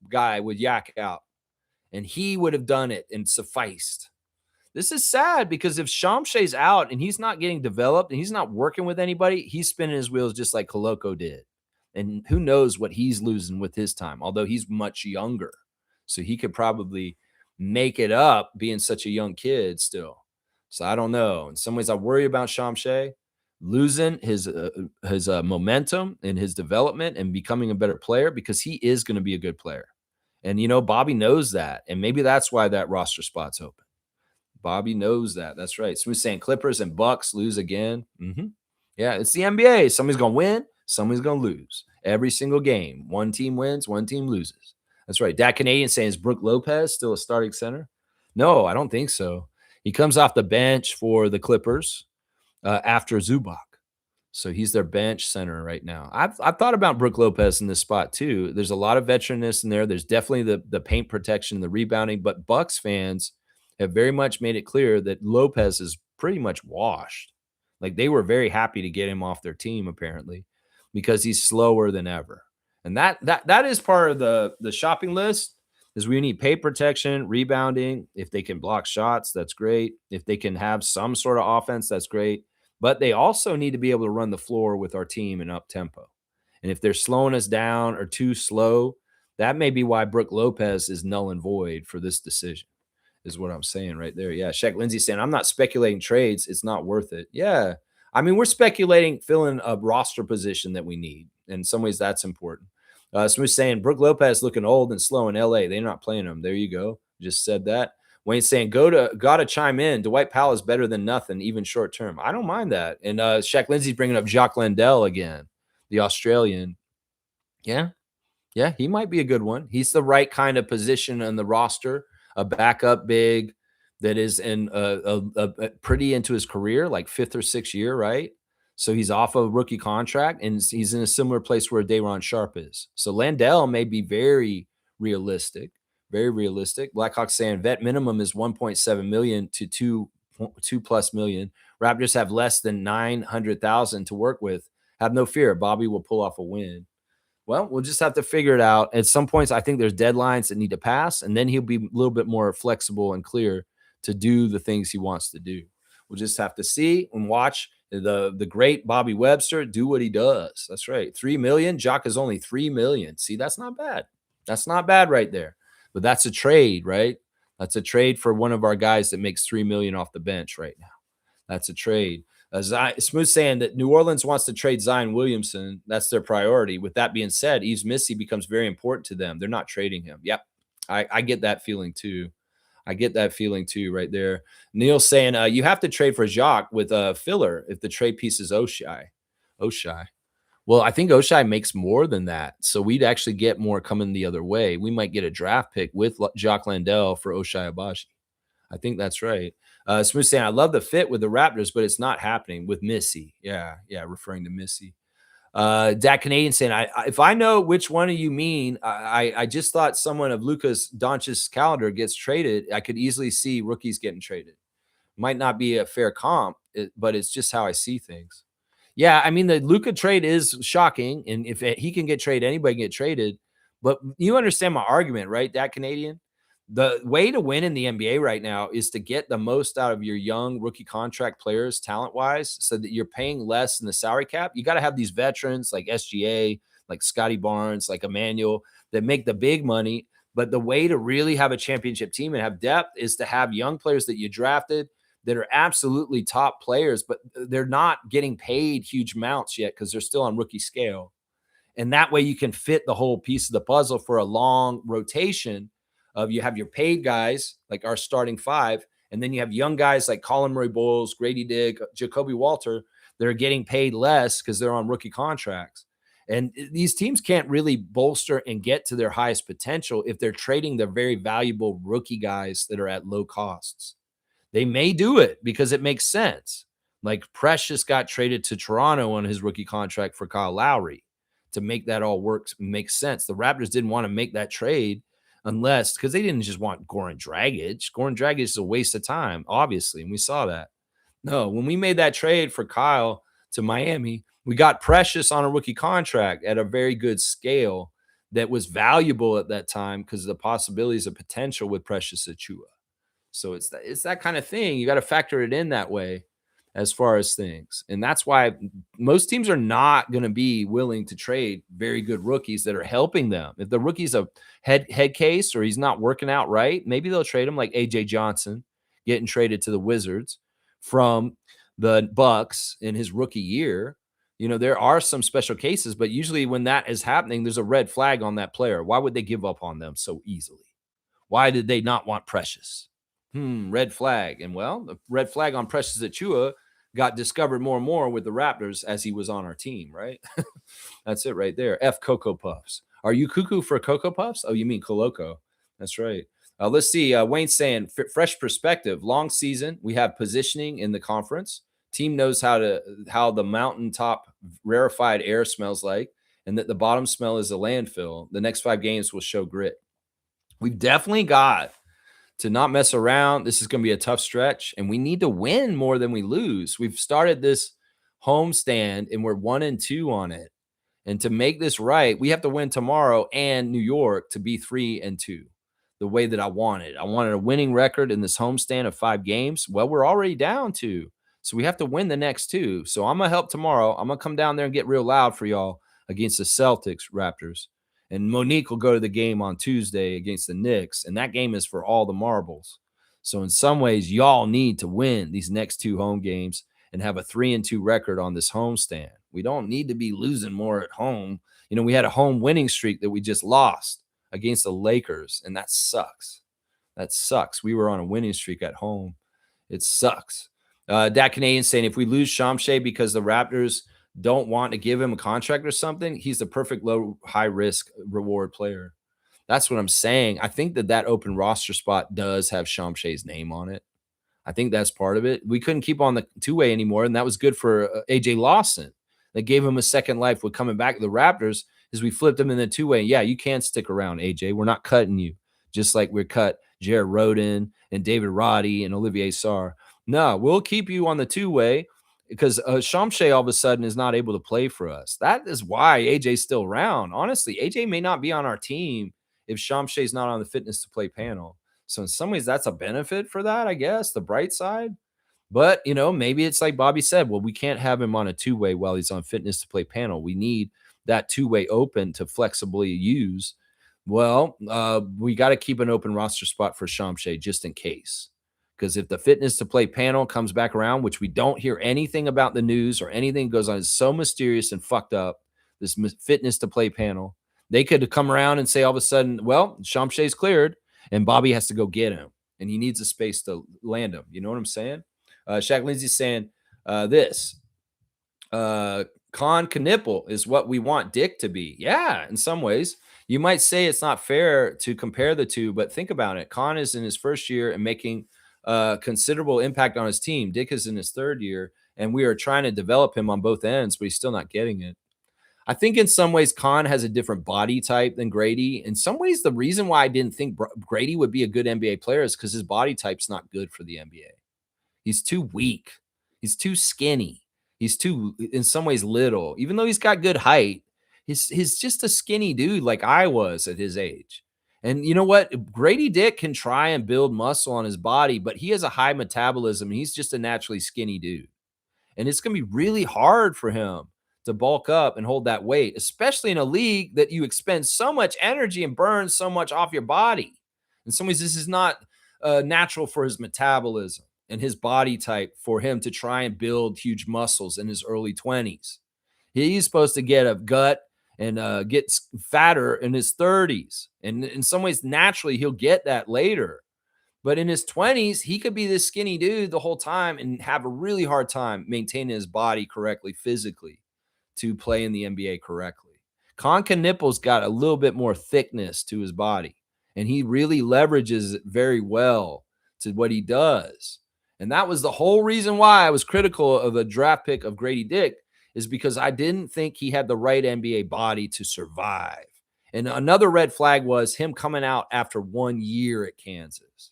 guy with Yak out. And he would have done it and sufficed. This is sad because if Shamshe's out and he's not getting developed and he's not working with anybody, he's spinning his wheels just like Koloko did. And who knows what he's losing with his time, although he's much younger. So he could probably make it up being such a young kid still. So I don't know. In some ways, I worry about Shamshe losing his momentum in his development and becoming a better player because he is going to be a good player. And, you know, Bobby knows that. And maybe that's why that roster spot's open. Bobby knows that. That's right. Smooth saying Clippers and Bucks lose again. Yeah, it's the NBA. Somebody's going to win. Somebody's going to lose. Every single game. One team wins. One team loses. That's right. That Canadian saying, is Brook Lopez still a starting center? No, I don't think so. He comes off the bench for the Clippers after Zubac. So he's their bench center right now. I've thought about Brook Lopez in this spot too. There's a lot of veteranness in there. There's definitely the paint protection, the rebounding, but Bucks fans have very much made it clear that Lopez is pretty much washed. Like they were very happy to get him off their team apparently because he's slower than ever. And that is part of the shopping list is we need paint protection, rebounding. If they can block shots, that's great. If they can have some sort of offense, that's great. But they also need to be able to run the floor with our team in up tempo. And if they're slowing us down or too slow, that may be why Brook Lopez is null and void for this decision, is what I'm saying right there. Yeah, Shaq Lindsay saying, I'm not speculating trades. It's not worth it. Yeah. I mean, we're speculating filling a roster position that we need. In some ways, that's important. Smooth saying, Brook Lopez looking old and slow in LA. They're not playing him. There you go. Just said that. Wayne saying, gotta chime in. Dwight Powell is better than nothing, even short term. I don't mind that. And Shaq Lindsay's bringing up Jacques Landell again, the Australian. Yeah, he might be a good one. He's the right kind of position on the roster, a backup big that is in a pretty into his career, like 5th or 6th year, right? So he's off a rookie contract, and he's in a similar place where Day'Ron Sharpe is. So Landell may be very realistic. Very realistic. Blackhawks saying vet minimum is 1.7 million to 2+ million. Raptors have less than 900,000 to work with. Have no fear. Bobby will pull off a win. Well, we'll just have to figure it out. At some points, I think there's deadlines that need to pass, and then he'll be a little bit more flexible and clear to do the things he wants to do. We'll just have to see and watch the great Bobby Webster do what he does. That's right. 3 million. Jock is only 3 million. See, that's not bad. That's not bad right there. But that's a trade, right? That's a trade for one of our guys that makes 3 million off the bench right now. That's a trade. Smooth saying that New Orleans wants to trade Zion Williamson. That's their priority. With that being said, Yves Missy becomes very important to them. They're not trading him. Yep. I get that feeling too. I get that feeling too right there. Neil saying you have to trade for Jacques with a filler if the trade piece is Oshai. Oshai. Well, I think Oshai makes more than that. So we'd actually get more coming the other way. We might get a draft pick with Jacques Landale for Oshai Abaji. I think that's right. Smooth saying, I love the fit with the Raptors, but it's not happening with Missy. Yeah, referring to Missy. Dak Canadian saying, if I know which one of you mean, I just thought someone of Lucas Doncic's calendar gets traded. I could easily see rookies getting traded. Might not be a fair comp, but it's just how I see things. Yeah, I mean, the Luka trade is shocking, and if he can get traded, anybody can get traded. But you understand my argument, right, Dak Canadian? The way to win in the NBA right now is to get the most out of your young rookie contract players talent-wise so that you're paying less in the salary cap. You got to have these veterans like SGA, like Scotty Barnes, like Emmanuel that make the big money. But the way to really have a championship team and have depth is to have young players that you drafted that are absolutely top players, but they're not getting paid huge amounts yet because they're still on rookie scale. And that way you can fit the whole piece of the puzzle for a long rotation of you have your paid guys like our starting five, and then you have young guys like Colin Murray Bowles, Grady Dick, Jacoby Walter that are getting paid less because they're on rookie contracts. And these teams can't really bolster and get to their highest potential if they're trading their very valuable rookie guys that are at low costs. They may do it because it makes sense. Like Precious got traded to Toronto on his rookie contract for Kyle Lowry to make that all work, make sense. The Raptors didn't want to make that trade unless because they didn't just want Goran Dragic. Goran Dragic is a waste of time, obviously, and we saw that. No, when we made that trade for Kyle to Miami, we got Precious on a rookie contract at a very good scale that was valuable at that time because of the possibilities of potential with Precious Achua. So it's that kind of thing. You got to factor it in that way as far as things. And that's why most teams are not going to be willing to trade very good rookies that are helping them. If the rookie's a head case or he's not working out right, maybe they'll trade him like AJ Johnson getting traded to the Wizards from the Bucks in his rookie year. You know, there are some special cases, but usually when that is happening, there's a red flag on that player. Why would they give up on them so easily? Why did they not want Precious? Red flag. And well, the red flag on Precious Achua got discovered more and more with the Raptors as he was on our team, right? That's it right there. F Cocoa Puffs. Are you cuckoo for Cocoa Puffs? Oh, you mean Coloco. That's right. Let's see. Wayne's saying, fresh perspective, long season. We have positioning in the conference. Team knows how the mountaintop rarefied air smells like, and that the bottom smell is a landfill. The next 5 games will show grit. We've definitely got to not mess around. This is going to be a tough stretch, and we need to win more than we lose. We've started this homestand, and we're 1-2 on it. And to make this right, we have to win tomorrow and New York to be 3-2 the way that I wanted. I wanted a winning record in this homestand of 5 games. Well, we're already down 2, so we have to win the next 2. So I'm going to help tomorrow. I'm going to come down there and get real loud for y'all against the Celtics, Raptors. And Monique will go to the game on Tuesday against the Knicks, and that game is for all the marbles. So in some ways, y'all need to win these next 2 home games and have a 3-2 record on this homestand. We don't need to be losing more at home. You know, we had a home winning streak that we just lost against the Lakers, and that sucks. That sucks. We were on a winning streak at home. It sucks. Dak Canadian saying if we lose Shamshay because the Raptors don't want to give him a contract or something, he's the perfect low, high risk reward player. That's what I'm saying. I think that open roster spot does have Shamshay's name on it. I think that's part of it. We couldn't keep on the 2-way anymore, and that was good for AJ Lawson. That gave him a second life with coming back to the Raptors is we flipped him in the 2-way. Yeah, you can't stick around, AJ. We're not cutting you, just like we cut Jared Roden and David Roddy and Olivier Sarr. No, we'll keep you on the 2-way. because Shamshay all of a sudden is not able to play for us. That is why AJ's still around. Honestly, AJ may not be on our team if Shamshay's not on the fitness to play panel. So in some ways, that's a benefit for that, I guess, the bright side. But, maybe it's like Bobby said, well, we can't have him on a two-way while he's on fitness to play panel. We need that two-way open to flexibly use. Well, we got to keep an open roster spot for Shamshay just in case. Because if the fitness to play panel comes back around, which we don't hear anything about the news or anything goes on, it's so mysterious and fucked up, this fitness to play panel, they could come around and say all of a sudden, well, Shamshay's cleared and Bobby has to go get him. And he needs a space to land him. You know what I'm saying? Shaq Lindsay's saying this. Con Knipple is what we want Dick to be. Yeah, in some ways. You might say it's not fair to compare the two, but think about it. Con is in his first year and making considerable impact on his team. Dick is in his third year, and we are trying to develop him on both ends, but he's still not getting it. I think in some ways, Con has a different body type than Grady. In some ways, the reason why I didn't think Grady would be a good NBA player is because his body type's not good for the NBA. He's too weak. He's too skinny. He's too, in some ways, little. Even though he's got good height, he's just a skinny dude like I was at his age. And you know what? Grady Dick can try and build muscle on his body, but he has a high metabolism. And he's just a naturally skinny dude. And it's going to be really hard for him to bulk up and hold that weight, especially in a league that you expend so much energy and burn so much off your body. In some ways, this is not natural for his metabolism and his body type for him to try and build huge muscles in his early 20s. He's supposed to get a gut and get fatter in his 30s. And in some ways, naturally, he'll get that later. But in his 20s, he could be this skinny dude the whole time and have a really hard time maintaining his body correctly physically to play in the NBA correctly. Conca Nipple's got a little bit more thickness to his body, and he really leverages it very well to what he does. And that was the whole reason why I was critical of the draft pick of Grady Dick, is because I didn't think he had the right NBA body to survive. And another red flag was him coming out after 1 year at Kansas.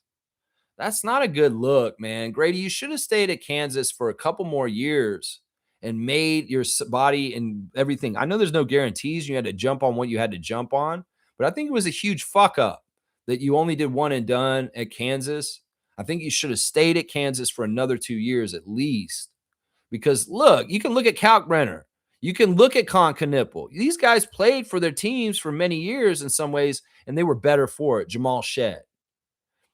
That's not a good look, man. Grady, you should have stayed at Kansas for a couple more years and made your body and everything. I know there's no guarantees. You had to jump on what you had to jump on, but I think it was a huge fuck up that you only did one and done at Kansas. I think you should have stayed at Kansas for another 2 years at least. Because look, you can look at Kalkbrenner. You can look at Con Knipple. These guys played for their teams for many years in some ways, and they were better for it. Jamal Shed.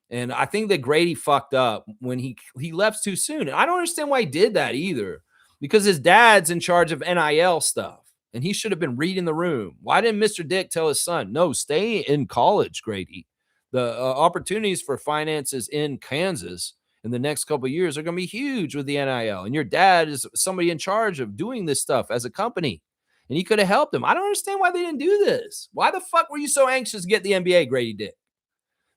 And I think that Grady fucked up when he left too soon. And I don't understand why he did that either, because his dad's in charge of NIL stuff, and he should have been reading the room. Why didn't Mr. Dick tell his son, no, stay in college, Grady? The opportunities for finances in Kansas in the next couple of years are going to be huge with the NIL. And your dad is somebody in charge of doing this stuff as a company, and he could have helped him. I don't understand why they didn't do this. Why the fuck were you so anxious to get the NBA, Grady Dick?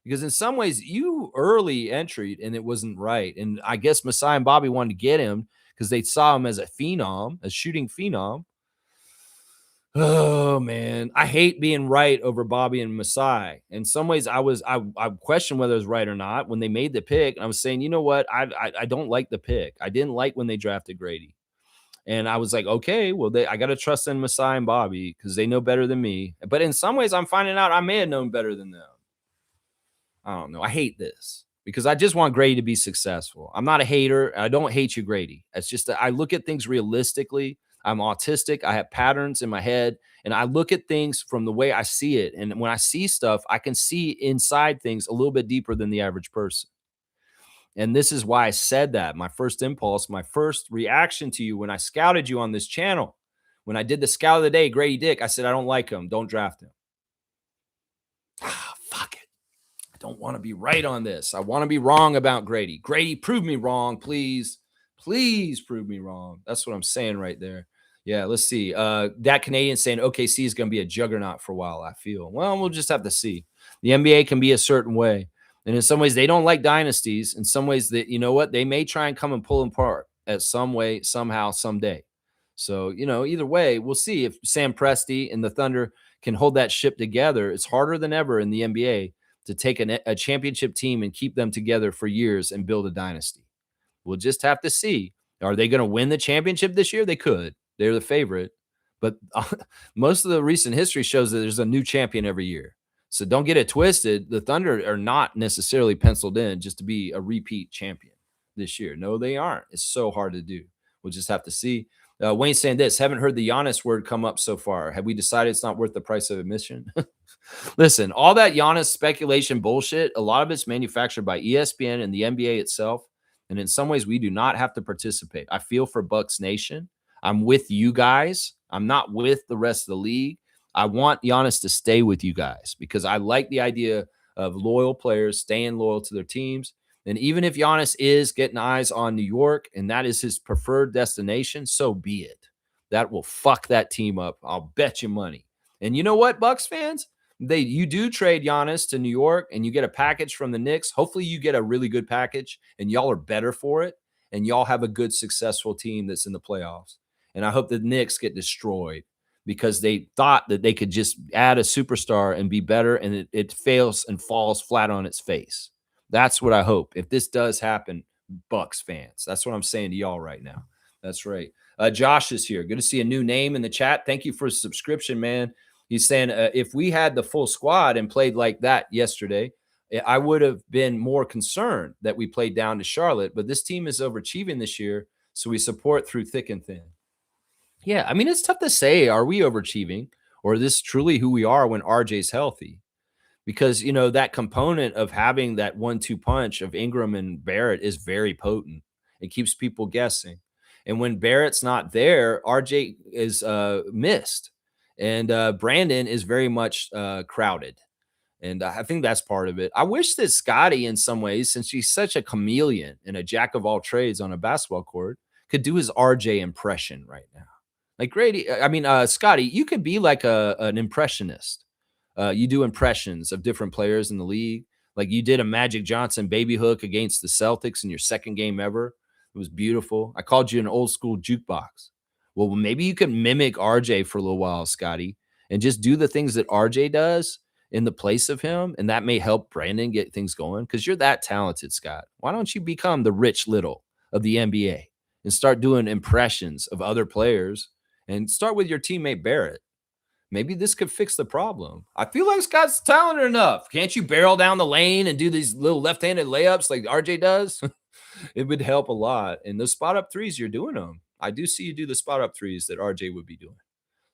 Because in some ways, you early entered and it wasn't right. And I guess Masai and Bobby wanted to get him because they saw him as a phenom, a shooting phenom. Oh, man. I hate being right over Bobby and Masai. In some ways, I questioned whether it was right or not when they made the pick. And I was saying, you know what? I don't like the pick. I didn't like when they drafted Grady. And I was like, okay, well, I got to trust in Masai and Bobby because they know better than me. But in some ways, I'm finding out I may have known better than them. I don't know. I hate this because I just want Grady to be successful. I'm not a hater. I don't hate you, Grady. It's just that I look at things realistically. I'm autistic. I have patterns in my head, and I look at things from the way I see it. And when I see stuff, I can see inside things a little bit deeper than the average person. And this is why I said that. My first impulse, my first reaction to you when I scouted you on this channel, when I did the scout of the day, Grady Dick, I said, I don't like him. Don't draft him. Fuck it. I don't want to be right on this. I want to be wrong about Grady. Grady, prove me wrong, please. Please prove me wrong. That's what I'm saying right there. Yeah, let's see. That Canadian saying OKC is going to be a juggernaut for a while, I feel. Well, we'll just have to see. The NBA can be a certain way. And in some ways, they don't like dynasties. In some ways, that you know what? They may try and come and pull them apart at some way, somehow, someday. So, either way, we'll see if Sam Presti and the Thunder can hold that ship together. It's harder than ever in the NBA to take a championship team and keep them together for years and build a dynasty. We'll just have to see. Are they going to win the championship this year? They could. They're the favorite. But most of the recent history shows that there's a new champion every year. So don't get it twisted. The Thunder are not necessarily penciled in just to be a repeat champion this year. No, they aren't. It's so hard to do. We'll just have to see. Wayne saying this, haven't heard the Giannis word come up so far. Have we decided it's not worth the price of admission? Listen, all that Giannis speculation bullshit, a lot of it's manufactured by ESPN and the NBA itself. And in some ways, we do not have to participate. I feel for Bucks Nation. I'm with you guys. I'm not with the rest of the league. I want Giannis to stay with you guys because I like the idea of loyal players staying loyal to their teams. And even if Giannis is getting eyes on New York and that is his preferred destination, so be it. That will fuck that team up. I'll bet you money. And you know what, Bucks fans? You do trade Giannis to New York and you get a package from the Knicks. Hopefully you get a really good package and y'all are better for it and y'all have a good, successful team that's in the playoffs. And I hope the Knicks get destroyed because they thought that they could just add a superstar and be better, and it fails and falls flat on its face. That's what I hope. If this does happen, Bucks fans, that's what I'm saying to y'all right now. That's right. Josh is here. Good to see a new name in the chat. Thank you for a subscription, man. He's saying if we had the full squad and played like that yesterday, I would have been more concerned that we played down to Charlotte. But this team is overachieving this year, so we support through thick and thin. Yeah, I mean, it's tough to say, are we overachieving or is this truly who we are when RJ's healthy? Because, you know, that component of having that 1-2 punch of Ingram and Barrett is very potent. It keeps people guessing. And when Barrett's not there, RJ is missed. And Brandon is very much crowded. And I think that's part of it. I wish that Scotty, in some ways, since he's such a chameleon and a jack of all trades on a basketball court, could do his RJ impression right now. Like Grady, Scotty, you could be like an impressionist. You do impressions of different players in the league. Like you did a Magic Johnson baby hook against the Celtics in your second game ever. It was beautiful. I called you an old school jukebox. Well, maybe you could mimic RJ for a little while, Scotty, and just do the things that RJ does in the place of him. And that may help Brandon get things going because you're that talented, Scott. Why don't you become the Rich Little of the NBA and start doing impressions of other players and start with your teammate Barrett? Maybe this could fix the problem. I feel like Scott's talented enough. Can't you barrel down the lane and do these little left-handed layups like RJ does? It would help a lot. And those spot up threes, you're doing them. I do see you do the spot up threes that RJ would be doing.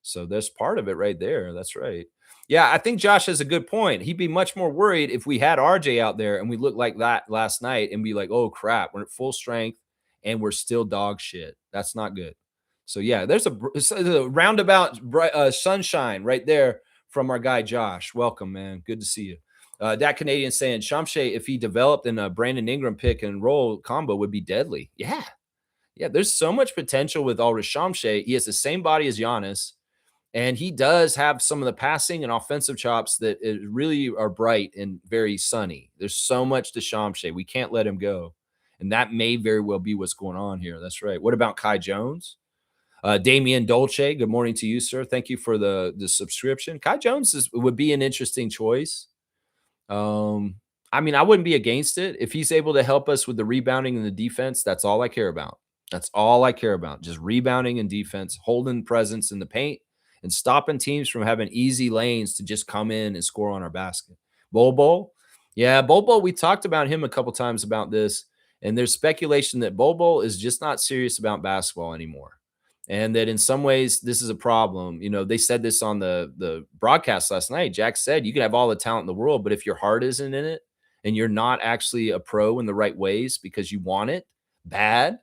So there's part of it right there. That's right. Yeah, I think Josh has a good point. He'd be much more worried if we had RJ out there and we looked like that last night and be like, oh, crap, we're at full strength and we're still dog shit. That's not good. So, yeah, there's a roundabout sunshine right there from our guy, Josh. Welcome, man. Good to see you. That Canadian saying, Shamshay, if he developed in a Brandon Ingram pick and roll combo, would be deadly. Yeah. Yeah, there's so much potential with Aldridge Shamshay. He has the same body as Giannis, and he does have some of the passing and offensive chops that really are bright and very sunny. There's so much to Shamshay. We can't let him go. And that may very well be what's going on here. That's right. What about Kai Jones? Damian Dolce, good morning to you, sir. Thank you for the subscription. Kai Jones would be an interesting choice. I wouldn't be against it. If he's able to help us with the rebounding and the defense, that's all I care about. That's all I care about. Just rebounding and defense, holding presence in the paint, and stopping teams from having easy lanes to just come in and score on our basket. Bol, yeah, Bol, we talked about him a couple times about this, and there's speculation that Bol is just not serious about basketball anymore, and that in some ways this is a problem. You know, they said this on the broadcast last night. Jack said you can have all the talent in the world, but if your heart isn't in it and you're not actually a pro in the right ways because you want it bad,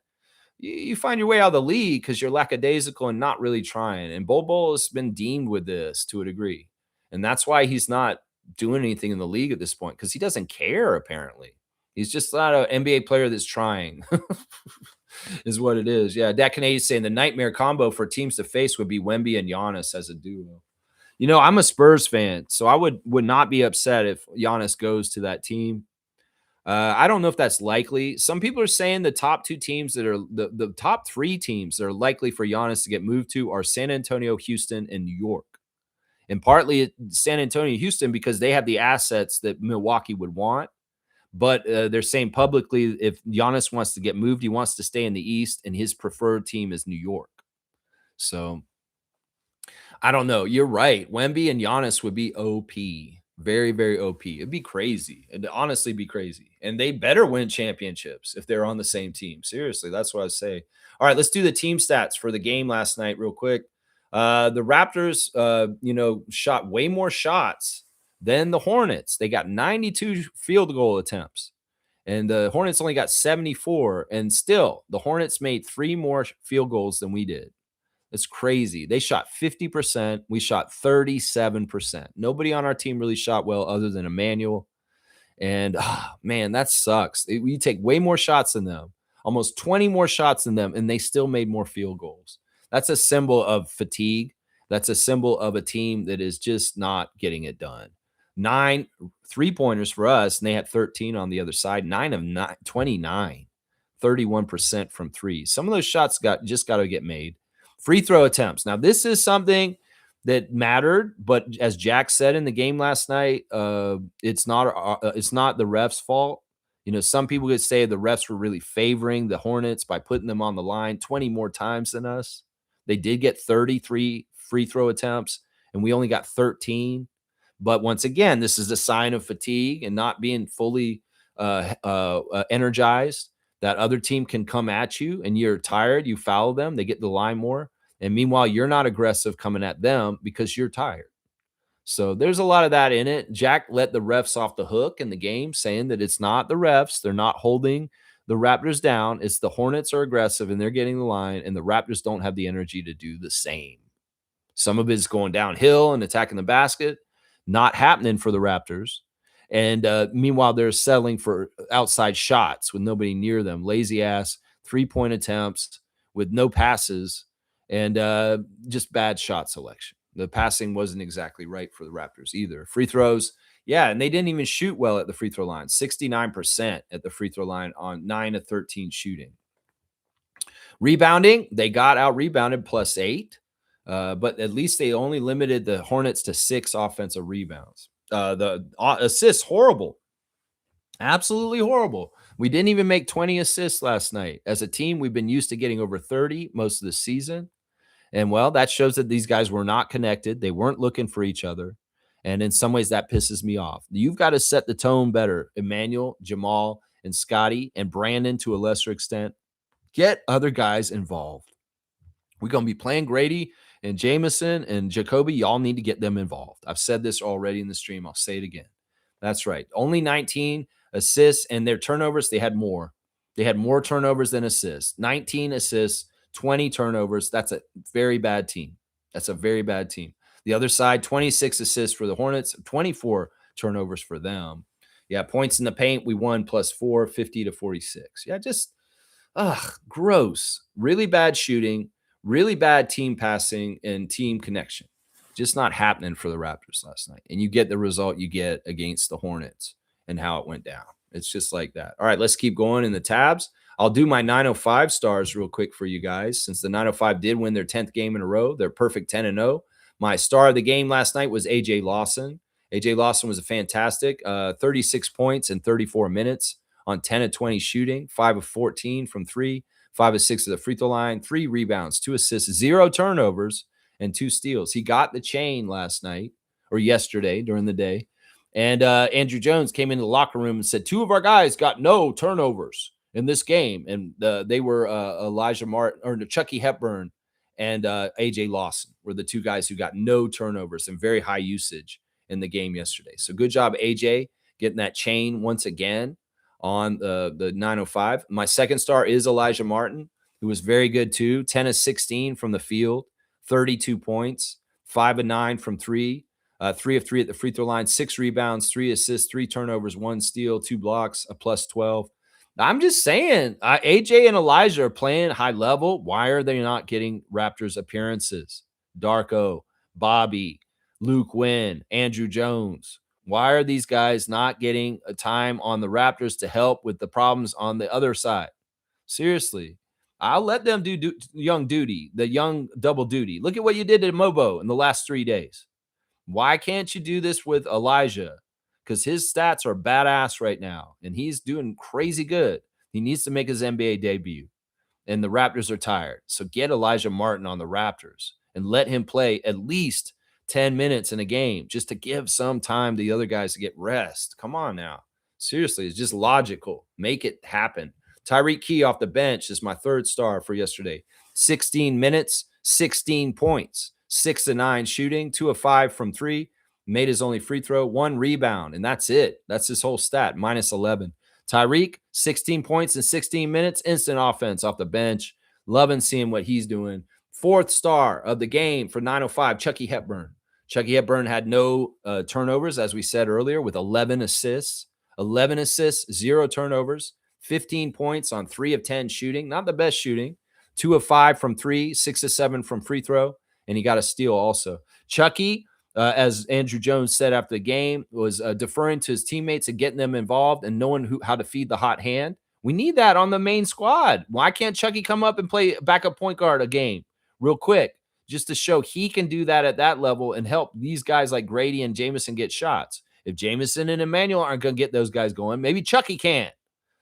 you find your way out of the league because you're lackadaisical and not really trying. And Bol has been deemed with this to a degree. And that's why he's not doing anything in the league at this point because he doesn't care, apparently. He's just not an NBA player that's trying is what it is. Yeah, Dak Canadian saying the nightmare combo for teams to face would be Wemby and Giannis as a duo. You know, I'm a Spurs fan, so I would not be upset if Giannis goes to that team. I don't know if that's likely. Some people are saying the top two teams that are the top three teams that are likely for Giannis to get moved to are San Antonio, Houston, and New York. And partly San Antonio, Houston, because they have the assets that Milwaukee would want. But they're saying publicly if Giannis wants to get moved, he wants to stay in the East, and his preferred team is New York. So I don't know. You're right. Wemby and Giannis would be OP. Very, very OP. It'd be crazy. It'd honestly be crazy. And they better win championships if they're on the same team. Seriously, that's what I say. All right, let's do the team stats for the game last night real quick. The Raptors, shot way more shots than the Hornets. They got 92 field goal attempts. And the Hornets only got 74. And still, the Hornets made 3 more field goals than we did. It's crazy. They shot 50%. We shot 37%. Nobody on our team really shot well other than Emmanuel. And man, that sucks. We take way more shots than them, almost 20 more shots than them, and they still made more field goals. That's a symbol of fatigue. That's a symbol of a team that is just not getting it done. 9 3-pointers for us, and they had 13 on the other side. 9 of 29, 31% from 3. Some of those shots got to get made. Free throw attempts. Now, this is something that mattered, but as Jack said in the game last night, it's not the refs' fault. Some people could say the refs were really favoring the Hornets by putting them on the line 20 more times than us. They did get 33 free throw attempts, and we only got 13. But once again, this is a sign of fatigue and not being fully energized. That other team can come at you and you're tired, you foul them, they get the line more. And meanwhile, you're not aggressive coming at them because you're tired. So there's a lot of that in it. Jack let the refs off the hook in the game, saying that it's not the refs. They're not holding the Raptors down. It's the Hornets are aggressive and they're getting the line, and the Raptors don't have the energy to do the same. Some of it is going downhill and attacking the basket, not happening for the Raptors. And meanwhile, they're settling for outside shots with nobody near them. Lazy ass 3-point attempts with no passes and just bad shot selection. The passing wasn't exactly right for the Raptors either. Free throws, yeah, and they didn't even shoot well at the free throw line. 69% at the free throw line on 9 of 13 shooting. Rebounding, they got out rebounded +8, but at least they only limited the Hornets to 6 offensive rebounds. The assists, horrible. Absolutely horrible. We didn't even make 20 assists last night. As a team, we've been used to getting over 30 most of the season. And, well, that shows that these guys were not connected. They weren't looking for each other. And in some ways, that pisses me off. You've got to set the tone better. Emmanuel, Jamal, and Scotty, and Brandon to a lesser extent. Get other guys involved. We're going to be playing Grady and Jameson and Jacoby. Y'all need to get them involved. I've said this already in the stream. I'll say it again. That's right. Only 19 assists, and their turnovers, they had more. They had more turnovers than assists. 19 assists, 20 turnovers. That's a very bad team. That's a very bad team. The other side, 26 assists for the Hornets, 24 turnovers for them. Yeah, points in the paint, we won +4, 50-46. Yeah, just, gross. Really bad shooting, really bad team passing and team connection. Just not happening for the Raptors last night. And you get the result you get against the Hornets and how it went down. It's just like that. All right, let's keep going in the tabs. I'll do my 905 stars real quick for you guys. Since the 905 did win their 10th game in a row, they're perfect 10-0. My star of the game last night was A.J. Lawson. A.J. Lawson was a fantastic 36 points in 34 minutes on 10 of 20 shooting, 5 of 14 from 3, 5 of 6 at the free throw line, 3 rebounds, 2 assists, 0 turnovers, and 2 steals. He got the chain last night or yesterday during the day. And Andrew Jones came into the locker room and said, 2 of our guys got no turnovers in this game. And they were Elijah Martin or Chucky Hepburn and A.J. Lawson were the 2 guys who got no turnovers and very high usage in the game yesterday. So good job, A.J., getting that chain once again on the 905. My second star is Elijah Martin, who was very good too. 10 of 16 from the field, 32 points, 5 of 9 from 3. 3 of 3 at the free throw line, 6 rebounds, 3 assists, 3 turnovers, 1 steal, 2 blocks, a +12. I'm just saying, AJ and Elijah are playing high level. Why are they not getting Raptors appearances? Darko, Bobby, Luke Wynn, Andrew Jones. Why are these guys not getting a time on the Raptors to help with the problems on the other side? Seriously. I'll let them do young duty, the young double duty. Look at what you did to Mobo in the last 3 days. Why can't you do this with Elijah? because his stats are badass right now, and he's doing crazy good. He needs to make his NBA debut, and the Raptors are tired. So get Elijah Martin on the Raptors and let him play at least 10 minutes in a game just to give some time to the other guys to get rest. Come on now. Seriously, it's just logical. Make it happen. Tyreek Key off the bench is my third star for yesterday. 16 minutes, 16 points, 6 to 9 shooting, 2 of 5 from 3, made his only free throw, 1 rebound, and that's it. That's his whole stat, minus 11. Tyreek, 16 points in 16 minutes, instant offense off the bench. Loving seeing what he's doing. Fourth star of the game for 905, Chucky Hepburn. Chucky Hepburn had no turnovers, as we said earlier, with 11 assists. 11 assists, 0 turnovers, 15 points on 3 of 10 shooting. Not the best shooting. 2 of 5 from 3, 6 of 7 from free throw, and he got a steal also. Chucky, as Andrew Jones said after the game, was deferring to his teammates and getting them involved and knowing how to feed the hot hand. We need that on the main squad. Why can't Chucky come up and play backup point guard a game real quick just to show he can do that at that level and help these guys like Grady and Jamison get shots? If Jamison and Emmanuel aren't going to get those guys going, maybe Chucky can.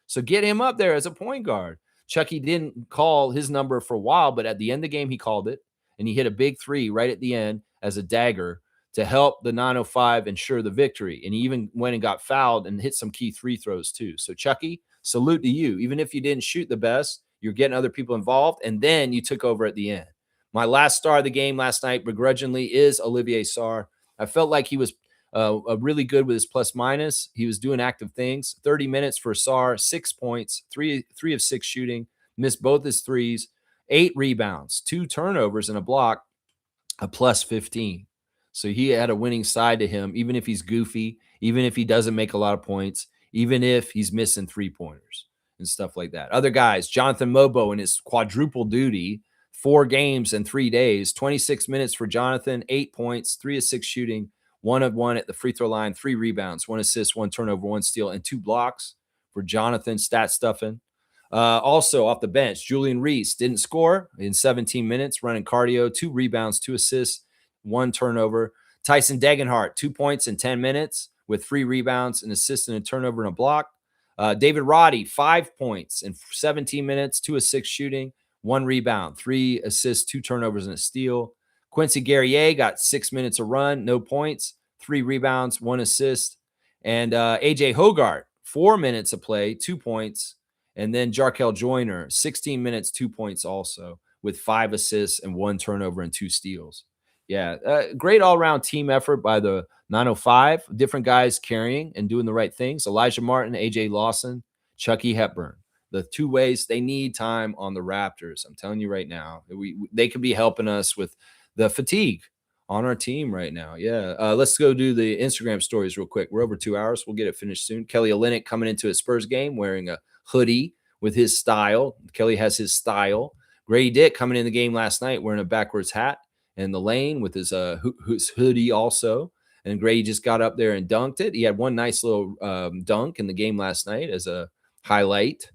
So get him up there as a point guard. Chucky didn't call his number for a while, but at the end of the game, he called it, and he hit a big 3 right at the end as a dagger to help the 905 ensure the victory. And he even went and got fouled and hit some key free throws too. So Chucky, salute to you. Even if you didn't shoot the best, you're getting other people involved, and then you took over at the end. My last star of the game last night, begrudgingly, is Olivier Sarr. I felt like he was really good with his plus minus. He was doing active things. 30 minutes for Sarr, 6 points, 3 of 6 shooting, missed both his threes, 8 rebounds, 2 turnovers and a block, a plus 15. So he had a winning side to him, even if he's goofy, even if he doesn't make a lot of points, even if he's missing 3-pointers and stuff like that. Other guys, Jonathan Mobo in his quadruple duty, 4 games in 3 days, 26 minutes for Jonathan, 8 points, 3 of 6 shooting, 1 of 1 at the free throw line, 3 rebounds, 1 assist, 1 turnover, 1 steal, and 2 blocks for Jonathan, stat stuffing. Also off the bench, Julian Reese didn't score in 17 minutes, running cardio, 2 rebounds, 2 assists, 1 turnover. Tyson Degenhart, 2 points in 10 minutes with 3 rebounds, an assist and a turnover and a block. David Roddy, 5 points in 17 minutes, 2 of 6 shooting, 1 rebound, 3 assists, 2 turnovers, and a steal. Quincy Guerrier got 6 minutes of run, no points, 3 rebounds, 1 assist. And AJ Hogarth, 4 minutes of play, 2 points. And then Jarkel Joyner, 16 minutes, 2 points also, with 5 assists and 1 turnover and 2 steals. Yeah, great all-around team effort by the 905. Different guys carrying and doing the right things. Elijah Martin, AJ Lawson, Chucky Hepburn. The 2 ways they need time on the Raptors. I'm telling you right now, they could be helping us with the fatigue on our team right now. Yeah. Let's go do the Instagram stories real quick. We're over 2 hours. We'll get it finished soon. Kelly Olynyk coming into a Spurs game wearing a hoodie with his style. Kelly has his style. Grady Dick coming in the game last night wearing a backwards hat in the lane with his hoodie also. And Grady just got up there and dunked it. He had one nice little dunk in the game last night as a highlight.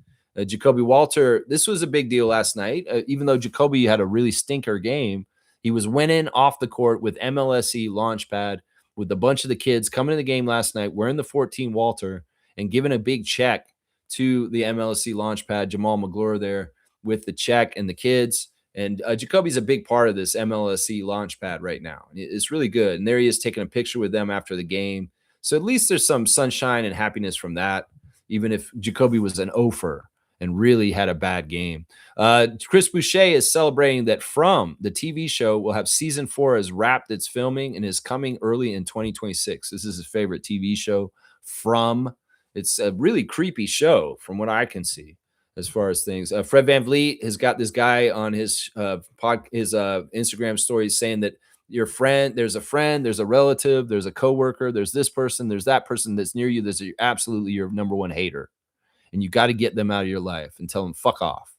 Jacoby Walter, this was a big deal last night. Even though Jacoby had a really stinker game, he was winning off the court with MLSE Launchpad with a bunch of the kids coming to the game last night wearing the 14 Walter and giving a big check to the MLSE Launchpad, Jamal McGlure there with the check and the kids. And Jacoby's a big part of this MLSE Launchpad right now. It's really good. And there he is taking a picture with them after the game. So at least there's some sunshine and happiness from that, even if Jacoby was an ofer and really had a bad game. Chris Boucher is celebrating that From, the TV show, will have season 4 as wrapped its filming and is coming early in 2026. This is his favorite TV show, From. It's a really creepy show from what I can see as far as things. Fred VanVleet has got this guy on his Instagram stories saying that your friend, there's a relative, there's a coworker, there's this person, there's that person that's near you. That's absolutely your number one hater. And you got to get them out of your life and tell them, fuck off.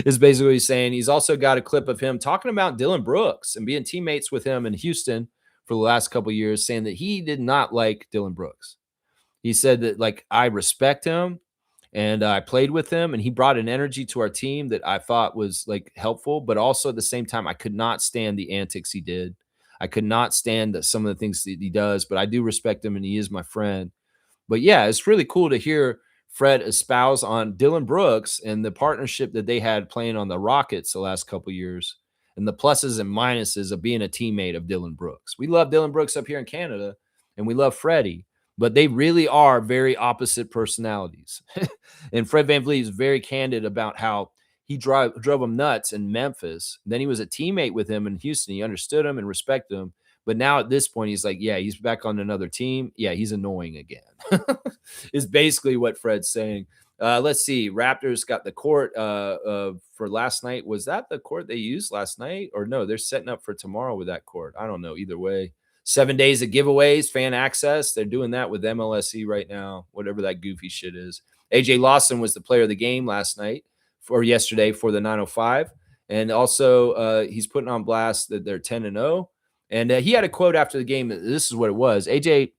Is basically what he's saying. He's also got a clip of him talking about Dillon Brooks and being teammates with him in Houston for the last couple of years, saying that he did not like Dillon Brooks. He said that, like, I respect him and I played with him and he brought an energy to our team that I thought was like helpful, but also at the same time, I could not stand the antics he did. I could not stand some of the things that he does, but I do respect him and he is my friend. But yeah, it's really cool to hear Fred espouse on Dylan Brooks and the partnership that they had playing on the Rockets the last couple years and the pluses and minuses of being a teammate of Dylan Brooks. We love Dylan Brooks up here in Canada and we love Freddie, but they really are very opposite personalities. And Fred VanVleet is very candid about how he drove him nuts in Memphis. Then he was a teammate with him in Houston. He understood him and respected him. But now at this point, he's like, yeah, he's back on another team. Yeah, he's annoying again. Is basically what Fred's saying. Let's see. Raptors got the court for last night. Was that the court they used last night? Or no, they're setting up for tomorrow with that court. I don't know. Either way. 7 days of giveaways, fan access. They're doing that with MLSE right now, whatever that goofy shit is. AJ Lawson was the player of the game last night or yesterday for the 905. And also he's putting on blast that they're 10-0. And he had a quote after the game. This is what it was. AJ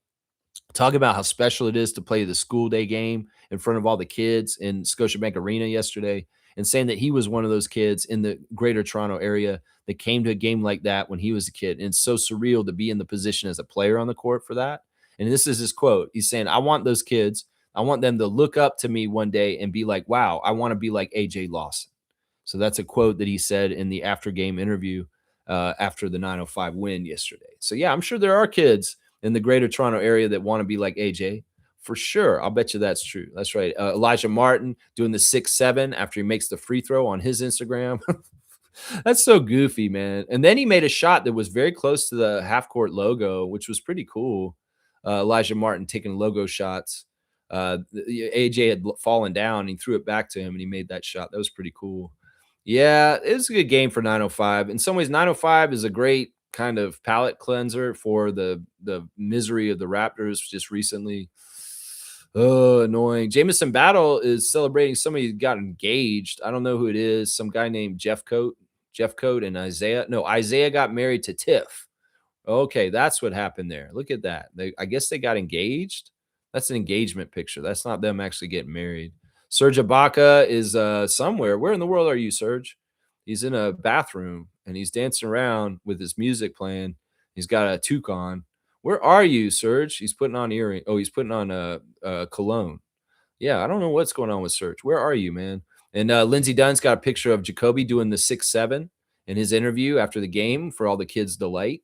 talking about how special it is to play the school day game in front of all the kids in Scotiabank Arena yesterday, and saying that he was one of those kids in the greater Toronto area that came to a game like that when he was a kid. And it's so surreal to be in the position as a player on the court for that. And this is his quote. He's saying, I want those kids. I want them to look up to me one day and be like, wow, I want to be like AJ Lawson. So that's a quote that he said in the after game interview after the 905 win yesterday. So yeah, I'm sure there are kids in the greater Toronto area that want to be like AJ for sure. I'll bet you that's true. That's right. Elijah Martin doing the 6-7 after he makes the free throw on his Instagram. That's so goofy, man. And then he made a shot that was very close to the half court logo, which was pretty cool. Elijah Martin taking logo shots. AJ had fallen down and he threw it back to him and he made that shot. That was pretty cool. Yeah, it was a good game for 905. In some ways, 905 is a great kind of palate cleanser for the misery of the Raptors just recently. Oh, annoying. Jamison Battle is celebrating somebody who got engaged. I don't know who it is. Some guy named Jeff Coat and Isaiah. No, Isaiah got married to Tiff. Okay, that's what happened there. Look at that. I guess they got engaged. That's an engagement picture. That's not them actually getting married. Serge Ibaka is somewhere. Where in the world are you, Serge? He's in a bathroom and he's dancing around with his music playing. He's got a toque on. Where are you, Serge? He's putting on earring. Oh, he's putting on a cologne. Yeah, I don't know what's going on with Serge. Where are you, man? And Lindsey Dunn's got a picture of Jacoby doing the 6-7 in his interview after the game for all the kids' delight.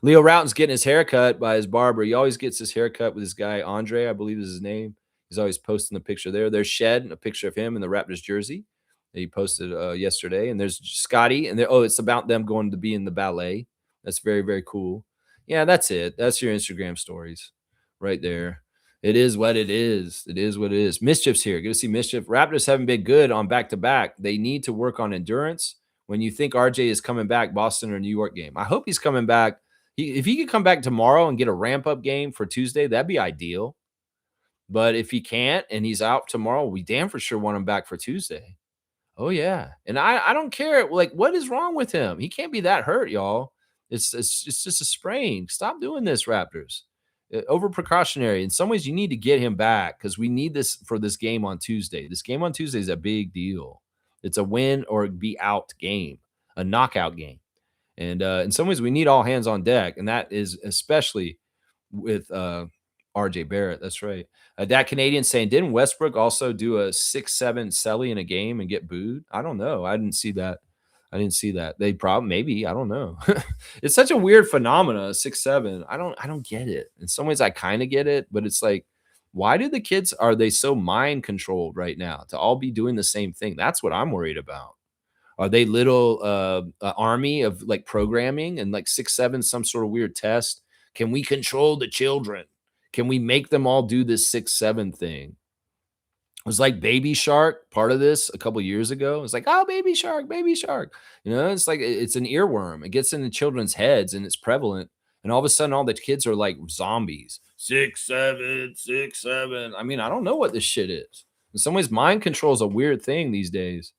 Leo Routen's getting his hair cut by his barber. He always gets his hair cut with this guy, Andre, I believe is his name. He's always posting the picture there. There's Shed, a picture of him in the Raptors jersey that he posted yesterday. And there's Scotty. And it's about them going to be in the ballet. That's very, very cool. Yeah, that's it. That's your Instagram stories right there. It is what it is. It is what it is. Mischief's here. Good to see Mischief. Raptors haven't been good on back-to-back. They need to work on endurance. When you think RJ is coming back, Boston or New York game, I hope he's coming back. If he could come back tomorrow and get a ramp-up game for Tuesday, that'd be ideal. But if he can't and he's out tomorrow, we damn for sure want him back for Tuesday. Oh, yeah. And I don't care. Like, what is wrong with him? He can't be that hurt, y'all. It's just a sprain. Stop doing this, Raptors. Over precautionary. In some ways, you need to get him back because we need this for this game on Tuesday. This game on Tuesday is a big deal. It's a win or be out game, a knockout game. And in some ways, we need all hands on deck. And that is especially with RJ Barrett. That's right. That Canadian saying, didn't Westbrook also do a 6-7 celly in a game and get booed? I don't know. I didn't see that. They probably, maybe, I don't know. It's such a weird phenomena, 6-7. I don't get it. In some ways I kind of get it, but it's like, why do the kids, are they so mind controlled right now to all be doing the same thing? That's what I'm worried about. Are they little army of like programming and like 6-7, some sort of weird test? Can we control the children? Can we make them all do this 6-7 thing? It was like Baby Shark, part of this a couple years ago. It's like, oh, Baby Shark, Baby Shark. You know, it's like it's an earworm. It gets into children's heads and it's prevalent. And all of a sudden, all the kids are like zombies. 6-7, 6-7. I mean, I don't know what this shit is. In some ways, mind control is a weird thing these days.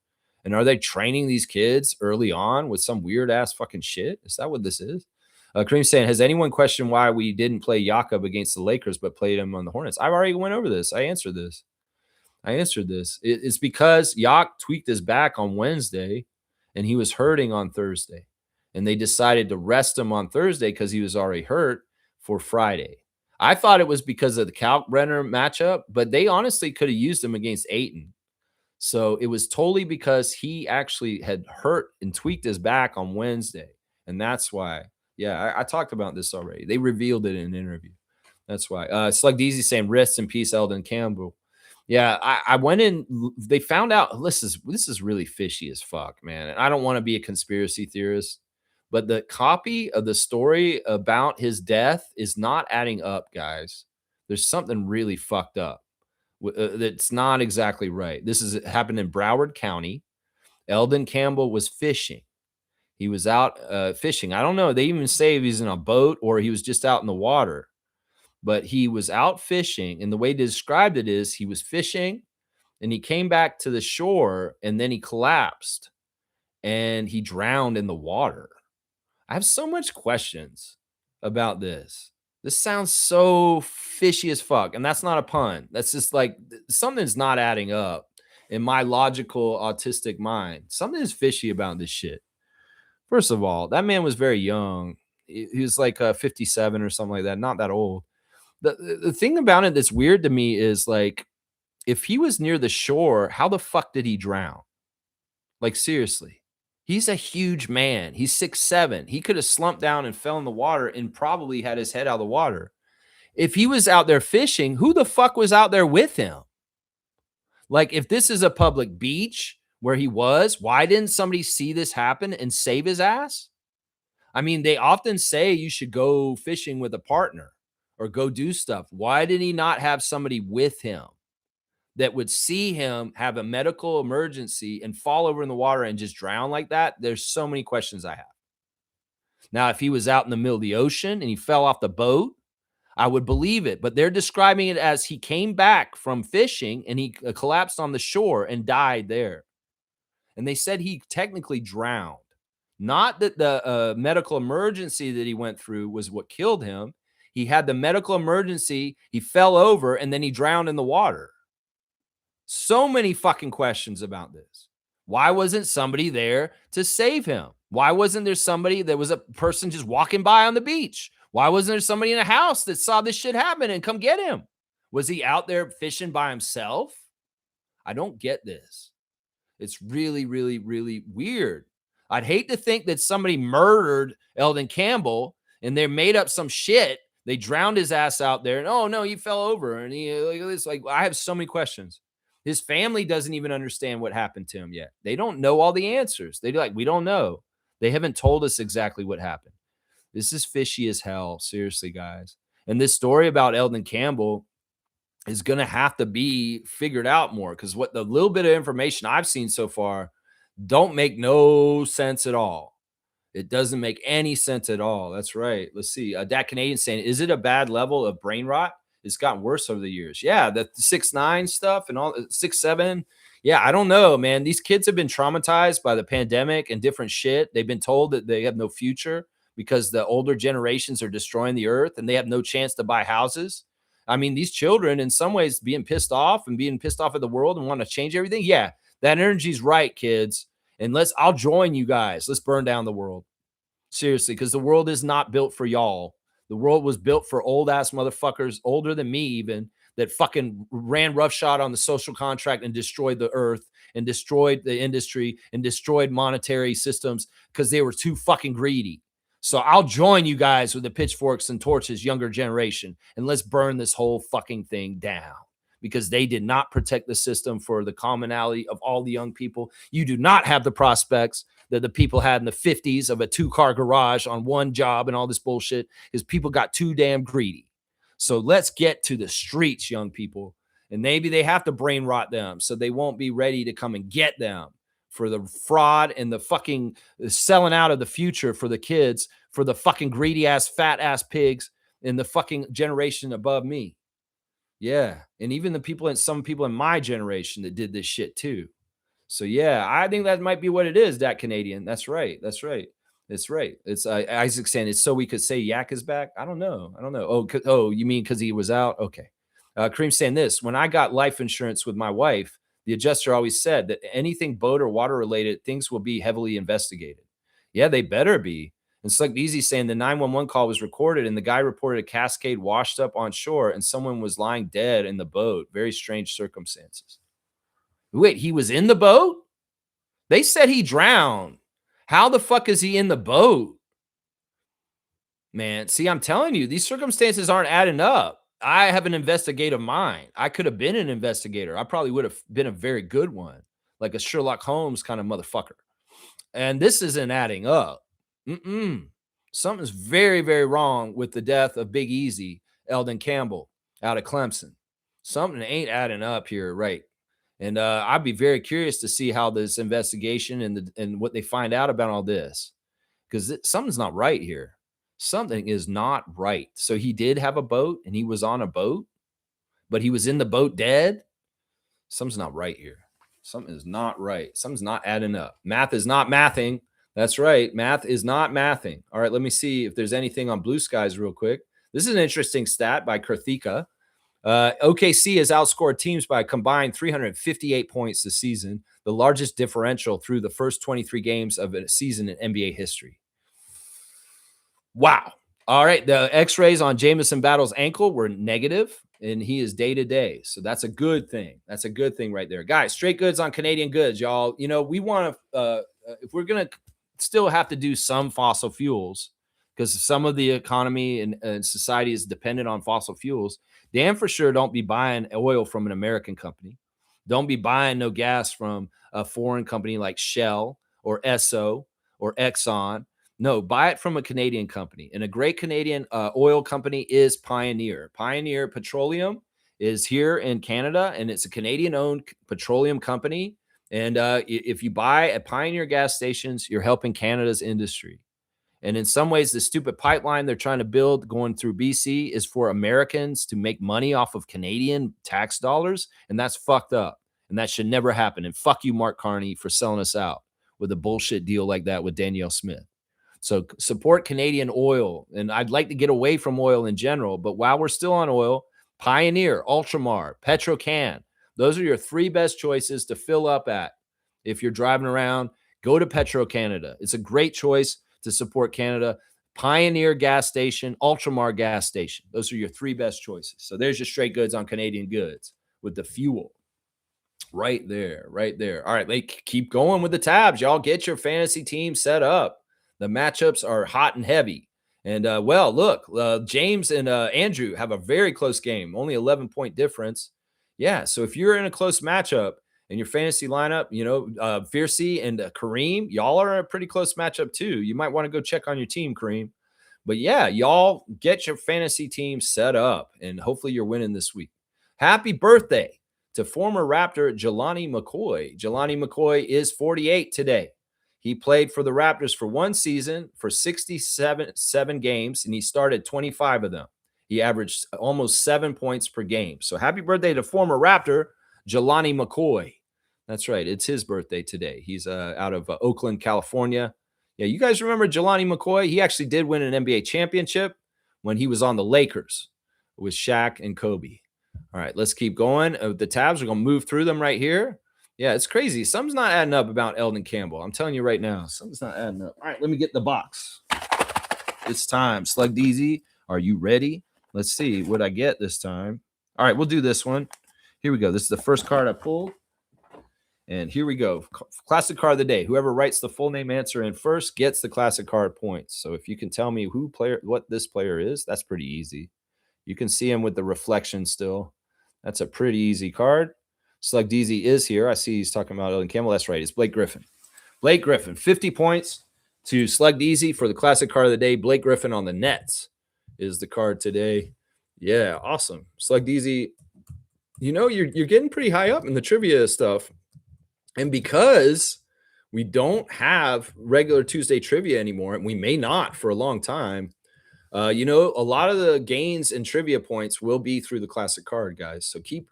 And are they training these kids early on with some weird ass fucking shit? Is that what this is? Kareem's saying, has anyone questioned why we didn't play Jakob against the Lakers but played him on the Hornets? I've already went over this. I answered this. It's because Yak tweaked his back on Wednesday and he was hurting on Thursday. and they decided to rest him on Thursday because he was already hurt for Friday. I thought it was because of the Kalkbrenner matchup, but they honestly could have used him against Ayton. So it was totally because he actually had hurt and tweaked his back on Wednesday. And that's why. Yeah, I talked about this already. They revealed it in an interview. That's why. Slug Deezy saying, rest in peace, Eldon Campbell. Yeah, I went in. They found out this is really fishy as fuck, man. And I don't want to be a conspiracy theorist, but the copy of the story about his death is not adding up, guys. There's something really fucked up. That's not exactly right. This is happened in Broward County. Eldon Campbell was fishing. He was out fishing. I don't know. They even say if he's in a boat or he was just out in the water, but he was out fishing. And the way they described it is he was fishing and he came back to the shore and then he collapsed and he drowned in the water. I have so much questions about this. This sounds so fishy as fuck. And that's not a pun. That's just like something's not adding up in my logical autistic mind. Something is fishy about this shit. First of all, that man was very young. He was like 57 or something like that. Not that old. The thing about it that's weird to me is like, if he was near the shore, how the fuck did he drown? Like, seriously. He's a huge man. He's 6'7". He could have slumped down and fell in the water and probably had his head out of the water. If he was out there fishing, who the fuck was out there with him? Like, if this is a public beach where he was, why didn't somebody see this happen and save his ass? I mean, they often say you should go fishing with a partner or go do stuff. Why did he not have somebody with him that would see him have a medical emergency and fall over in the water and just drown like that? There's so many questions I have. Now, if he was out in the middle of the ocean and he fell off the boat, I would believe it. But they're describing it as he came back from fishing and he collapsed on the shore and died there. And they said he technically drowned. Not that the medical emergency that he went through was what killed him. He had the medical emergency. He fell over and then he drowned in the water. So many fucking questions about this. Why wasn't somebody there to save him? Why wasn't there somebody that was a person just walking by on the beach? Why wasn't there somebody in a house that saw this shit happen and come get him? Was he out there fishing by himself? I don't get this. It's really, really, really weird. I'd hate to think that somebody murdered Eldon Campbell and they made up some shit. They drowned his ass out there. And oh no, he fell over. And he like this. Like, I have so many questions. His family doesn't even understand what happened to him yet. They don't know all the answers. They're like, we don't know. They haven't told us exactly what happened. This is fishy as hell. Seriously, guys. And this story about Eldon Campbell is going to have to be figured out more, because what the little bit of information I've seen so far don't make no sense at all. It doesn't make any sense at all. That's right. Let's see. Dat Canadian saying, is it a bad level of brain rot? It's gotten worse over the years. Yeah, the 6'9" stuff and all 6'7". Yeah, I don't know, man. These kids have been traumatized by the pandemic and different shit. They've been told that they have no future because the older generations are destroying the earth and they have no chance to buy houses. I mean, these children, in some ways, being pissed off at the world and want to change everything. Yeah, that energy's right, kids. And I'll join you guys. Let's burn down the world. Seriously, because the world is not built for y'all. The world was built for old ass motherfuckers, older than me even, that fucking ran roughshod on the social contract and destroyed the earth and destroyed the industry and destroyed monetary systems because they were too fucking greedy. So I'll join you guys with the pitchforks and torches, younger generation, and let's burn this whole fucking thing down, because they did not protect the system for the commonality of all the young people. You do not have the prospects that the people had in the 50s of a 2-car garage on one job and all this bullshit, because people got too damn greedy. So let's get to the streets, young people. And maybe they have to brain rot them so they won't be ready to come and get them for the fraud and the fucking selling out of the future for the kids, for the fucking greedy ass, fat ass pigs in the fucking generation above me. Yeah. And even some people in my generation that did this shit too. So yeah, I think that might be what it is, that Canadian. That's right. That's right. It's right. It's Isaac saying it's so we could say Yak is back. I don't know. Oh, you mean because he was out? Okay. Kareem saying this: when I got life insurance with my wife, the adjuster always said that anything boat or water related things will be heavily investigated. Yeah, they better be. And Slick Easy saying the 911 call was recorded and the guy reported a Cascade washed up on shore and someone was lying dead in the boat. Very strange circumstances. Wait, he was in the boat? They said he drowned. How the fuck is he in the boat? Man, see, I'm telling you, these circumstances aren't adding up. I have an investigative mind. I could have been an investigator. I probably would have been a very good one, like a Sherlock Holmes kind of motherfucker. And this isn't adding up. Something's very, very wrong with the death of Big Easy, Eldon Campbell, out of Clemson. Something ain't adding up here, right? And I'd be very curious to see how this investigation and what they find out about all this, because something's not right here. Something is not right. So he did have a boat, and he was on a boat, but he was in the boat dead. Something's not right here. Something is not right. Something's not adding up. Math is not mathing. That's right. Math is not mathing. All right, let me see if there's anything on Blue Skies real quick. This is an interesting stat by Karthika. OKC has outscored teams by a combined 358 points this season, the largest differential through the first 23 games of a season in NBA history. Wow. All right, the x-rays on Jamison Battle's ankle were negative, and he is day-to-day. So that's a good thing. That's a good thing right there. Guys, straight goods on Canadian goods, y'all. You know, we want to, if we're going to still have to do some fossil fuels, because some of the economy and society is dependent on fossil fuels, damn for sure don't be buying oil from an American company. Don't be buying no gas from a foreign company like Shell or Esso or Exxon. No, buy it from a Canadian company. And a great Canadian oil company is Pioneer. Pioneer Petroleum is here in Canada, and it's a Canadian-owned petroleum company. And if you buy at Pioneer gas stations, you're helping Canada's industry. And in some ways, the stupid pipeline they're trying to build going through BC is for Americans to make money off of Canadian tax dollars. And that's fucked up. And that should never happen. And fuck you, Mark Carney, for selling us out with a bullshit deal like that with Danielle Smith. So support Canadian oil. And I'd like to get away from oil in general. But while we're still on oil, Pioneer, Ultramar, Petrocan, those are your three best choices to fill up at. If you're driving around, go to Petro-Canada. It's a great choice to support Canada. Pioneer gas station, Ultramar gas station. Those are your three best choices. So there's your straight goods on Canadian goods with the fuel. Right there, right there. All right, like, keep going with the tabs. Y'all get your fantasy team set up. The matchups are hot and heavy. And, well, look, James and Andrew have a very close game, only 11-point difference. Yeah, so if you're in a close matchup and your fantasy lineup, you know, Fiercey and Kareem, y'all are a pretty close matchup too. You might want to go check on your team, Kareem. But, yeah, y'all get your fantasy team set up, and hopefully you're winning this week. Happy birthday to former Raptor Jelani McCoy. Jelani McCoy is 48 today. He played for the Raptors for one season for 67 games, and he started 25 of them. He averaged almost 7 points per game. So happy birthday to former Raptor, Jelani McCoy. That's right. It's his birthday today. He's out of Oakland, California. Yeah, you guys remember Jelani McCoy? He actually did win an NBA championship when he was on the Lakers with Shaq and Kobe. All right, let's keep going. The tabs, we're going to move through them right here. Yeah, it's crazy. Something's not adding up about Eldon Campbell. I'm telling you right now, something's not adding up. All right, let me get the box. It's time. Slug DZ, are you ready? Let's see what I get this time. All right, we'll do this one. Here we go. This is the first card I pulled. And here we go. Classic card of the day. Whoever writes the full name answer in first gets the classic card points. So if you can tell me what this player is, that's pretty easy. You can see him with the reflection still. That's a pretty easy card. Slug DZ is here. I see he's talking about Eldon Campbell. That's right. It's Blake Griffin. Blake Griffin, 50 points to Slug DZ for the classic card of the day. Blake Griffin on the Nets is the card today. Yeah, awesome. Slug DZ, you know, you're getting pretty high up in the trivia stuff. And because we don't have regular Tuesday trivia anymore, and we may not for a long time, you know, a lot of the gains in trivia points will be through the classic card, guys. So keep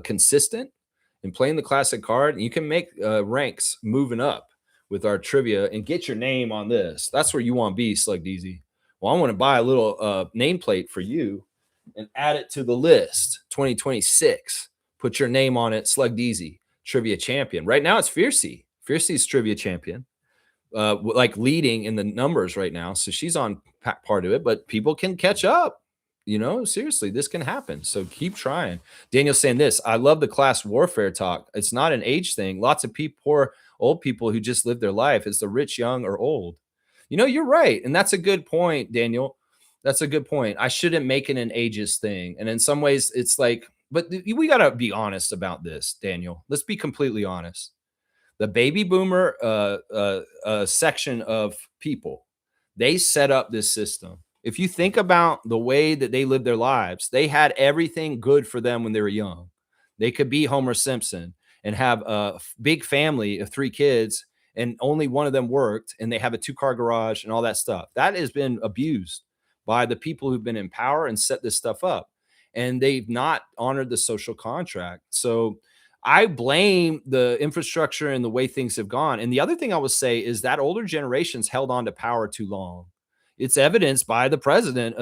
consistent in playing the classic card. You can make ranks moving up with our trivia and get your name on this. That's where you want to be, Slug DZ. Well, I want to buy a little nameplate for you and add it to the list. 2026. Put your name on it, Slug DZ, trivia champion. Right now it's Fiercey. Fiercey's trivia champion. like leading in the numbers right now. So she's on part of it, but people can catch up. Seriously, this can happen. So keep trying. Daniel's saying this. I love the class warfare talk. It's not an age thing. Lots of people, poor old people who just live their life. It's the rich, young, or old. You're right. And that's a good point, Daniel. That's a good point. I shouldn't make it an ages thing. And in some ways, it's like, but we got to be honest about this, Daniel. Let's be completely honest. The baby boomer section of people, they set up this system. If you think about the way that they lived their lives, they had everything good for them when they were young. They could be Homer Simpson and have a big family of 3 kids, and only one of them worked, and they have a 2-car garage and all that stuff. That has been abused by the people who've been in power and set this stuff up, and they've not honored the social contract. So I blame the infrastructure and the way things have gone. And the other thing I would say is that older generations held on to power too long. It's evidenced by the president,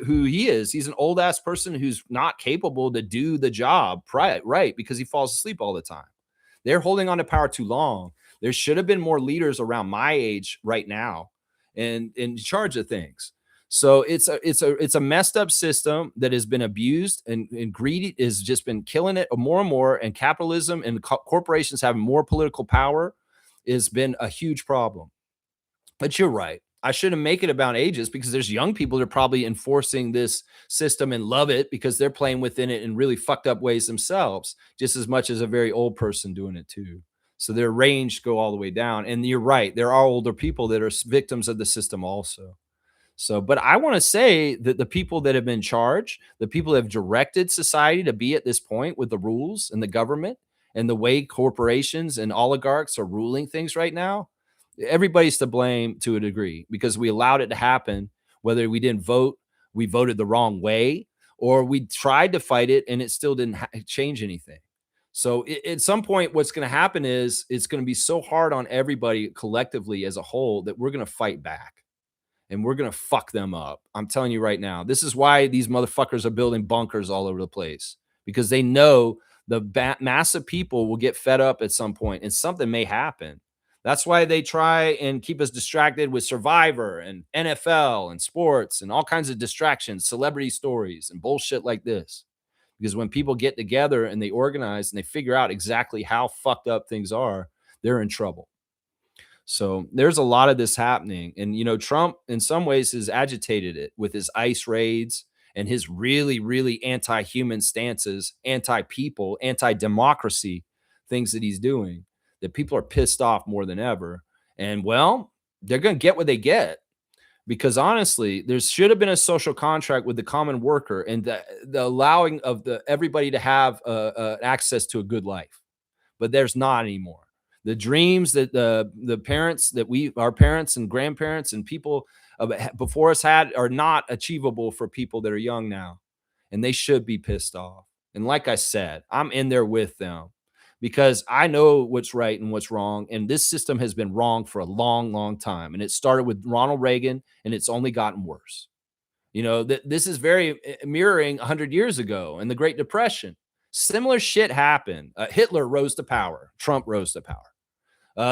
who he is. He's an old ass person who's not capable to do the job right, because he falls asleep all the time. They're holding on to power too long. There should have been more leaders around my age right now and in charge of things. So it's a messed up system that has been abused, and greed has just been killing it more and more. And capitalism and corporations having more political power has been a huge problem. But you're right. I shouldn't make it about ages, because there's young people that are probably enforcing this system and love it because they're playing within it in really fucked up ways themselves, just as much as a very old person doing it too. So their range go all the way down. And you're right. There are older people that are victims of the system also. So, but I want to say that the people that have been charged, the people that have directed society to be at this point with the rules and the government and the way corporations and oligarchs are ruling things right now, everybody's to blame to a degree, because we allowed it to happen. Whether we didn't vote, we voted the wrong way, or we tried to fight it and it still didn't change anything. So at some point, what's going to happen is it's going to be so hard on everybody collectively as a whole that we're going to fight back and we're going to fuck them up. I'm telling you right now. This is why these motherfuckers are building bunkers all over the place, because they know the mass of people will get fed up at some point and something may happen. That's why they try and keep us distracted with Survivor and NFL and sports and all kinds of distractions, celebrity stories and bullshit like this. Because when people get together and they organize and they figure out exactly how fucked up things are, they're in trouble. So there's a lot of this happening. And, Trump in some ways has agitated it with his ICE raids and his really, really anti-human stances, anti-people, anti-democracy things that he's doing, that people are pissed off more than ever. And, well, they're going to get what they get, because honestly, there should have been a social contract with the common worker and the allowing of everybody to have access to a good life. But there's not anymore. The dreams that the parents that our parents and grandparents and people before us had are not achievable for people that are young now, and they should be pissed off. And like I said, I'm in there with them, because I know what's right and what's wrong, and this system has been wrong for a long, long time, and it started with Ronald Reagan, and it's only gotten worse. This is very mirroring 100 years ago and the Great Depression. Similar shit happened. Hitler rose to power. Trump rose to power.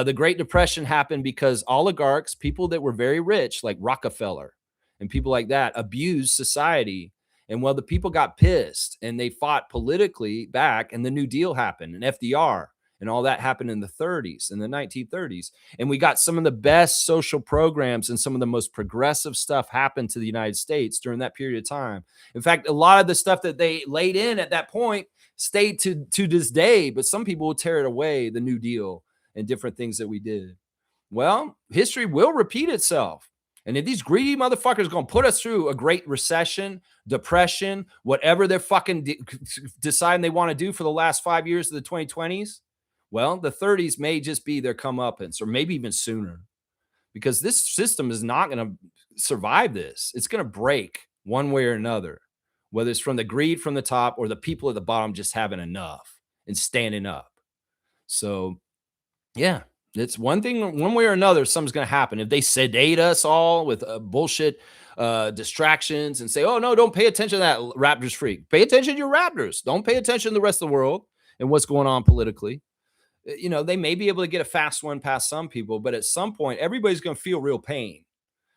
The Great Depression happened because oligarchs, people that were very rich, like Rockefeller and people like that, abused society. And the people got pissed and they fought politically back, and the New Deal happened, and FDR and all that happened in the 30s, in the 1930s. And we got some of the best social programs and some of the most progressive stuff happened to the United States during that period of time. In fact, a lot of the stuff that they laid in at that point stayed to this day, but some people will tear it away, the New Deal and different things that we did. Well, history will repeat itself. And if these greedy motherfuckers are going to put us through a great recession, depression, whatever they're fucking deciding they want to do for the last 5 years of the 2020s, well, the 30s may just be their comeuppance, or maybe even sooner, because this system is not going to survive this. It's going to break one way or another, whether it's from the greed from the top or the people at the bottom just having enough and standing up. So, yeah, it's one thing, one way or another, something's going to happen. If they sedate us all with bullshit distractions and say, oh, no, don't pay attention to that Raptors freak. Pay attention to your Raptors. Don't pay attention to the rest of the world and what's going on politically. You know, they may be able to get a fast one past some people, but at some point, everybody's going to feel real pain.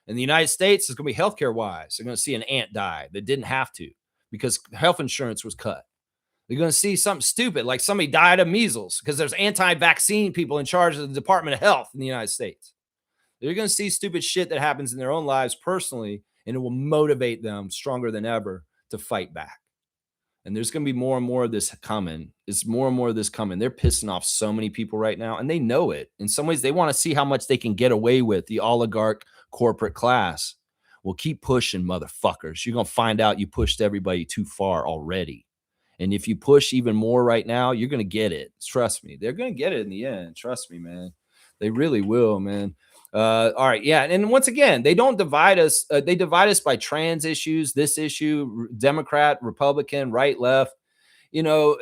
In the United States, it's going to be healthcare wise. They're going to see an ant die that didn't have to because health insurance was cut. They're going to see something stupid like somebody died of measles because there's anti-vaccine people in charge of the Department of Health in the United States. They're going to see stupid shit that happens in their own lives personally, and it will motivate them stronger than ever to fight back. And there's going to be more and more of this coming. It's more and more of this coming. They're pissing off so many people right now, and they know it. In some ways, they want to see how much they can get away with, the oligarch corporate class. Well, keep pushing, motherfuckers. You're going to find out you pushed everybody too far already. And if you push even more right now, you're going to get it. Trust me. They're going to get it in the end. Trust me, man. They really will, man. All right. Yeah. And once again, they don't divide us. They divide us by trans issues, this issue, Democrat, Republican, right, left. You know,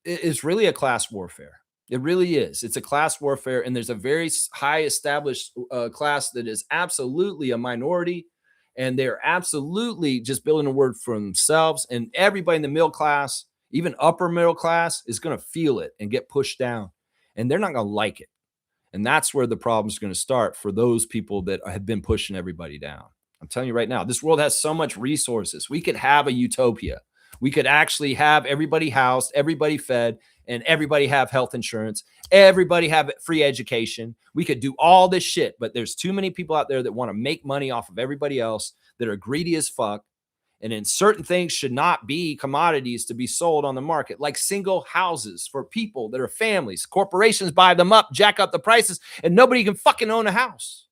it's really a class warfare. It really is. It's a class warfare. And there's a very high established class that is absolutely a minority. And they're absolutely just building a word for themselves. And everybody in the middle class, even upper middle class, is going to feel it and get pushed down. And they're not going to like it. And that's where the problem is going to start for those people that have been pushing everybody down. I'm telling you right now, this world has so much resources. We could have a utopia. We could actually have everybody housed, everybody fed, and everybody have health insurance. Everybody have free education. We could do all this shit, but there's too many people out there that want to make money off of everybody else that are greedy as fuck. And then certain things should not be commodities to be sold on the market, like single houses for people that are families. Corporations buy them up, jack up the prices, and nobody can fucking own a house.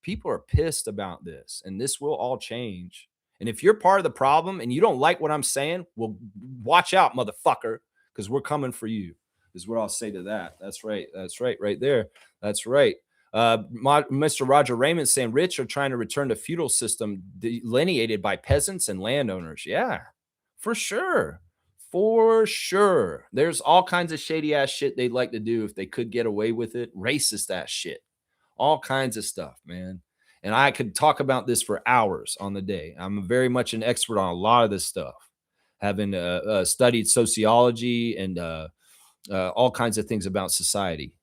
People are pissed about this, and this will all change. And if you're part of the problem and you don't like what I'm saying, well, watch out, motherfucker, because we're coming for you, is what I'll say to that. That's right. That's right. Right there. That's right. Mr. Roger Raymond saying rich are trying to return to feudal system delineated by peasants and landowners. Yeah, for sure. For sure. There's all kinds of shady ass shit they'd like to do if they could get away with it. Racist ass shit. All kinds of stuff, man. And I could talk about this for hours on the day. I'm very much an expert on a lot of this stuff, having studied sociology and all kinds of things about society.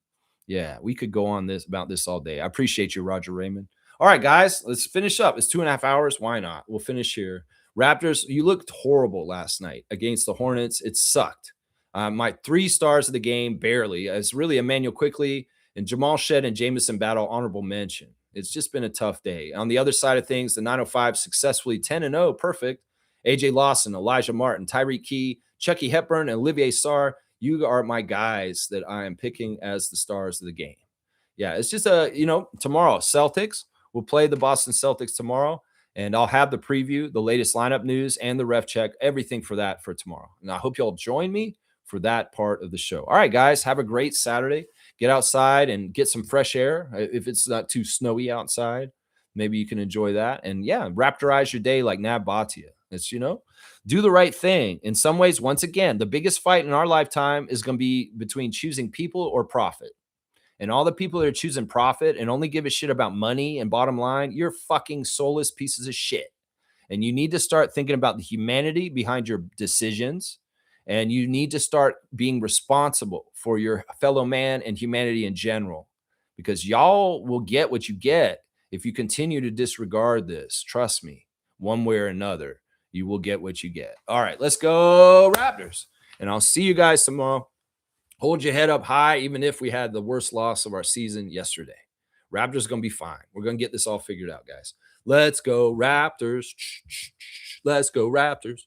Yeah, we could go on about this all day. I appreciate you, Roger Raymond. All right, guys, let's finish up. It's 2.5 hours. Why not? We'll finish here. Raptors, you looked horrible last night against the Hornets. It sucked. My 3 stars of the game, barely. It's really Emmanuel Quickly and Jamal Shed and Jamison Battle, honorable mention. It's just been a tough day. On the other side of things, the 905 successfully 10-0, perfect. AJ Lawson, Elijah Martin, Tyreek Key, Chucky Hepburn, and Olivier Sarr. You are my guys that I am picking as the stars of the game. Yeah, it's just tomorrow, Celtics will play the Boston Celtics tomorrow, and I'll have the preview, the latest lineup news, and the ref check, everything for that for tomorrow. And I hope y'all join me for that part of the show. All right, guys, have a great Saturday. Get outside and get some fresh air. If it's not too snowy outside, maybe you can enjoy that. And yeah, raptorize your day like Nab Bhatia. It's, do the right thing. In some ways, once again, the biggest fight in our lifetime is going to be between choosing people or profit. And all the people that are choosing profit and only give a shit about money and bottom line, you're fucking soulless pieces of shit. And you need to start thinking about the humanity behind your decisions. And you need to start being responsible for your fellow man and humanity in general, because y'all will get what you get if you continue to disregard this. Trust me, one way or another, you will get what you get. All right, let's go Raptors. And I'll see you guys tomorrow. Hold your head up high, even if we had the worst loss of our season yesterday. Raptors going to be fine. We're going to get this all figured out, guys. Let's go Raptors. Let's go Raptors.